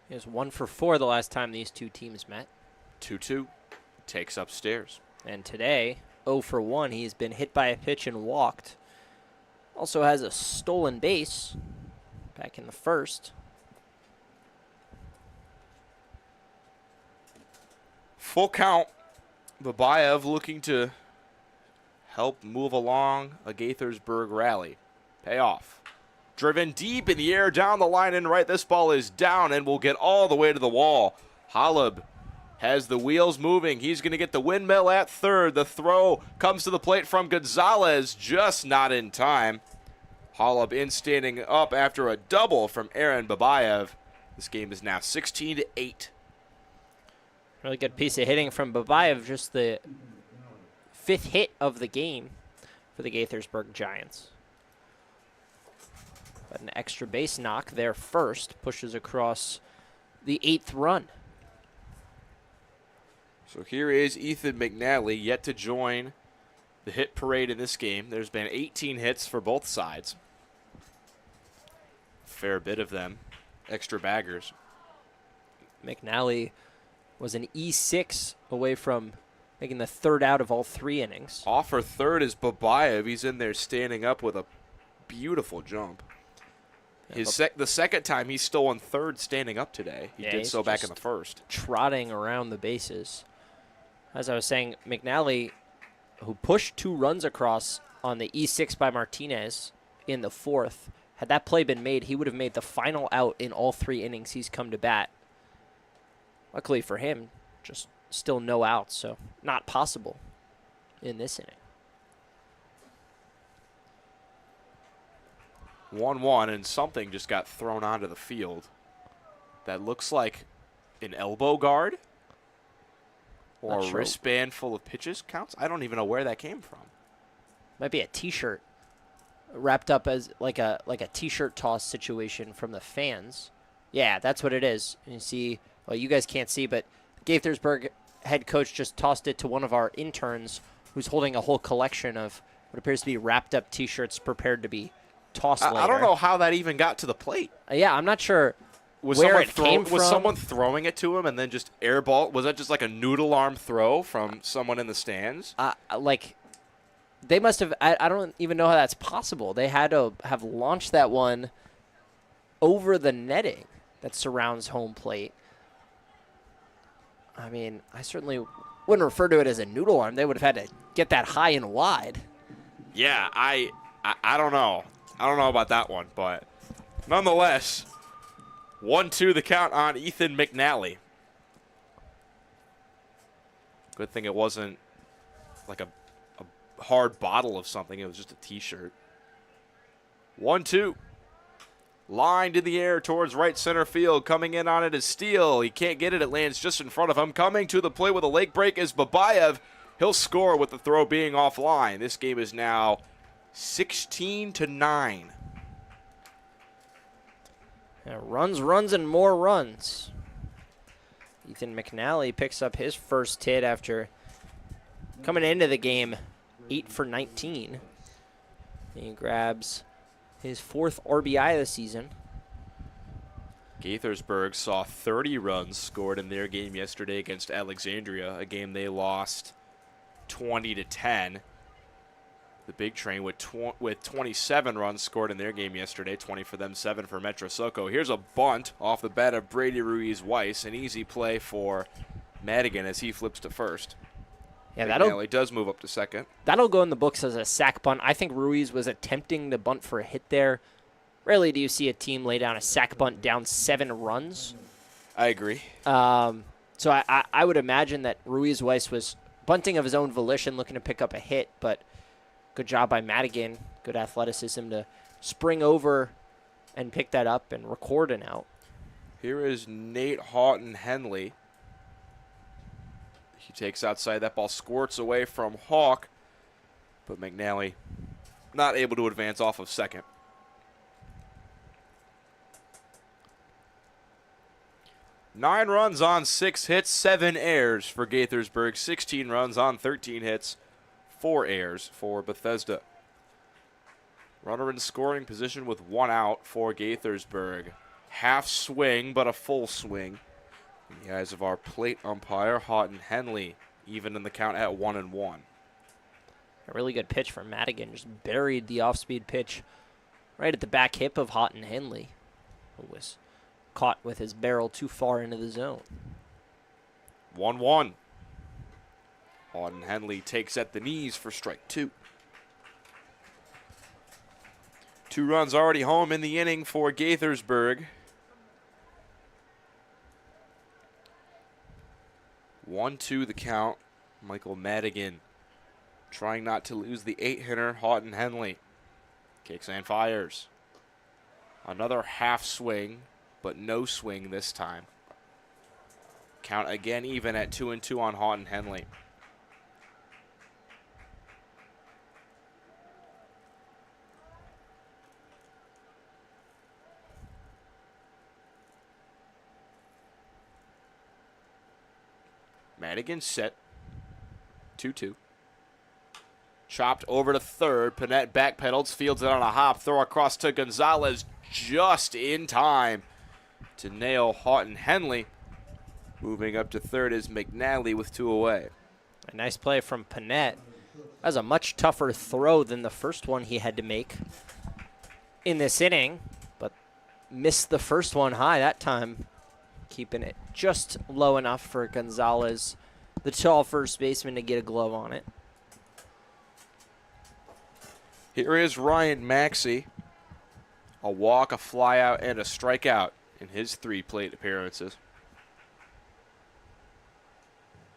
He was 1 for 4 the last time these two teams met. 2-2. Takes upstairs. And today, 0 for 1. He's been hit by a pitch and walked. Also has a stolen base back in the first. Full count. Babayev looking to help move along a Gaithersburg rally. Payoff. Driven deep in the air, down the line and right. This ball is down and will get all the way to the wall. Holub has the wheels moving. He's going to get the windmill at third. The throw comes to the plate from Gonzalez, just not in time. Holub in standing up after a double from Aaron Babayev. This game is now 16-8. Really good piece of hitting from Babayev, just the 5th hit of the game for the Gaithersburg Giants. But an extra base knock there first pushes across the 8th run. So here is Ethan McNally yet to join the hit parade in this game. There's been 18 hits for both sides. Fair bit of them. Extra baggers. McNally was an E6 away from making the 3rd out of all 3 innings. Off for third is Babayev. He's in there standing up with a beautiful jump. The second time he's stolen third standing up today. He did so back in the first. Trotting around the bases. As I was saying, McNally, who pushed 2 runs across on the E6 by Martinez in the 4th, had that play been made, he would have made the final out in all 3 innings he's come to bat. Luckily for him, just still no outs, so not possible in this inning. 1-1, and something just got thrown onto the field. That looks like an elbow guard or a wristband full of pitches counts. I don't even know where that came from. Might be a T-shirt wrapped up as like a T-shirt toss situation from the fans. Yeah, that's what it is. And you see, well, you guys can't see, but Gaithersburg head coach just tossed it to one of our interns who's holding a whole collection of what appears to be wrapped up T-shirts prepared to be tossed later. I don't know how that even got to the plate. Yeah, I'm not sure where it came from. Was someone throwing it to him and then just airball? Was that just like a noodle arm throw from someone in the stands? They must have. I don't even know how that's possible. They had to have launched that one over the netting that surrounds home plate. I mean, I certainly wouldn't refer to it as a noodle arm. They would have had to get that high and wide. Yeah, I don't know. I don't know about that one, but nonetheless, 1-2 the count on Ethan McNally. Good thing it wasn't like a hard bottle of something. It was just a T-shirt. 1-2. Lined in the air towards right center field. Coming in on it is Steele. He can't get it. It lands just in front of him. Coming to the plate with a leg break is Babayev. He'll score with the throw being offline. This game is now 16-9. Runs, and more runs. Ethan McNally picks up his first hit after coming into the game 8 for 19. And he grabs his 4th RBI of the season. Gaithersburg saw 30 runs scored in their game yesterday against Alexandria, a game they lost 20-10. The Big Train with 27 runs scored in their game yesterday, 20 for them, 7 for Metro Soco. Here's a bunt off the bat of Brady Ruiz-Weiss, an easy play for Madigan as he flips to first. Yeah, he does move up to second. That'll go in the books as a sac bunt. I think Ruiz was attempting to bunt for a hit there. Rarely do you see a team lay down a sac bunt down 7 runs. I agree. So I would imagine that Ruiz-Weiss was bunting of his own volition, looking to pick up a hit, but good job by Madigan. Good athleticism to spring over and pick that up and record an out. Here is Nate Houghton Henley. He takes outside. That ball squirts away from Hawk, but McNally not able to advance off of second. 9 runs on 6 hits, 7 errors for Gaithersburg. 16 runs on 13 hits, 4 errors for Bethesda. Runner in scoring position with 1 out for Gaithersburg. Half swing, but a full swing. In the eyes of our plate umpire, Houghton Henley, even in the count at 1-1. A really good pitch from Madigan. Just buried the off-speed pitch right at the back hip of Houghton Henley, who was caught with his barrel too far into the zone. 1-1. Houghton Henley takes at the knees for strike 2. 2 runs already home in the inning for Gaithersburg. 1-2 the count. Michael Madigan trying not to lose the 8-hitter, Houghton Henley. Kicks and fires. Another half swing, but no swing this time. Count again even at 2-2 on Houghton Henley. Madigan set. 2-2. Chopped over to third. Panette backpedals, fields it on a hop. Throw across to Gonzalez just in time to nail Houghton Henley. Moving up to third is McNally with 2 away. A nice play from Panette. That was a much tougher throw than the first one he had to make in this inning, but missed the first one high that time, keeping it just low enough for Gonzalez, the tall first baseman, to get a glove on it. Here is Ryan Maxey. A walk, a flyout, and a strikeout in his 3 plate appearances.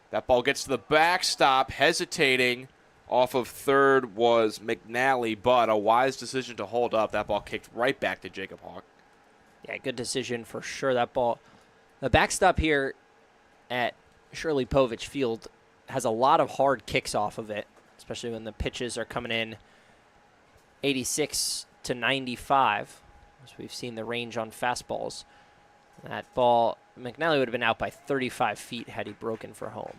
That ball gets to the backstop, hesitating off of third was McNally, but a wise decision to hold up. That ball kicked right back to Jacob Hawk. Yeah, good decision for sure. That ball, the backstop here at Shirley Povich Field has a lot of hard kicks off of it, especially when the pitches are coming in 86 to 95, as we've seen the range on fastballs. That ball, McNally would have been out by 35 feet had he broken for home.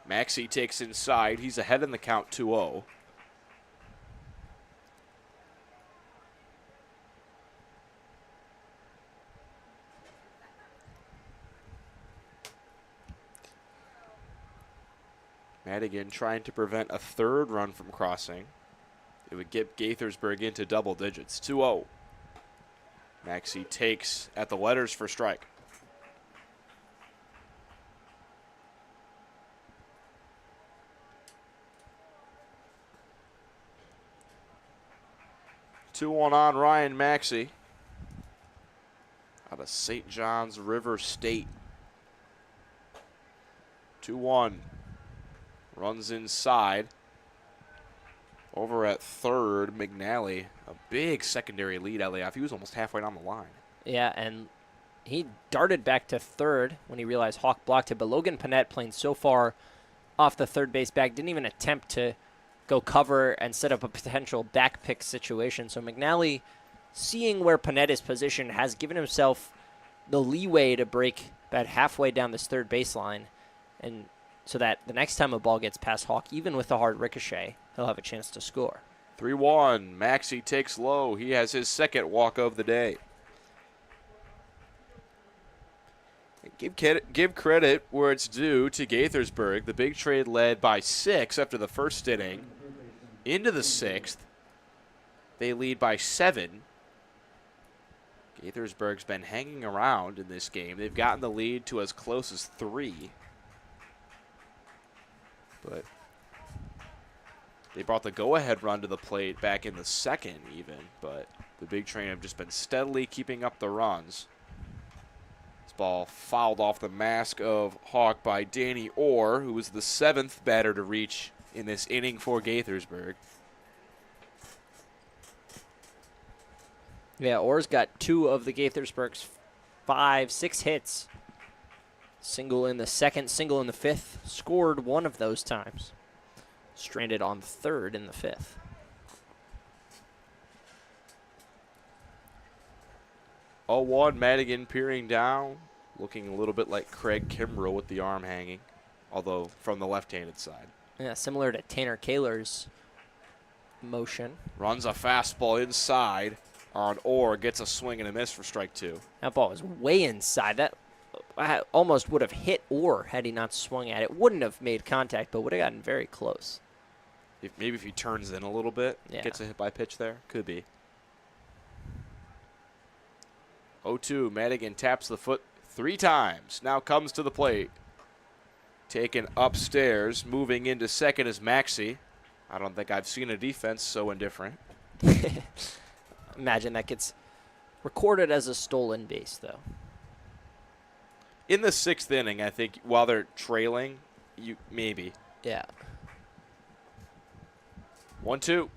Maxey takes inside. He's ahead in the count 2-0. Madigan trying to prevent a third run from crossing. It would get Gaithersburg into double digits. 2-0. Maxey takes at the letters for strike. Two one on Ryan Maxey out of St. John's River State. 2-1. Runs inside. Over at third, McNally, a big secondary lead out of. He was almost halfway down the line. Yeah, and he darted back to third when he realized Hawk blocked it, but Logan Panette, playing so far off the third base bag, didn't even attempt to go cover and set up a potential back pick situation. So McNally, seeing where Panette is positioned, has given himself the leeway to break about halfway down this third baseline, and so that the next time a ball gets past Hawk, even with a hard ricochet, he'll have a chance to score. 3-1. Maxey takes low. He has his second walk of the day. Give credit where it's due to Gaithersburg. The big trade led by 6 after the first inning. Into the 6th, they lead by 7. Gaithersburg's been hanging around in this game. They've gotten the lead to as close as 3. But they brought the go-ahead run to the plate back in the 2nd even. But the big train have just been steadily keeping up the runs. This ball fouled off the mask of Hawk by Danny Orr, who was the 7th batter to reach in this inning for Gaithersburg. Yeah, Orr's got 2 of the Gaithersburg's 6 hits. Single in the 2nd, single in the 5th. Scored 1 of those times. Stranded on 3rd in the 5th. 0-1, Madigan peering down, looking a little bit like Craig Kimbrough with the arm hanging, although from the left-handed side. Yeah, similar to Tanner Kaler's motion. Runs a fastball inside on Orr, gets a swing and a miss for strike 2. That ball was way inside. That almost would have hit Orr had he not swung at it. Wouldn't have made contact, but would have gotten very close. Maybe if he turns in a little bit, Yeah. gets a hit by pitch there. Could be. 0-2, Madigan taps the foot 3 times. Now comes to the plate. Taken upstairs, moving into second is Maxey. I don't think I've seen a defense so indifferent. Imagine that gets recorded as a stolen base, though. In the 6th inning, I think, while they're trailing, maybe. Yeah. 1-2.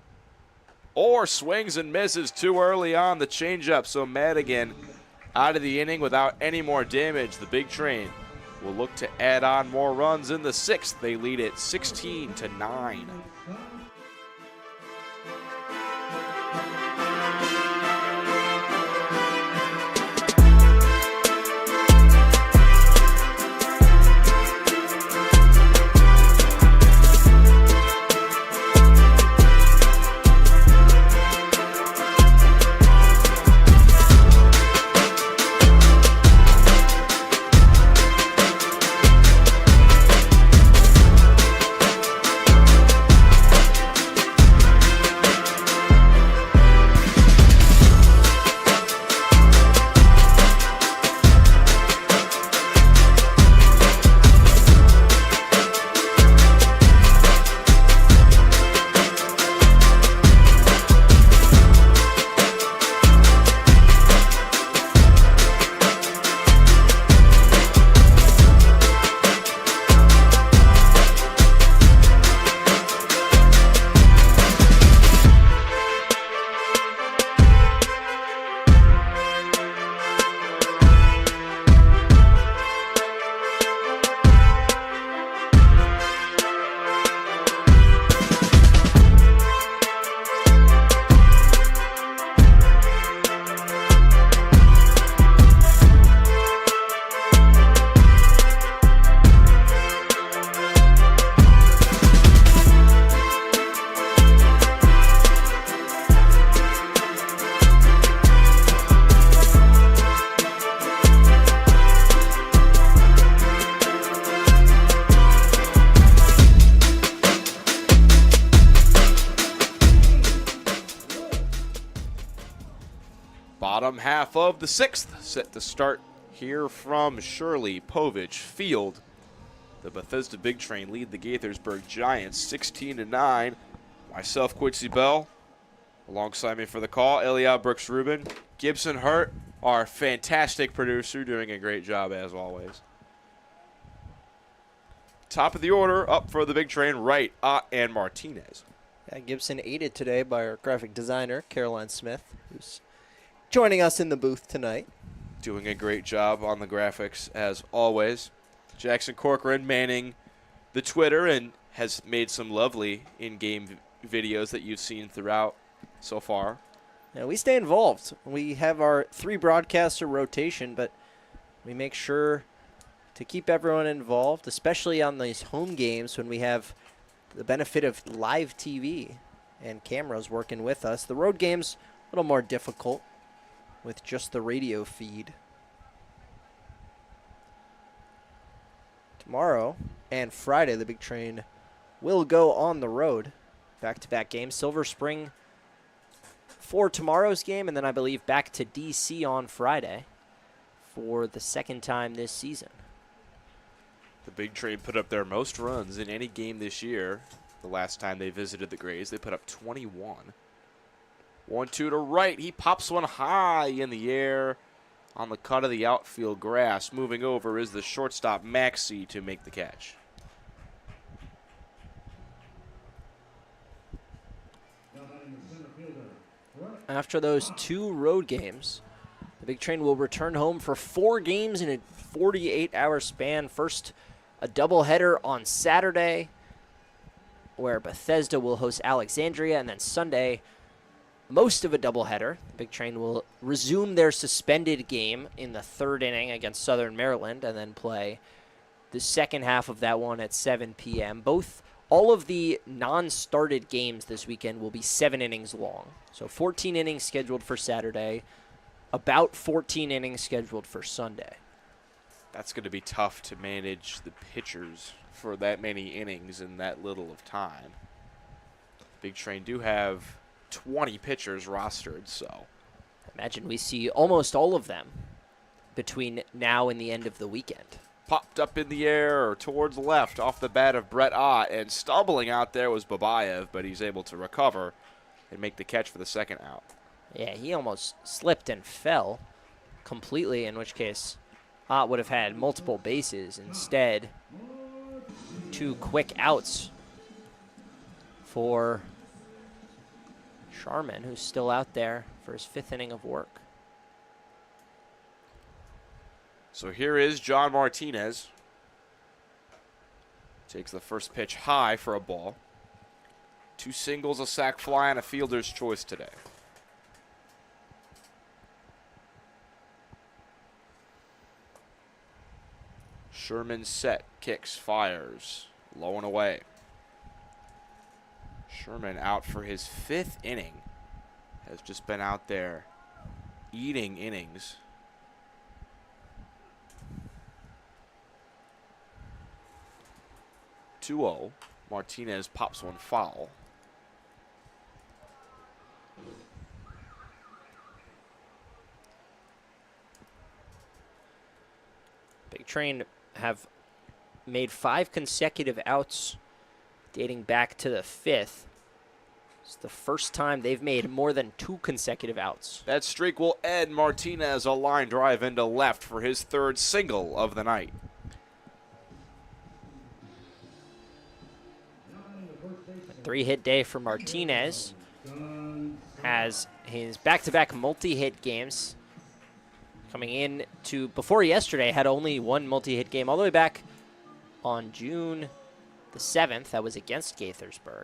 Orr swings and misses too early on the changeup, so Madigan out of the inning without any more damage. The Big Train will look to add on more runs in the 6th. They lead it 16-9. Bottom half of the 6th, set to start here from Shirley, Povich, Field. The Bethesda Big Train lead the Gaithersburg Giants 16-9. Myself, Quincy Bell, alongside me for the call, Eliab Brooks-Rubin, Gibson Hurt, our fantastic producer, doing a great job as always. Top of the order, up for the Big Train, Wright, Ott, and Martinez. Yeah, Gibson aided today by our graphic designer, Caroline Smith, who's joining us in the booth tonight. Doing a great job on the graphics as always. Jackson Corcoran manning the Twitter and has made some lovely in-game videos that you've seen throughout so far. Yeah, we stay involved. We have our 3 broadcaster rotation, but we make sure to keep everyone involved, especially on these home games when we have the benefit of live TV and cameras working with us. The road games, a little more difficult with just the radio feed. Tomorrow and Friday, the Big Train will go on the road. Back-to-back games. Silver Spring for tomorrow's game, and then I believe back to D.C. on Friday for the 2nd time this season. The Big Train put up their most runs in any game this year. The last time they visited the Grays, they put up 21. 1-2 to right. He pops one high in the air on the cut of the outfield grass. Moving over is the shortstop, Maxey, to make the catch. After those 2 road games, the Big Train will return home for 4 games in a 48-hour span. First, a doubleheader on Saturday, where Bethesda will host Alexandria, and then Sunday, most of a doubleheader. Big Train will resume their suspended game in the 3rd inning against Southern Maryland and then play the second half of that one at 7 p.m. All of the non-started games this weekend will be 7 innings long. So 14 innings scheduled for Saturday, about 14 innings scheduled for Sunday. That's going to be tough to manage the pitchers for that many innings in that little of time. Big Train do have 20 pitchers rostered, so Imagine we see almost all of them between now and the end of the weekend. popped up in the air or towards left off the bat of Brett Ott, and stumbling out there was Babayev, but he's able to recover and make the catch for the second out. Yeah, he almost slipped and fell completely, in which case Ott would have had multiple bases. Instead, 2 quick outs for Sharman, who's still out there for his 5th inning of work. So here is John Martinez. Takes the first pitch high for a ball. 2 singles, a sac fly, and a fielder's choice today. Sherman set, kicks, fires, low and away. Sherman out for his 5th inning. Has just been out there eating innings. (2-0). Martinez pops one foul. Big Train have made 5 consecutive outs dating back to the 5th. It's the first time they've made more than 2 consecutive outs. That streak will end. Martinez a line drive into left for his 3rd single of the night. A 3-hit day for Martinez. Has his back-to-back multi-hit games. Coming in to, before yesterday, had only 1 multi-hit game all the way back on June the 7th. That was against Gaithersburg.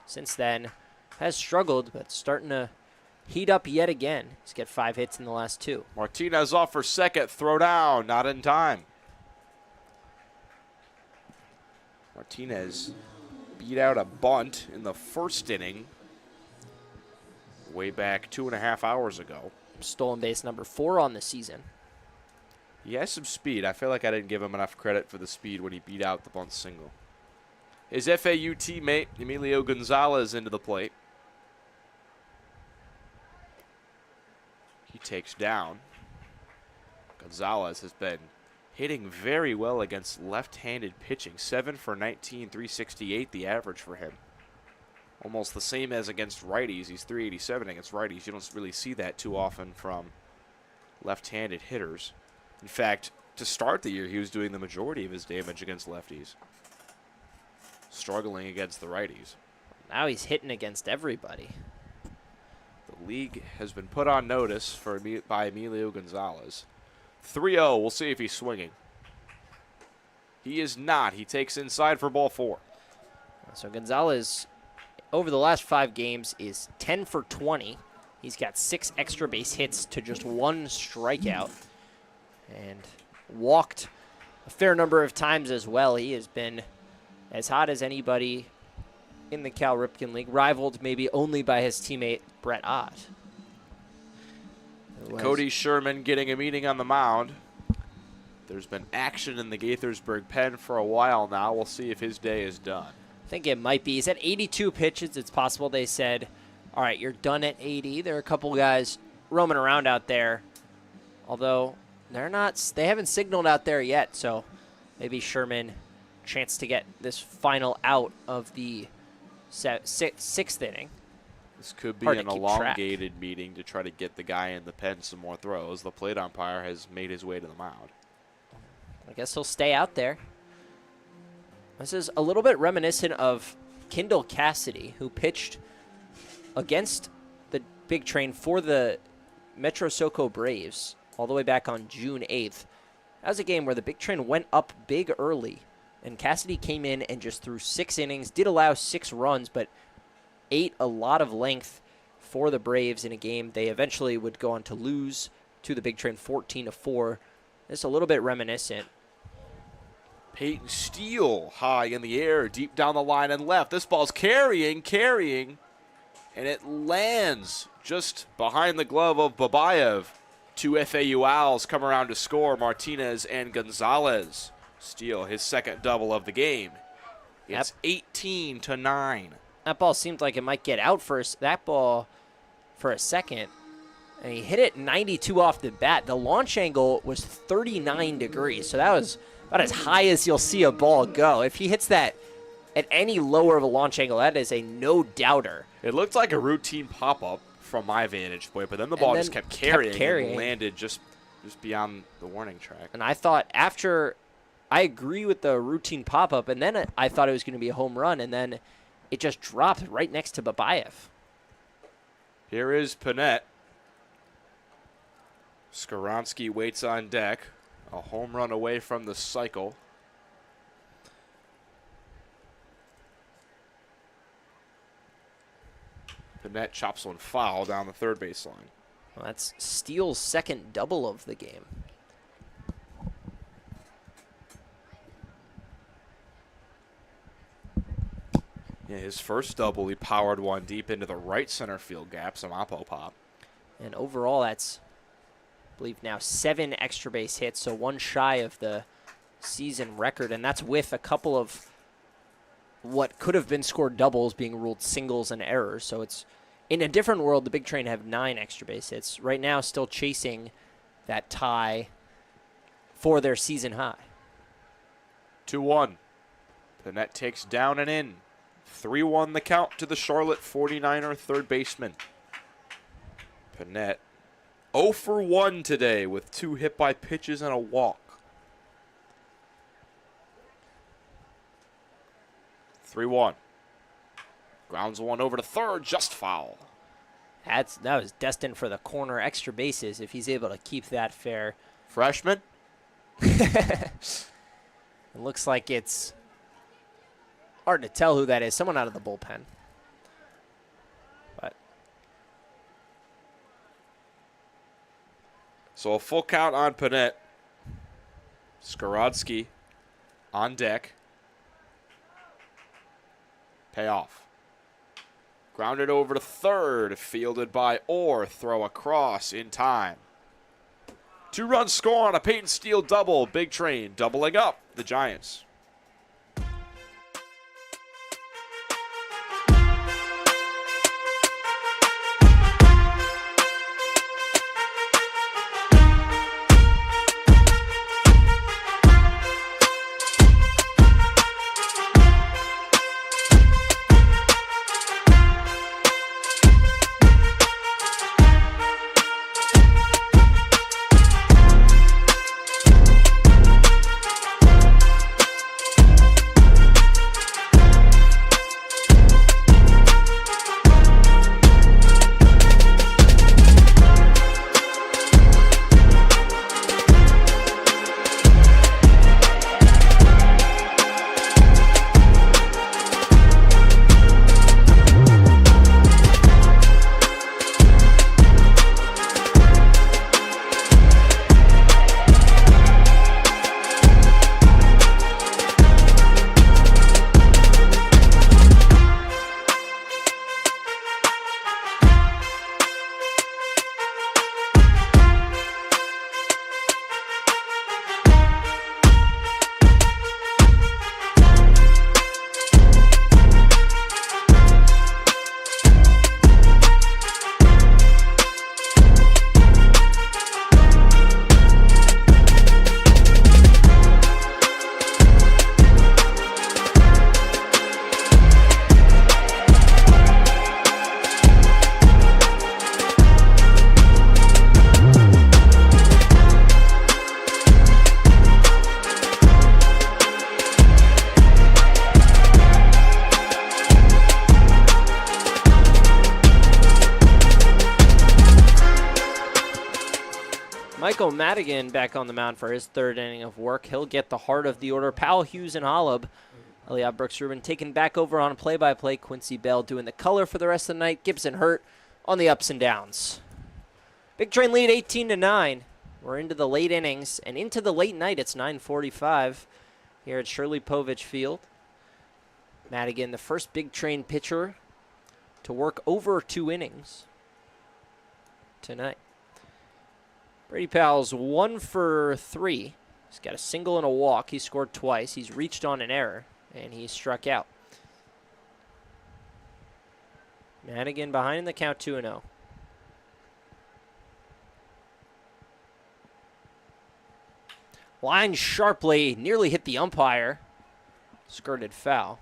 Since then, has struggled, but starting to heat up yet again. He's got 5 hits in the last 2. Martinez off for second, throw down, not in time. Martinez beat out a bunt in the 1st inning way back 2.5 hours ago. Stolen base number 4 on the season. He has some speed. I feel like I didn't give him enough credit for the speed when he beat out the bunt single. His FAU teammate, Emilio Gonzalez, into the plate. He takes down. Gonzalez has been hitting very well against left-handed pitching. 7 for 19, 368 the average for him. Almost the same as against righties. He's 387 against righties. You don't really see that too often from left-handed hitters. In fact, to start the year, he was doing the majority of his damage against lefties. Struggling against the righties. Now he's hitting against everybody. The league has been put on notice by Emilio Gonzalez. 3-0. We'll see if he's swinging. He is not. He takes inside for ball 4. So Gonzalez, over the last 5 games, is 10 for 20. He's got 6 extra base hits to just 1 strikeout. And walked a fair number of times as well. He has been as hot as anybody in the Cal Ripken League, rivaled maybe only by his teammate Brett Ott. Cody Sherman getting a meeting on the mound. There's been action in the Gaithersburg pen for a while now. We'll see if his day is done. I think it might be. He's at 82 pitches. It's possible they said, all right, you're done at 80. There are a couple guys roaming around out there, although they haven't signaled out there yet, so maybe Sherman chance to get this final out of the 6th inning. This could be Hard an to keep elongated meeting to try to get the guy in the pen some more throws. The plate umpire has made his way to the mound. I guess he'll stay out there. This is a little bit reminiscent of Kendall Cassidy, who pitched against the Big Train for the Metro SoCo Braves all the way back on June 8th. That was a game where the Big Train went up big early, and Cassidy came in and just threw 6 innings, did allow 6 runs, but ate a lot of length for the Braves in a game they eventually would go on to lose to the Big Train 14-4. It's a little bit reminiscent. Peyton Steele high in the air, deep down the line and left. This ball's carrying, and it lands just behind the glove of Babayev. 2 FAU Owls come around to score, Martinez and Gonzalez. Steele, his second double of the game. It's 18-9. That ball seemed like it might get out first. That ball for a second, and he hit it 92 off the bat. The launch angle was 39 degrees, so that was about as high as you'll see a ball go. If he hits that at any lower of a launch angle, that is a no-doubter. It looked like a routine pop-up from my vantage point, but then the ball just kept carrying and landed just beyond the warning track. And I thought I agree with the routine pop-up, and then I thought it was going to be a home run, and then it just dropped right next to Babayev. Here is Panett. Skoronsky waits on deck. A home run away from the cycle. Panett chops one foul down the third baseline. Well, that's Steele's second double of the game. Yeah, his first double, he powered one deep into the right center field gap, some oppo pop. And overall, that's, I believe now, 7 extra base hits, so one shy of the season record, and that's with a couple of what could have been scored doubles being ruled singles and errors. So it's, in a different world, the Big Train have 9 extra base hits. Right now, still chasing that tie for their season high. 2-1. Panett takes down and in. 3-1 the count to the Charlotte 49er third baseman. Panett 0 for 1 today with 2 hit by pitches and a walk. 3-1. Grounds one over to third, just foul. That was destined for the corner extra bases if he's able to keep that fair. Freshman? It looks like it's hard to tell who that is. Someone out of the bullpen. But so a full count on Panett. Skorodsky on deck. Payoff. Grounded over to third, fielded by Orr. Throw across in time. 2-run score on a Peyton Steele double. Big Train doubling up the Giants. Michael Madigan back on the mound for his third inning of work. He'll get the heart of the order. Powell, Hughes, and Holub Elliot Brooks-Rubin taken back over on play-by-play. Quincy Bell doing the color for the rest of the night. Gibson Hurt on the ups and downs. Big Train lead 18-9. We're into the late innings and into the late night. It's 9:45 here at Shirley Povich Field. Madigan, the first Big Train pitcher to work over 2 innings tonight. Brady Powell's 1 for 3. He's got a single and a walk. He scored twice. He's reached on an error, and he struck out. Madigan behind in the count 2-0. Line sharply, nearly hit the umpire. Skirted foul.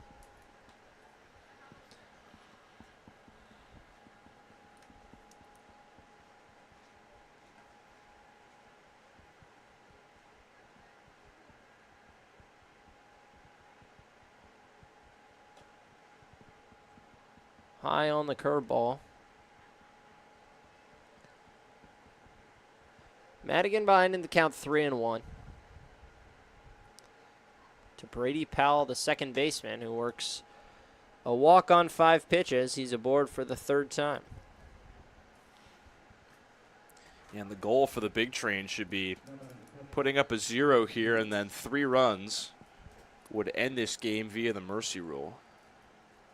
High on the curveball. Madigan behind in the count 3-1. To Brady Powell, the second baseman, who works a walk on 5 pitches. He's aboard for the 3rd time. And the goal for the Big Train should be putting up a 0 here, and then 3 runs would end this game via the mercy rule.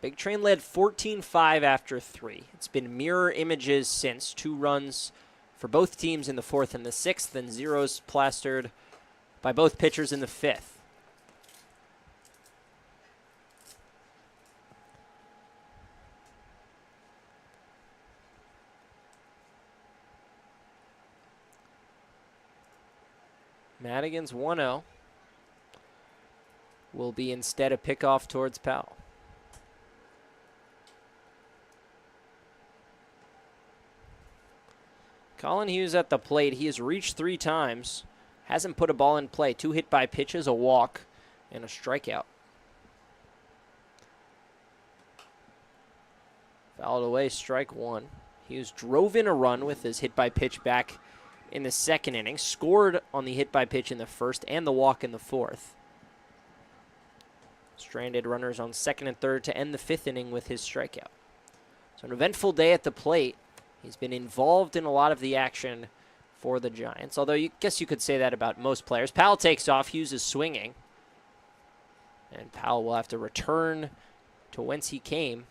Big Train led 14-5 after 3. It's been mirror images since. 2 runs for both teams in the 4th and the 6th, and zeros plastered by both pitchers in the 5th. Madigan's 1-0 will be instead a pickoff towards Powell. Colin Hughes at the plate. He has reached 3 times. Hasn't put a ball in play. 2 hit by pitches, a walk, and a strikeout. Fouled away, strike 1. Hughes drove in a run with his hit by pitch back in the 2nd inning. Scored on the hit by pitch in the 1st and the walk in the 4th. Stranded runners on 2nd and 3rd to end the 5th inning with his strikeout. So an eventful day at the plate. He's been involved in a lot of the action for the Giants, although you guess you could say that about most players. Powell takes off. Hughes is swinging. And Powell will have to return to whence he came.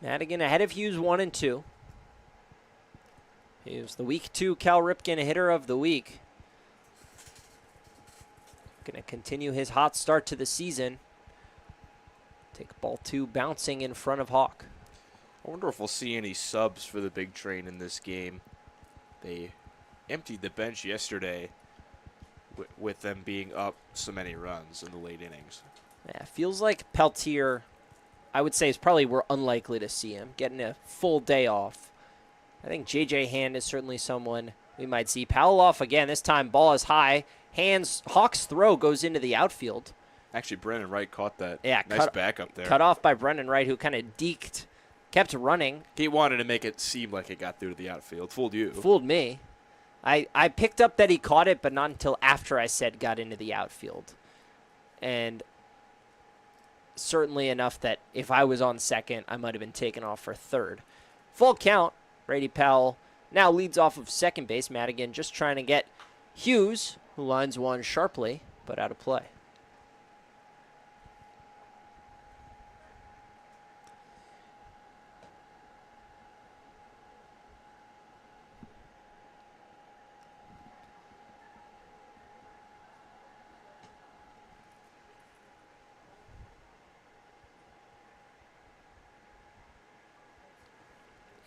Madigan ahead of Hughes 1-2. He was the Week 2 Cal Ripken hitter of the week. Going to continue his hot start to the season. Take ball 2 bouncing in front of Hawk. I wonder if we'll see any subs for the Big Train in this game. They emptied the bench yesterday with them being up so many runs in the late innings. Yeah, feels like Peltier, I would say, we're unlikely to see him getting a full day off. I think J.J. Hand is certainly someone we might see. Powell off again. This time ball is high. Hawk's throw goes into the outfield. Actually, Brendan Wright caught that. Yeah, nice backup there. Cut off by Brendan Wright, who kind of deked, kept running. He wanted to make it seem like it got through to the outfield. Fooled you. Fooled me. I picked up that he caught it, but not until after I said got into the outfield. And certainly enough that if I was on second, I might have been taken off for 3rd. Full count. Brady Powell now leads off of second base. Madigan just trying to get Hughes, who lines one sharply, but out of play.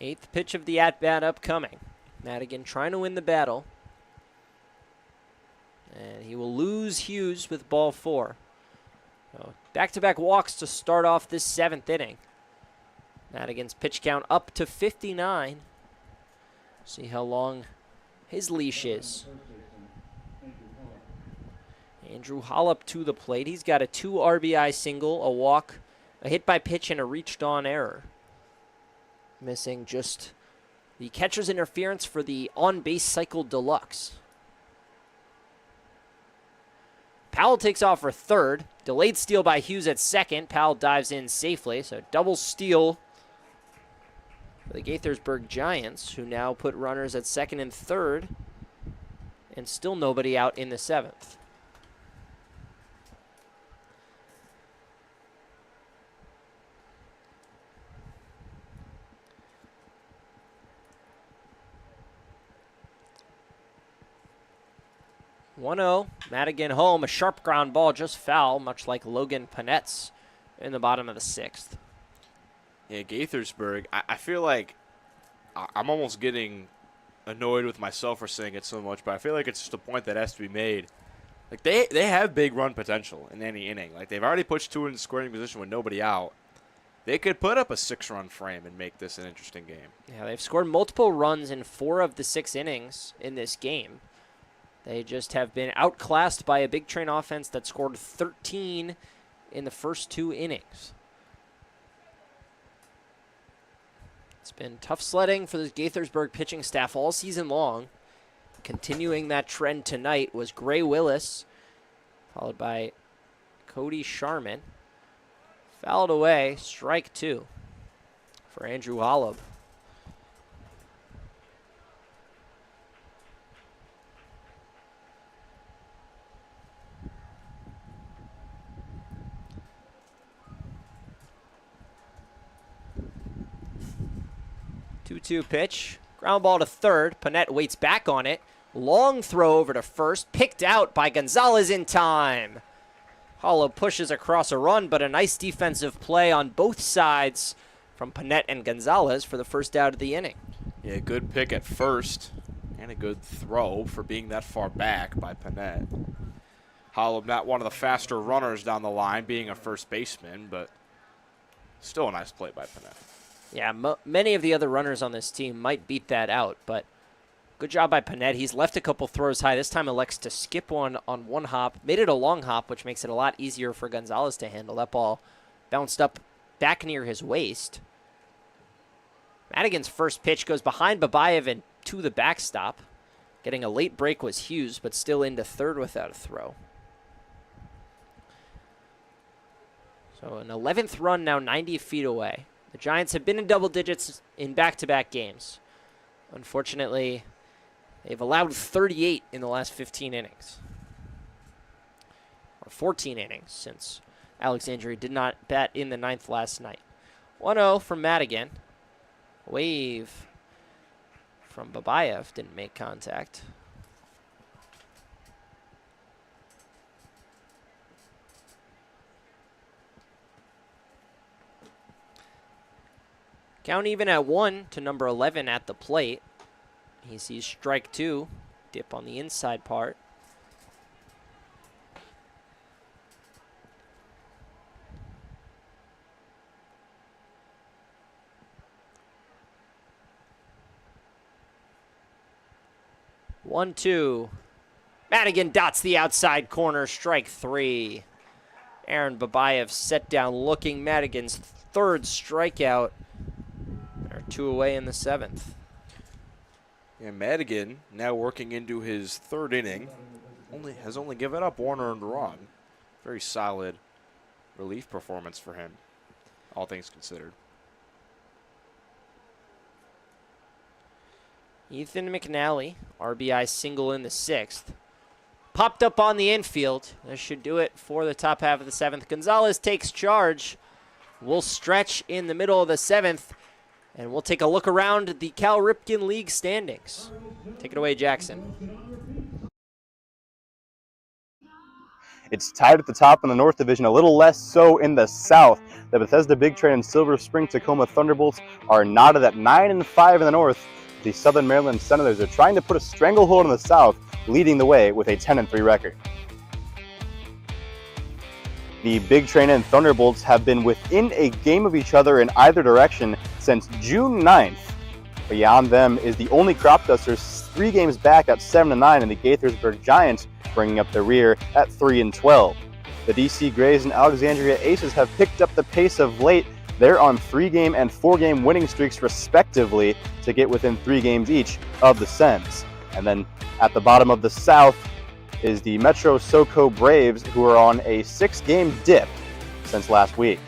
Eighth pitch of the at-bat upcoming. Madigan trying to win the battle. And he will lose Hughes with ball 4. So back-to-back walks to start off this 7th inning. Madigan's pitch count up to 59. See how long his leash is. Andrew Hollop to the plate. He's got a 2 RBI single, a walk, a hit by pitch, and a reached on error. missing just the catcher's interference for the on-base cycle deluxe. Powell takes off for third. Delayed steal by Hughes at second. Powell dives in safely. So double steal for the Gaithersburg Giants, who now put runners at second and third. And still nobody out in the seventh. Madigan home. A sharp ground ball, just foul, much like Logan Panette's in the bottom of the sixth. Yeah, Gaithersburg, I feel like I'm almost getting annoyed with myself for saying it so much, but I feel like it's just a point that has to be made. Like, they have big run potential in any inning. Like, they've already pushed two in scoring position with nobody out. They could put up a 6-run frame and make this an interesting game. Yeah, they've scored multiple runs in 4 of the 6 innings in this game. They just have been outclassed by a Big Train offense that scored 13 in the first 2 innings. It's been tough sledding for the Gaithersburg pitching staff all season long. Continuing that trend tonight was Gray Willis, followed by Cody Sharman. Fouled away, strike 2 for Andrew Holub. Two pitch. Ground ball to third. Panette waits back on it. Long throw over to first. Picked out by Gonzalez in time. Hollow pushes across a run, but a nice defensive play on both sides from Panette and Gonzalez for the first out of the inning. Yeah, good pick at first and a good throw for being that far back by Panette. Hollow not one of the faster runners down the line, being a first baseman, but still a nice play by Panette. Yeah, many of the other runners on this team might beat that out, but good job by Panette. He's left a couple throws high. This time elects to skip one on one hop. Made it a long hop, which makes it a lot easier for Gonzalez to handle. That ball bounced up back near his waist. Madigan's first pitch goes behind Babayev and to the backstop. Getting a late break was Hughes, but still into third without a throw. So an 11th run now 90 feet away. The Giants have been in double digits in back-to-back games. Unfortunately, they've allowed 38 in the last 15 innings. Or 14 innings since Alexandria did not bat in the 9th last night. 1-0 from Madigan. Wave from Babayev didn't make contact. Count even at 1 to number 11 at the plate. He sees strike 2, dip on the inside part. One, two. Madigan dots the outside corner, strike 3. Aaron Babayev set down looking. Madigan's third strikeout. 2 away in the 7th. Yeah, Madigan now working into his 3rd inning. Has only given up 1 earned run. Very solid relief performance for him, all things considered. Ethan McNally, RBI single in the 6th. Popped up on the infield. This should do it for the top half of the 7th. Gonzalez takes charge. We'll stretch in the middle of the 7th. And we'll take a look around the Cal Ripken League standings. Take it away, Jackson. It's tied at the top in the North Division, a little less so in the South. The Bethesda Big Train and Silver Spring Tacoma Thunderbolts are knotted at 9-5 in the North. The Southern Maryland Senators are trying to put a stranglehold in the South, leading the way with a 10-3 record. The Big Train and Thunderbolts have been within a game of each other in either direction since June 9th. Beyond them is the only Crop Dusters 3 games back at 7-9, and the Gaithersburg Giants bringing up the rear at 3-12. The DC Grays and Alexandria Aces have picked up the pace of late, They're on 3-game and 4-game winning streaks respectively to get within 3 games each of the Sens. And then at the bottom of the South is the Metro SoCo Braves, who are on a 6-game dip since last week.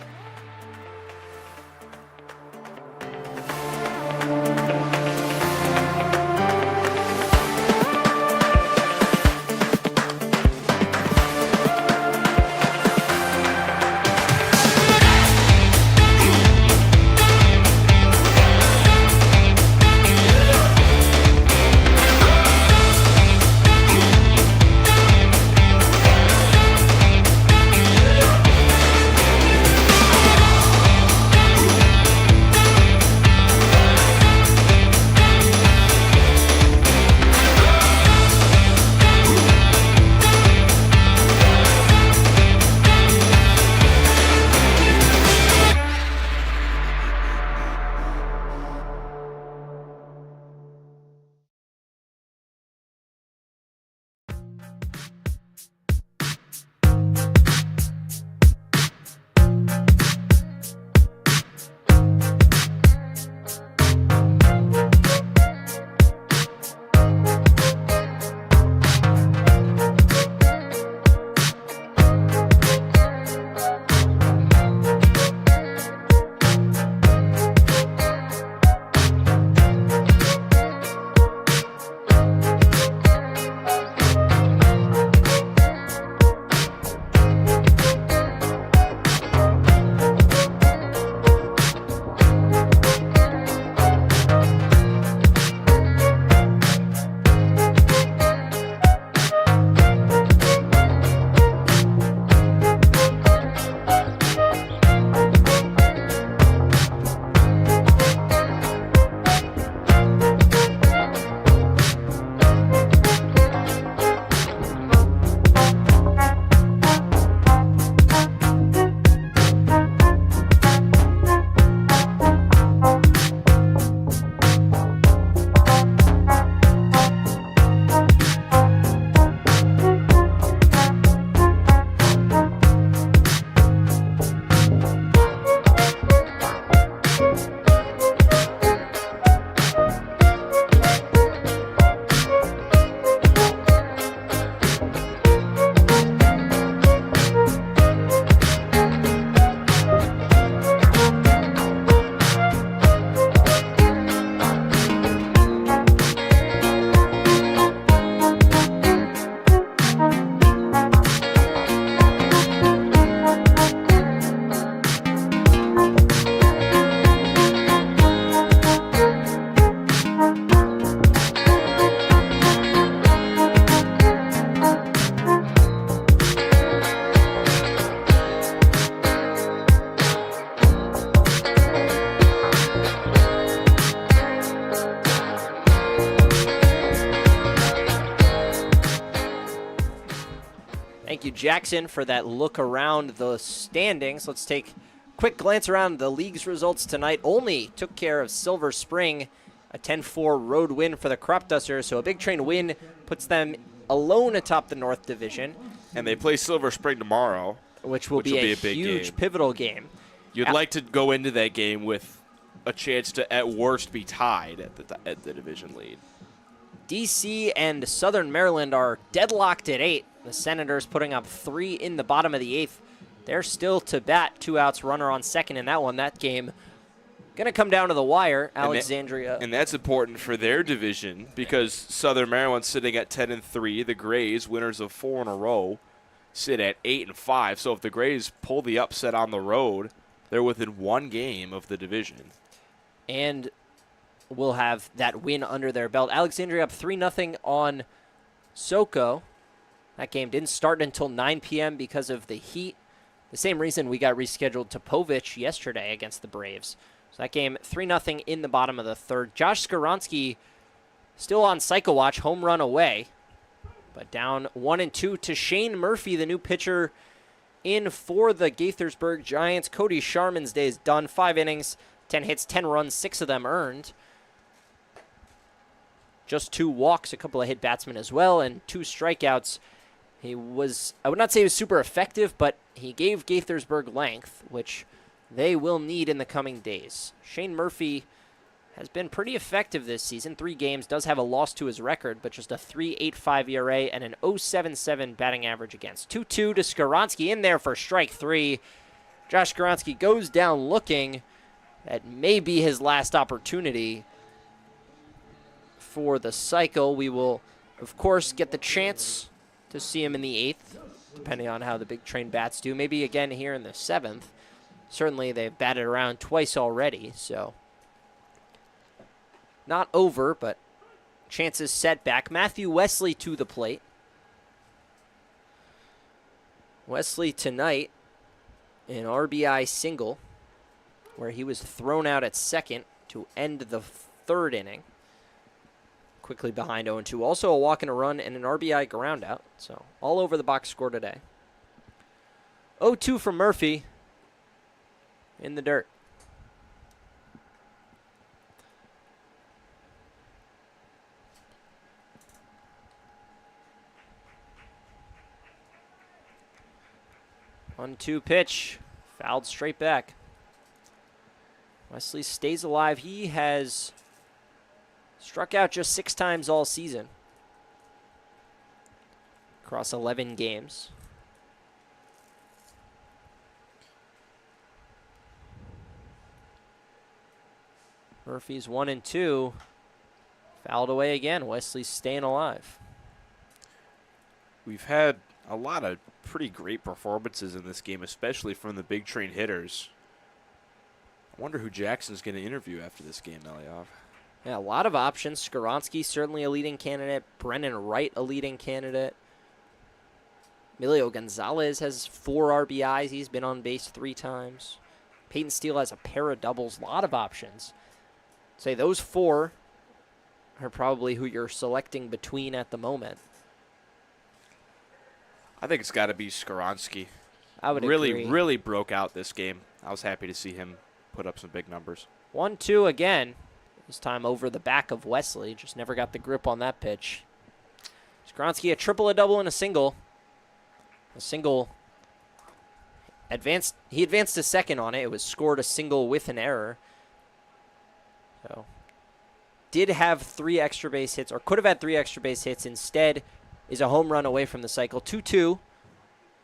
Thank you, Jackson, for that look around the standings. Let's take a quick glance around the league's results tonight. Olney took care of Silver Spring, a 10-4 road win for the Crop Dusters, so a Big Train win puts them alone atop the North Division. And they play Silver Spring tomorrow, which will be a big huge game. Pivotal game. You'd like to go into that game with a chance to, at worst, be tied at the division lead. DC and Southern Maryland are deadlocked at 8. The Senators putting up 3 in the bottom of the 8th. They're still to bat, 2 outs, runner on second in that one. That game going to come down to the wire. Alexandria. And that's important for their division because Southern Maryland's sitting at 10-3. The Grays, winners of 4 in a row, sit at 8-5. So if the Grays pull the upset on the road, they're within 1 game of the division. And will have that win under their belt. Alexandria up 3-0 on SoCo. That game didn't start until 9 p.m. because of the heat. The same reason we got rescheduled to Povich yesterday against the Braves. So that game 3-0 in the bottom of the third. Josh Skoronsky still on cycle watch, home run away. But down 1-2 to Shane Murphy, the new pitcher in for the Gaithersburg Giants. Cody Sharman's day is done. 5 innings, 10 hits, 10 runs, 6 of them earned. Just 2 walks, a couple of hit batsmen as well, and 2 strikeouts. He was, I would not say he was super effective, but he gave Gaithersburg length, which they will need in the coming days. Shane Murphy has been pretty effective this season. 3 games, does have a loss to his record, but just a 3.85 ERA and an 0.77 batting average against. 2-2 to Skaronski in there for strike 3. Josh Skaronski goes down looking. That may be his last opportunity for the cycle. We will, of course, get the chance to see him in the 8th, depending on how the big train bats do. Maybe again here in the 7th. Certainly they've batted around twice already, so not over, but chances set back. Matthew Wesley to the plate. Wesley tonight, an RBI single, where he was thrown out at second to end the 3rd inning. Quickly behind 0-2. Also a walk and a run and an RBI ground out. So all over the box score today. 0-2 from Murphy in the dirt. 1-2 pitch. Fouled straight back. Wesley stays alive. He has struck out just 6 times all season across 11 games. Murphy's 1-2. Fouled away again. Wesley's staying alive. We've had a lot of pretty great performances in this game, especially from the big train hitters. I wonder who Jackson's going to interview after this game, Eliav. Yeah, a lot of options. Skaronski, certainly a leading candidate. Brennan Wright, a leading candidate. Emilio Gonzalez has 4 RBIs. He's been on base 3 times. Peyton Steele has a pair of doubles. A lot of options. Say those 4 are probably who you're selecting between at the moment. I think it's got to be Skaronski. I would really, agree. really broke out this game. I was happy to see him put up some big numbers. 1-2 again. This time over the back of Wesley. Just never got the grip on that pitch. Skaronski a triple, a double, and a single. A single advanced. He advanced to second on it. It was scored a single with an error. So did have 3 extra base hits, or could have had 3 extra base hits. Instead is a home run away from the cycle. 2-2.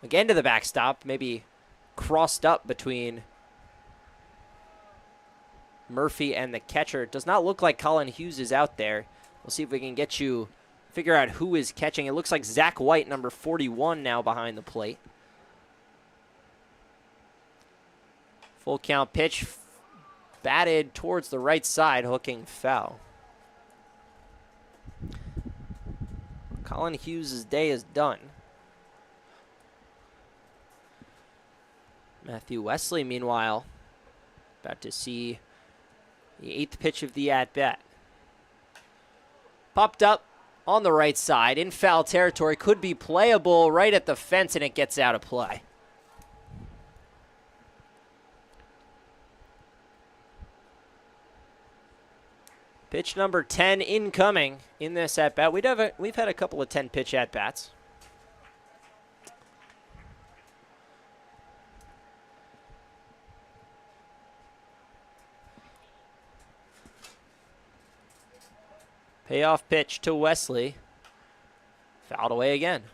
Again to the backstop. Maybe crossed up between Murphy and the catcher. It does not look like Colin Hughes is out there. We'll see if we can figure out who is catching. It looks like Zach White, number 41, now behind the plate. Full count pitch. Batted towards the right side, hooking foul. Colin Hughes' day is done. Matthew Wesley, meanwhile, about to see the 8th pitch of the at-bat. Popped up on the right side in foul territory. Could be playable right at the fence, and it gets out of play. Pitch number 10 incoming in this at-bat. We've had a couple of 10-pitch at-bats. Payoff pitch to Wesley. Fouled away again.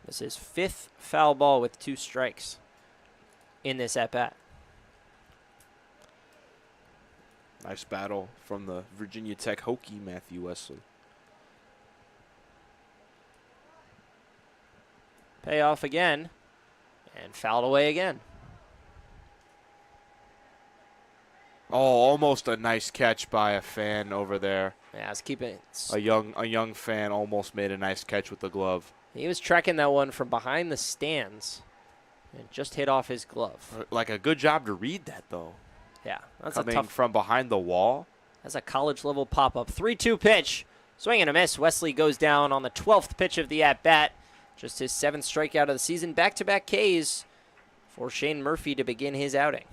This is 5th foul ball with 2 strikes in this at-bat. Nice battle from the Virginia Tech Hokie, Matthew Wesley. Payoff again. And fouled away again. Oh, almost a nice catch by a fan over there. Yeah, it's keeping it. A young fan almost made a nice catch with the glove. He was tracking that one from behind the stands and just hit off his glove. Like a good job to read that, though. Yeah, that's Coming a tough. from behind the wall. That's a college-level pop-up. 3-2 pitch. Swing and a miss. Wesley goes down on the 12th pitch of the at-bat. Just his 7th strikeout of the season. Back-to-back Ks for Shane Murphy to begin his outing.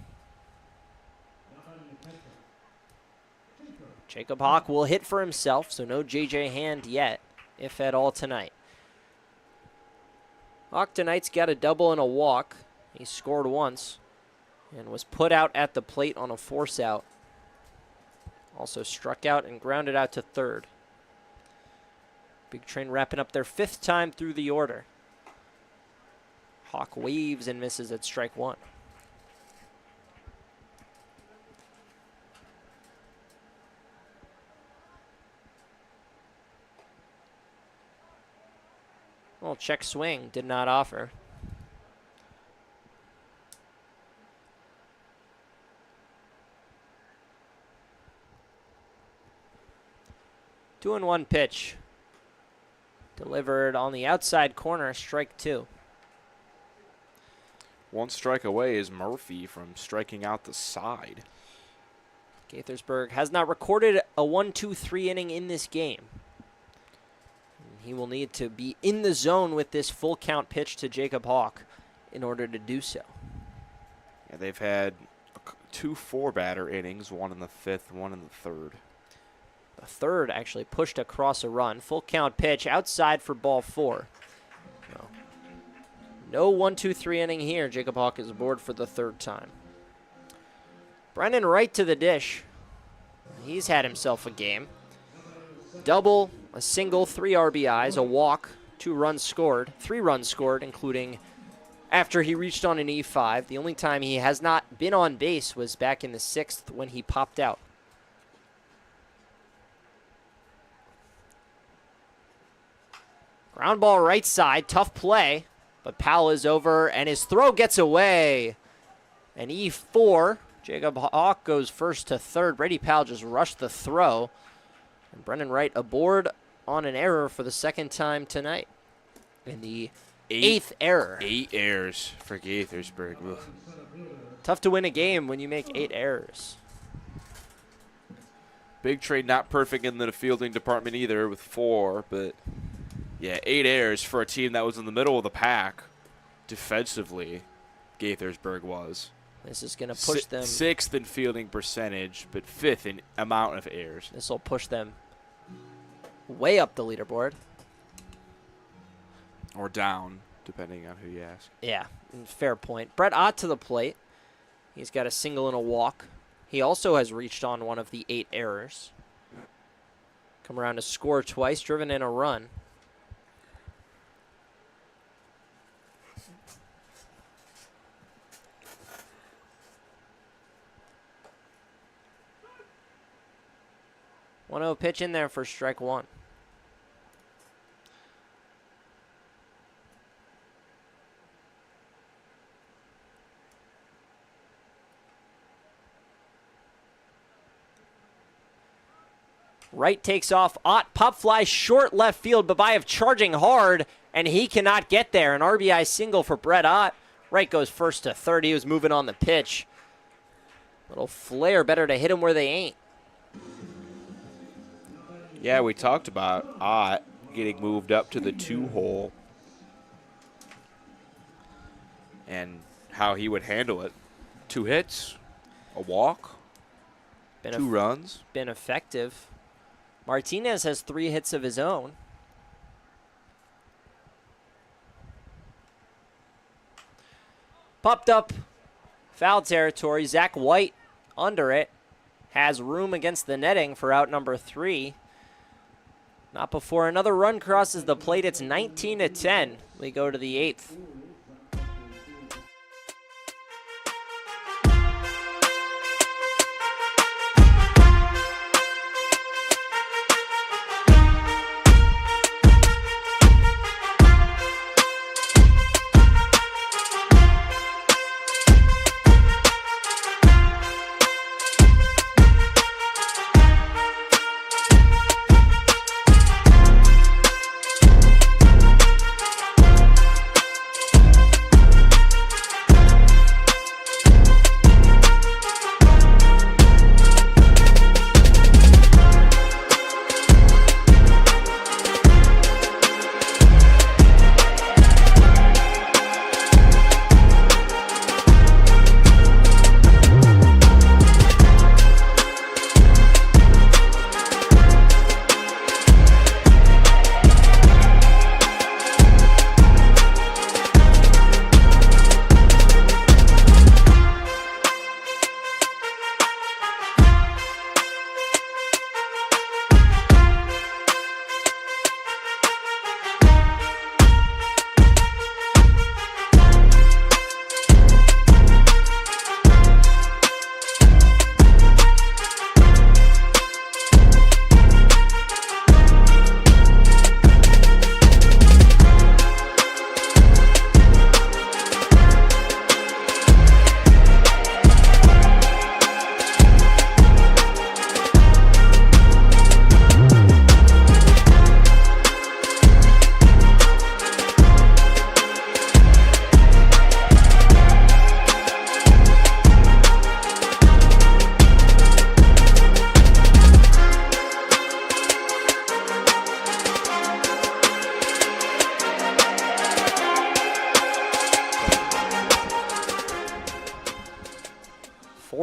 Jacob Hawk will hit for himself, so no J.J. Hand yet, if at all, tonight. Hawk tonight's got a double and a walk. He scored once and was put out at the plate on a force out. Also struck out and grounded out to third. Big Train wrapping up their 5th time through the order. Hawk waves and misses at strike 1. Well, check swing did not offer. Two and one pitch. Delivered on the outside corner, strike 2. One strike away is Murphy from striking out the side. Gaithersburg has not recorded a 1-2-3 inning in this game. He will need to be in the zone with this full count pitch to Jacob Hawk in order to do so. Yeah, they've had 2 4-batter innings, one in the 5th, one in the 3rd. The 3rd actually pushed across a run. Full count pitch outside for ball 4. No 1-2-3 inning here. Jacob Hawk is aboard for the 3rd time. Brennan Wright to the dish. He's had himself a game. Double, a single, 3 RBIs, a walk, 2 runs scored, 3 runs scored, including after he reached on an E5. The only time he has not been on base was back in the 6th when he popped out. Ground ball right side, tough play, but Powell is over and his throw gets away. An E4, Jacob Hawk goes first to 3rd. Brady Powell just rushed the throw. And Brennan Wright aboard on an error for the 2nd time tonight. And the 8th error. 8 errors for Gaithersburg. Ugh. Tough to win a game when you make 8 errors. Big Train not perfect in the fielding department either with 4, but yeah, 8 errors for a team that was in the middle of the pack defensively. Gaithersburg was. This is going to push them. 6th in fielding percentage, but 5th in amount of errors. This will push them way up the leaderboard. Or down, depending on who you ask. Yeah, fair point. Brett Ott to the plate. He's got a single and a walk. He also has reached on one of the 8 errors. Come around to score twice, driven in a run. One-0 pitch in there for strike 1. Wright takes off. Ott pop fly short left field. Babayev charging hard, and he cannot get there. An RBI single for Brett Ott. Wright goes first to 3rd. He was moving on the pitch. Little flare, better to hit him where they ain't. Yeah, we talked about Ott getting moved up to the 2-hole and how he would handle it. 2 hits, a walk, 2 runs. Been effective. Martinez has 3 hits of his own. Popped up, foul territory. Zach White under it. Has room against the netting for out number 3. Not before another run crosses the plate. It's 19-10. We go to the 8th.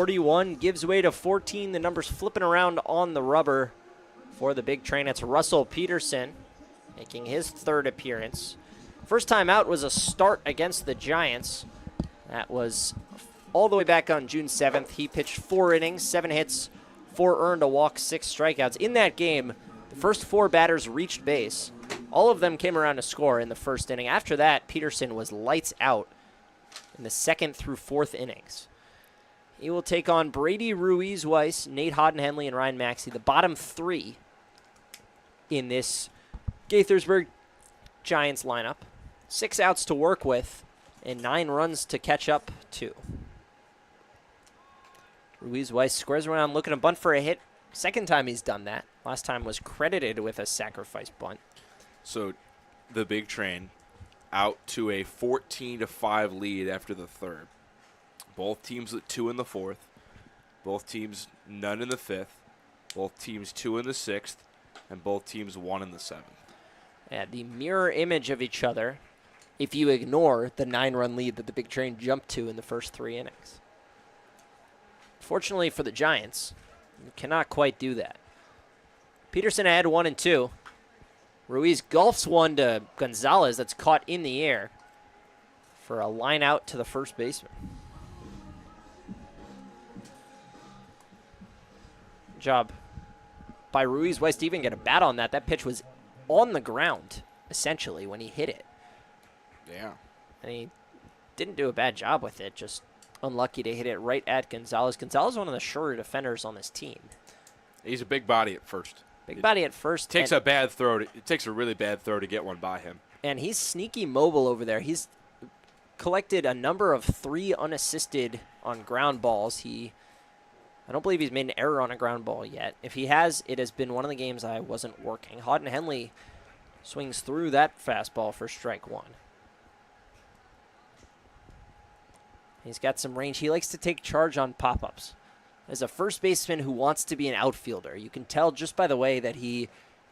41 gives way to 14. The numbers flipping around on the rubber for the big train. It's Russell Peterson making his third appearance. First time out was a start against the Giants. That was all the way back on June 7th. He pitched 4 innings, 7 hits, 4 earned, a walk, 6 strikeouts. In that game, the first 4 batters reached base. All of them came around to score in the first inning. After that, Peterson was lights out in the 2nd through 4th innings. He will take on Brady Ruiz-Weiss, Nate Hodden-Henley, and Ryan Maxey, the bottom 3 in this Gaithersburg Giants lineup. 6 outs to work with and 9 runs to catch up to. Ruiz-Weiss squares around looking to bunt for a hit. Second time he's done that. Last time was credited with a sacrifice bunt. So the big train out to a 14-5 lead after the 3rd. Both teams with 2 in the 4th. Both teams none in the 5th. Both teams 2 in the 6th. And both teams 1 in the 7th. Yeah, the mirror image of each other if you ignore the 9-run lead that the big train jumped to in the first 3 innings. Fortunately for the Giants, you cannot quite do that. Peterson had 1 and 2. Ruiz golfs one to Gonzalez that's caught in the air for a line out to the first baseman. Good job by Ruiz-Weiss to even get a bat on that. That pitch was on the ground, essentially, when he hit it. Yeah. And he didn't do a bad job with it, just unlucky to hit it right at Gonzalez. Gonzalez is one of the shorter defenders on this team. He's a big body at first. Big body at first. Takes a bad throw. It takes a really bad throw to get one by him. And he's sneaky mobile over there. He's collected a number of 3 unassisted on ground balls. I don't believe he's made an error on a ground ball yet. If he has, it has been one of the games I wasn't working. Hodden-Henley swings through that fastball for strike 1. He's got some range. He likes to take charge on pop-ups. As a first baseman who wants to be an outfielder, you can tell just by the way that he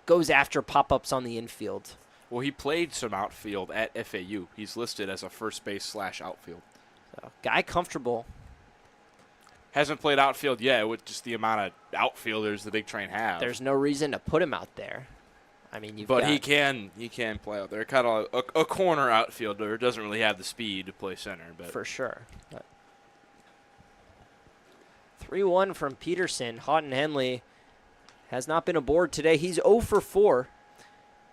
goes after pop-ups on the infield. Well, he played some outfield at FAU. He's listed as a first base / outfield. So, guy comfortable. Hasn't played outfield yet with just the amount of outfielders the big train have. There's no reason to put him out there. I mean, he can play out there. Kind of a corner outfielder. Doesn't really have the speed to play center, but for sure. 3-1 from Peterson. Hodden-Henley has not been aboard today. He's 0 for 4.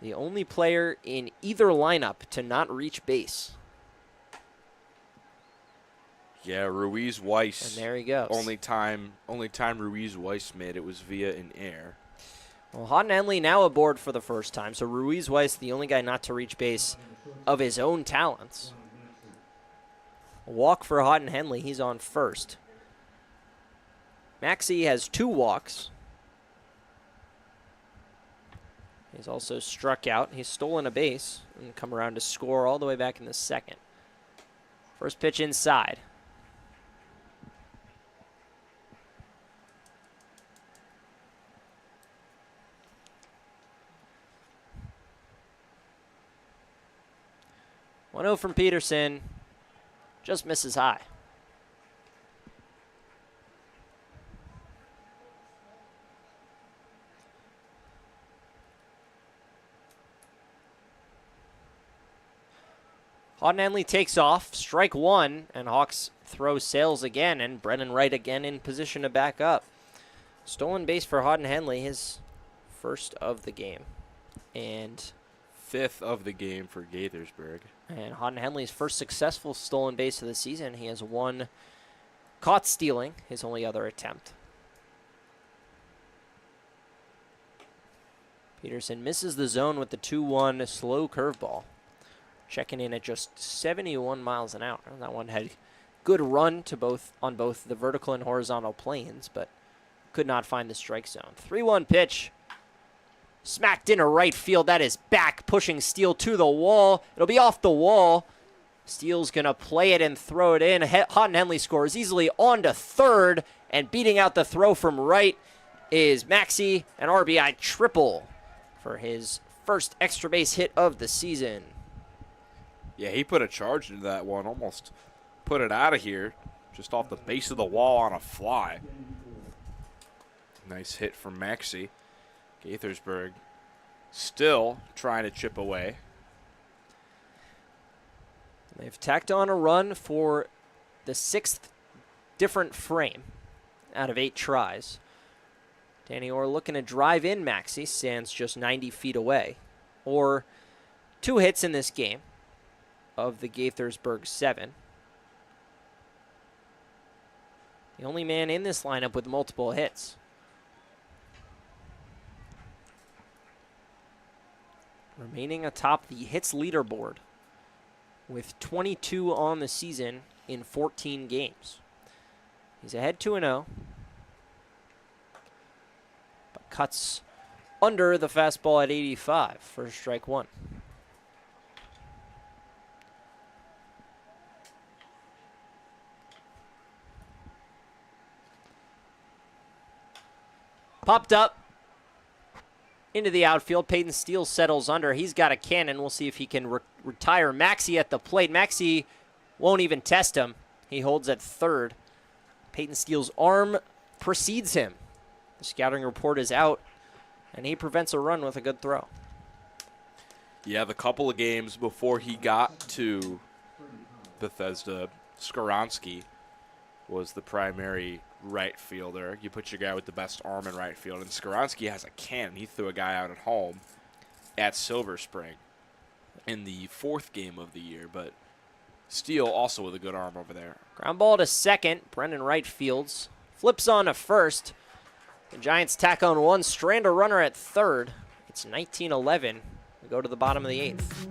The only player in either lineup to not reach base. Yeah, Ruiz-Weiss. And there he goes. Only time Ruiz-Weiss made it was via an air. Well, Hodden-Henley now aboard for the first time. So Ruiz-Weiss, the only guy not to reach base of his own talents. A walk for Hodden-Henley. He's on first. Maxey has 2 walks. He's also struck out. He's stolen a base and come around to score all the way back in the 2nd. First pitch inside. One-0 from Peterson. Just misses high. Hodden-Henley takes off, strike 1, and Hawks throw sails again, and Brennan Wright again in position to back up. Stolen base for Hodden-Henley, his first of the game. And 5th of the game for Gaithersburg. And Hodden-Henley's first successful stolen base of the season. He has 1 caught stealing, his only other attempt. Peterson misses the zone with the 2-1 slow curveball. Checking in at just 71 miles an hour. That one had good run to on both the vertical and horizontal planes, but could not find the strike zone. 3-1 pitch. Smacked into right field. That is back, pushing Steele to the wall. It'll be off the wall. Steele's going to play it and throw it in. Hodden-Henley scores easily on to third, and beating out the throw from right is Maxey, an RBI triple for his first extra base hit of the season. Yeah, he put a charge into that one, almost put it out of here. just off the base of the wall on a fly. Nice hit from Maxey. Gaithersburg still trying to chip away. They've tacked on a run for the 6th different frame out of 8 tries. Danny Orr looking to drive in Maxey, stands just 90 feet away. Or 2 hits in this game of the Gaithersburg 7. The only man in this lineup with multiple hits. Remaining atop the hits leaderboard with 22 on the season in 14 games. He's ahead 2-0. But cuts under the fastball at 85 for strike 1. Popped up into the outfield. Peyton Steele settles under. He's got a cannon. We'll see if he can retire Maxey at the plate. Maxey won't even test him. He holds at third. Peyton Steele's arm precedes him. The scouting report is out, and he prevents a run with a good throw. Yeah, the couple of games before he got to Bethesda, Skoronsky was the primary right fielder. You put your guy with the best arm in right field, and Skoronsky has a cannon. He threw a guy out at home at Silver Spring in the 4th game of the year, but Steele also with a good arm over there. Ground ball to second. Brendan Wright fields. Flips on to first. The Giants tack on 1, strand a runner at third. It's 19-11. We go to the bottom of the 8th.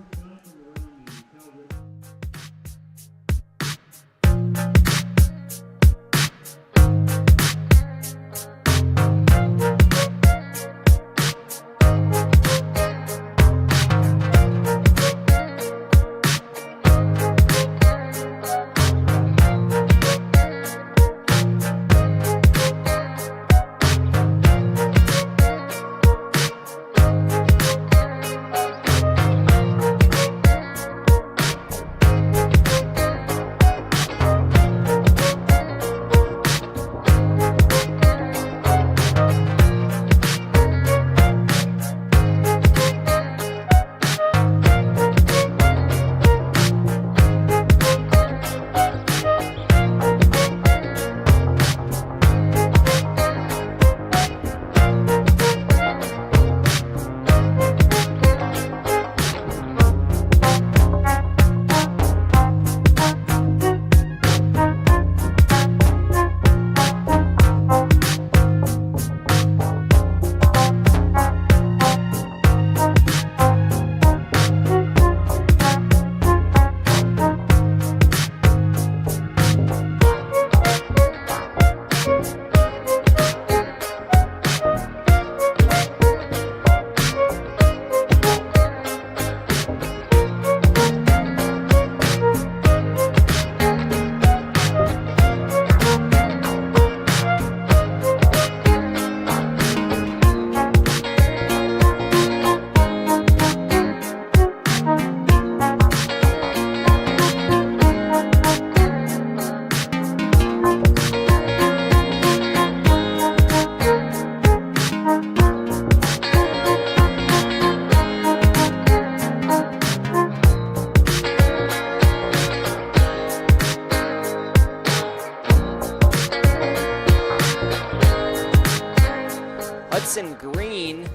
Green,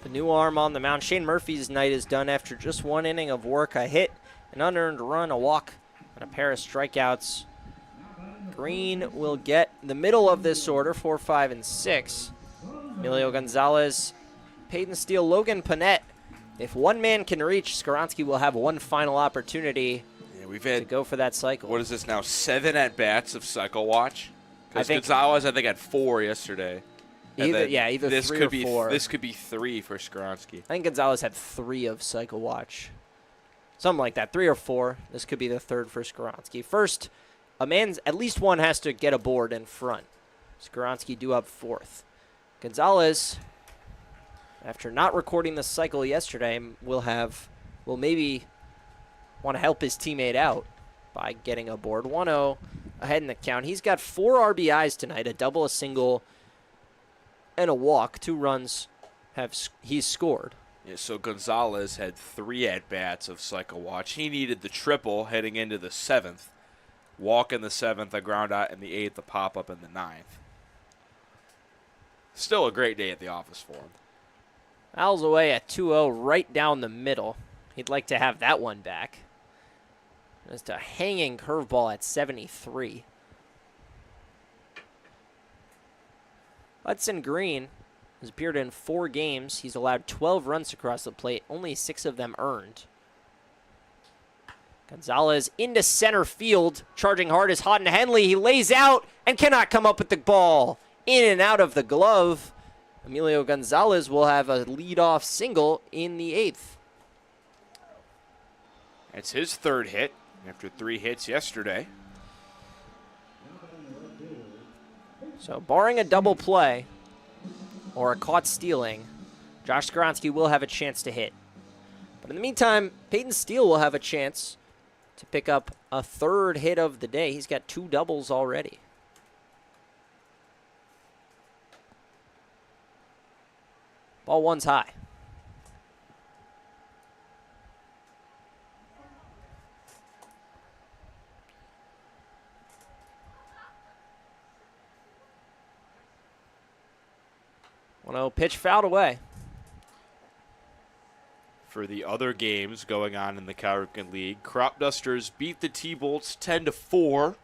the new arm on the mound. Shane Murphy's night is done after just 1 inning of work. A hit, an unearned run, a walk, and a pair of strikeouts. Green will get the middle of this order, 4, 5, and 6. Emilio Gonzalez, Peyton Steele, Logan Panette. If one man can reach, Skoronsky will have one final opportunity we've had to go for that cycle. What is this now, 7 at-bats of Cycle Watch? Because Gonzalez, I think, had 4 yesterday. Either 3 or 4. This could be 3 for Skoronsky. I think Gonzalez had 3 of Cycle Watch. Something like that, 3 or 4. This could be the 3rd for Skoronsky. First, at least one has to get aboard in front. Skoronsky due up 4th. Gonzalez, after not recording the cycle yesterday, will maybe want to help his teammate out by getting aboard. 1-0 ahead in the count. He's got 4 RBIs tonight, a double, a single, and a walk. 2 runs he's scored. Yeah, so Gonzalez had 3 at-bats of cycle watch. He needed the triple heading into the 7th. Walk in the 7th, a ground out in the 8th, a pop-up in the 9th. Still a great day at the office for him. Fouls away at 2-0 right down the middle. He'd like to have that one back. Just a hanging curveball at 73. Hudson Green has appeared in 4 games. He's allowed 12 runs across the plate, only 6 of them earned. Gonzalez into center field. Charging hard is Houghton Henley. He lays out and cannot come up with the ball. In and out of the glove. Emilio Gonzalez will have a leadoff single in the 8th. It's his 3rd hit after 3 hits yesterday. So barring a double play or a caught stealing, Josh Skoronsky will have a chance to hit. But in the meantime, Peyton Steele will have a chance to pick up a 3rd hit of the day. He's got 2 doubles already. Ball 1's high. Pitch fouled away. For the other games going on in the Cowrican League, Crop Dusters beat the T-Bolts 10-4.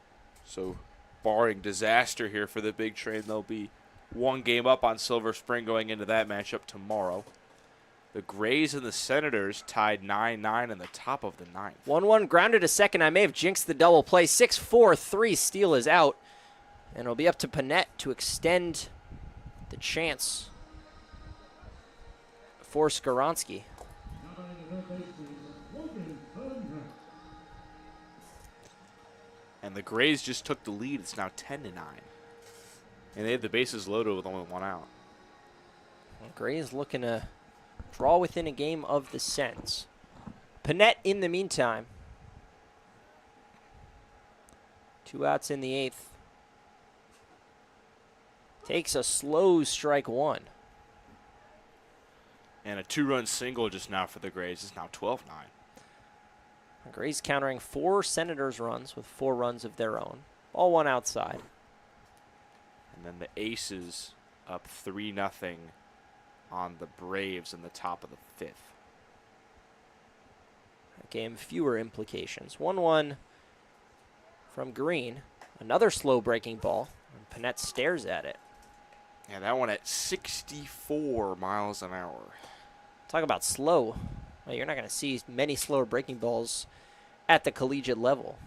So barring disaster here for the Big Train, they'll be 1 game up on Silver Spring going into that matchup tomorrow. The Grays and the Senators tied 9-9 in the top of the 9th. 1-1 grounded to second. I may have jinxed the double play. 6-4-3. Steele is out. And it'll be up to Panett to extend the chance for Skoronsky. And the Grays just took the lead. It's now 10-9. And they had the bases loaded with only 1 out. Well, Grays looking to draw within a game of the Sens. Panett in the meantime. 2 outs in the 8th. Takes a slow strike 1. And a 2-run single just now for the Grays. It's now 12-9. The Grays countering 4 Senators runs with 4 runs of their own. Ball 1 outside. And then the Aces up 3-0 on the Braves in the top of the 5th. That game, fewer implications. 1-1 from Green. Another slow breaking ball. And Panett stares at it. Yeah, that one at 64 miles an hour. Talk about slow. Well, you're not going to see many slower breaking balls at the collegiate level.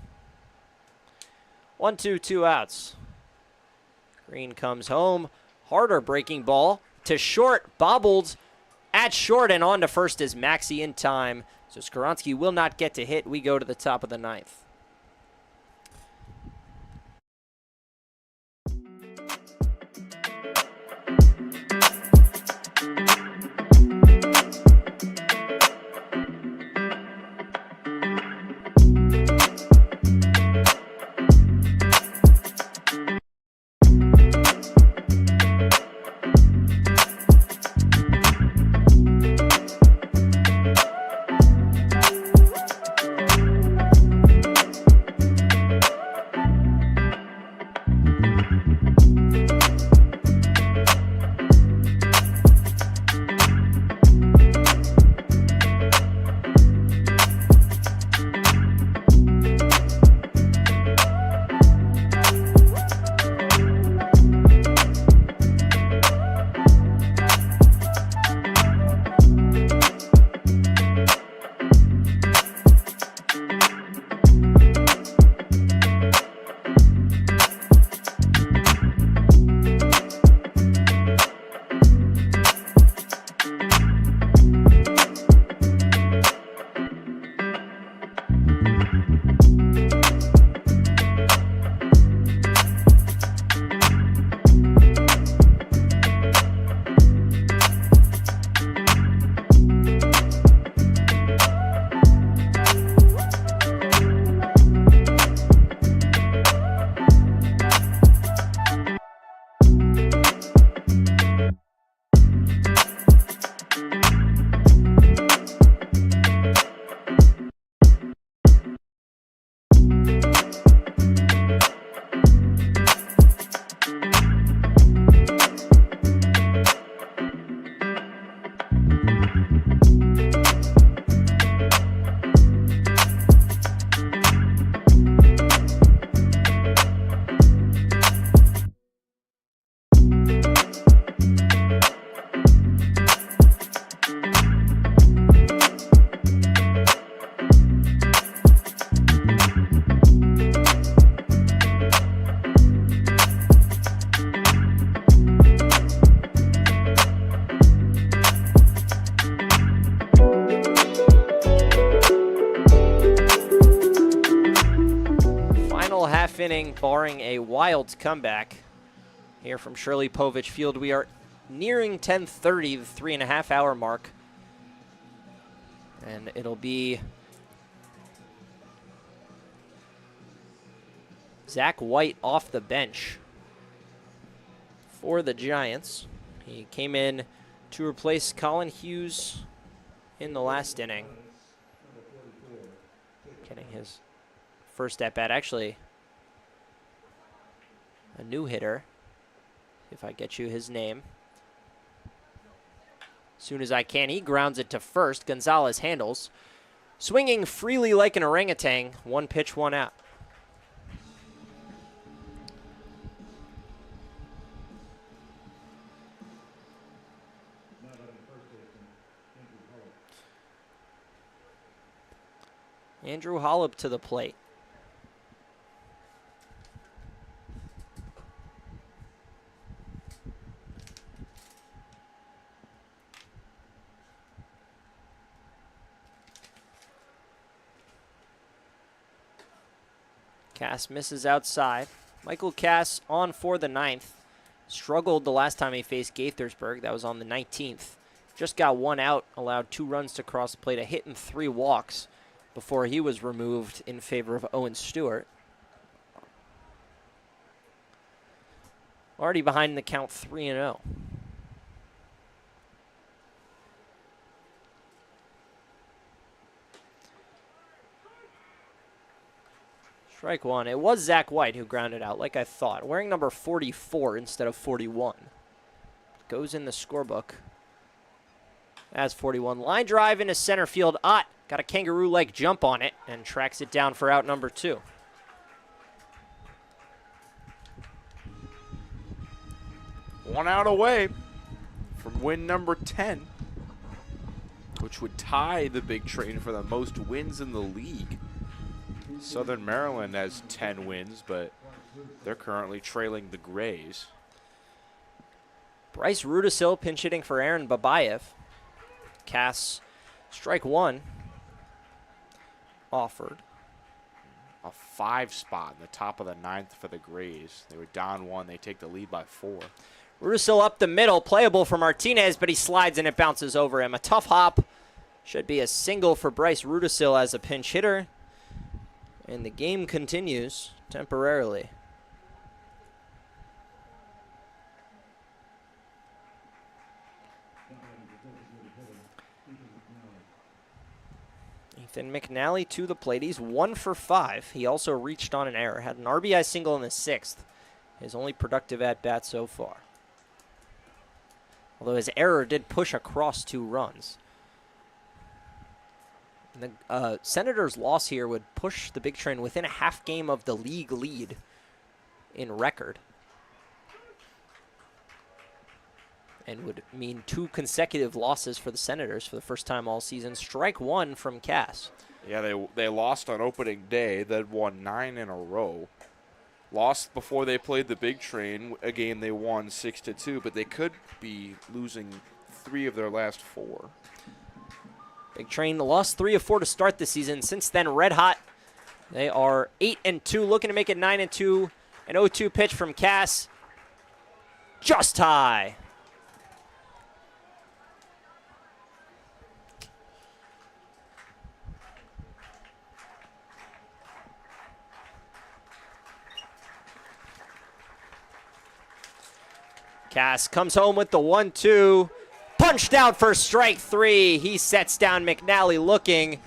1-2, 2 outs. Green comes home. Harder breaking ball to short. Bobbled at short and on to first is Maxey in time. So Skoronsky will not get to hit. We go to the top of the 9th. 9th inning, barring a wild comeback here from Shirley Povich Field. We are nearing 10:30, the 3.5-hour mark. And it'll be Zach White off the bench for the Giants. He came in to replace Colin Hughes in the last inning. Getting his first at-bat. Actually, a new hitter, if I get you his name. As soon as I can, he grounds it to first. Gonzalez handles. Swinging freely like an orangutan. 1 pitch, 1 out. Andrew Holub to the plate. Cass misses outside. Michael Cass on for the 9th. Struggled the last time he faced Gaithersburg. That was on the 19th. Just got 1 out, allowed 2 runs to cross the plate, a hit and 3 walks before he was removed in favor of Owen Stewart. Already behind the count 3-0. Strike 1. It was Zach White who grounded out, like I thought. Wearing number 44 instead of 41. Goes in the scorebook as 41. Line drive into center field. Ott got a kangaroo-like jump on it and tracks it down for out number 2. One out away from win number 10, which would tie the Big Train for the most wins in the league. Southern Maryland has 10 wins, but they're currently trailing the Grays. Bryce Rudisil pinch hitting for Aaron Babayev. Cass, strike 1. Offered. A 5 spot in the top of the 9th for the Grays. They were down 1. They take the lead by 4. Rudisil up the middle, playable for Martinez, but he slides and it bounces over him. A tough hop. Should be a single for Bryce Rudisil as a pinch hitter. And the game continues temporarily. Ethan McNally to the plate. He's 1 for 5. He also reached on an error. Had an RBI single in the 6th. His only productive at-bat so far. Although his error did push across 2 runs. The Senators' loss here would push the Big Train within a half game of the league lead in record. And would mean 2 consecutive losses for the Senators for the first time all season. Strike 1 from Cass. Yeah, they lost on opening day, then won 9 in a row. Lost before they played the Big Train, a game they won 6-2, but they could be losing 3 of their last 4. Big Train lost 3 of 4 to start the season. Since then, red hot. They are 8-2, looking to make it 9-2. An 0-2 pitch from Cass. Just high. Cass comes home with the 1-2. Punched out for strike 3. He sets down McNally looking.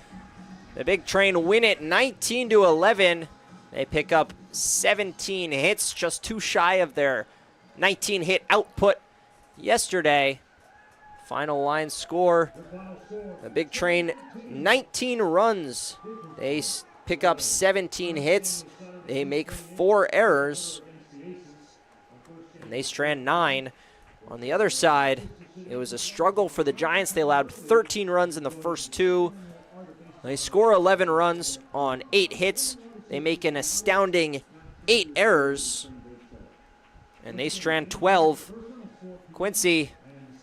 The Big Train win it 19-11. They pick up 17 hits, just 2 shy of their 19-hit output yesterday. Final line score, the Big Train 19 runs. They pick up 17 hits. They make 4 errors. And they strand 9. On the other side, it was a struggle for the Giants. They allowed 13 runs in the first 2. They score 11 runs on 8 hits. They make an astounding 8 errors. And they strand 12. Quincy,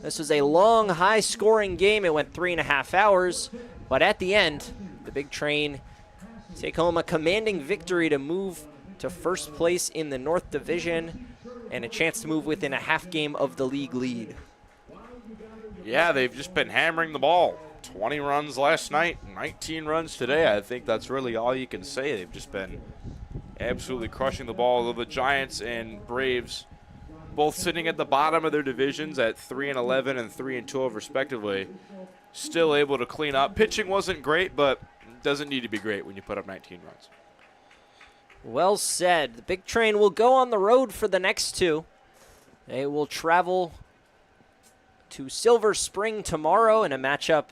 this was a long, high-scoring game. It went 3.5 hours. But at the end, the Big Train take home a commanding victory to move to first place in the North Division and a chance to move within a half game of the league lead. Yeah, they've just been hammering the ball. 20 runs last night, 19 runs today. I think that's really all you can say. They've just been absolutely crushing the ball. Although the Giants and Braves both sitting at the bottom of their divisions at 3-11 and 3-12 respectively, still able to clean up. Pitching wasn't great, but doesn't need to be great when you put up 19 runs. Well said. The Big Train will go on the road for the next two. They will travel to Silver Spring tomorrow in a matchup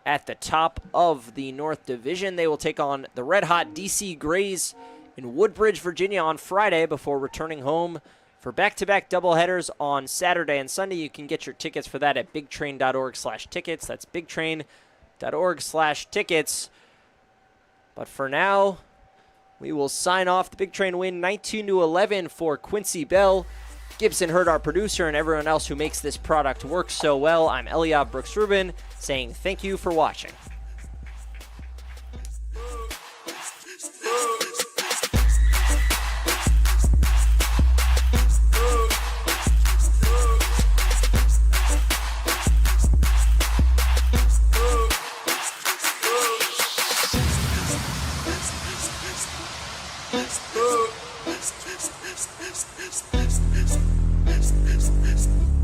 at the top of the North Division. They will take on the red-hot DC Grays in Woodbridge, Virginia on Friday before returning home for back-to-back doubleheaders on Saturday and Sunday. You can get your tickets for that at bigtrain.org/tickets. That's bigtrain.org/tickets. But for now, we will sign off. The Big Train win 19-11 for Quincy Bell. Gibson Hurd, our producer, and everyone else who makes this product work so well. I'm Eliab Brooks-Rubin saying thank you for watching. This.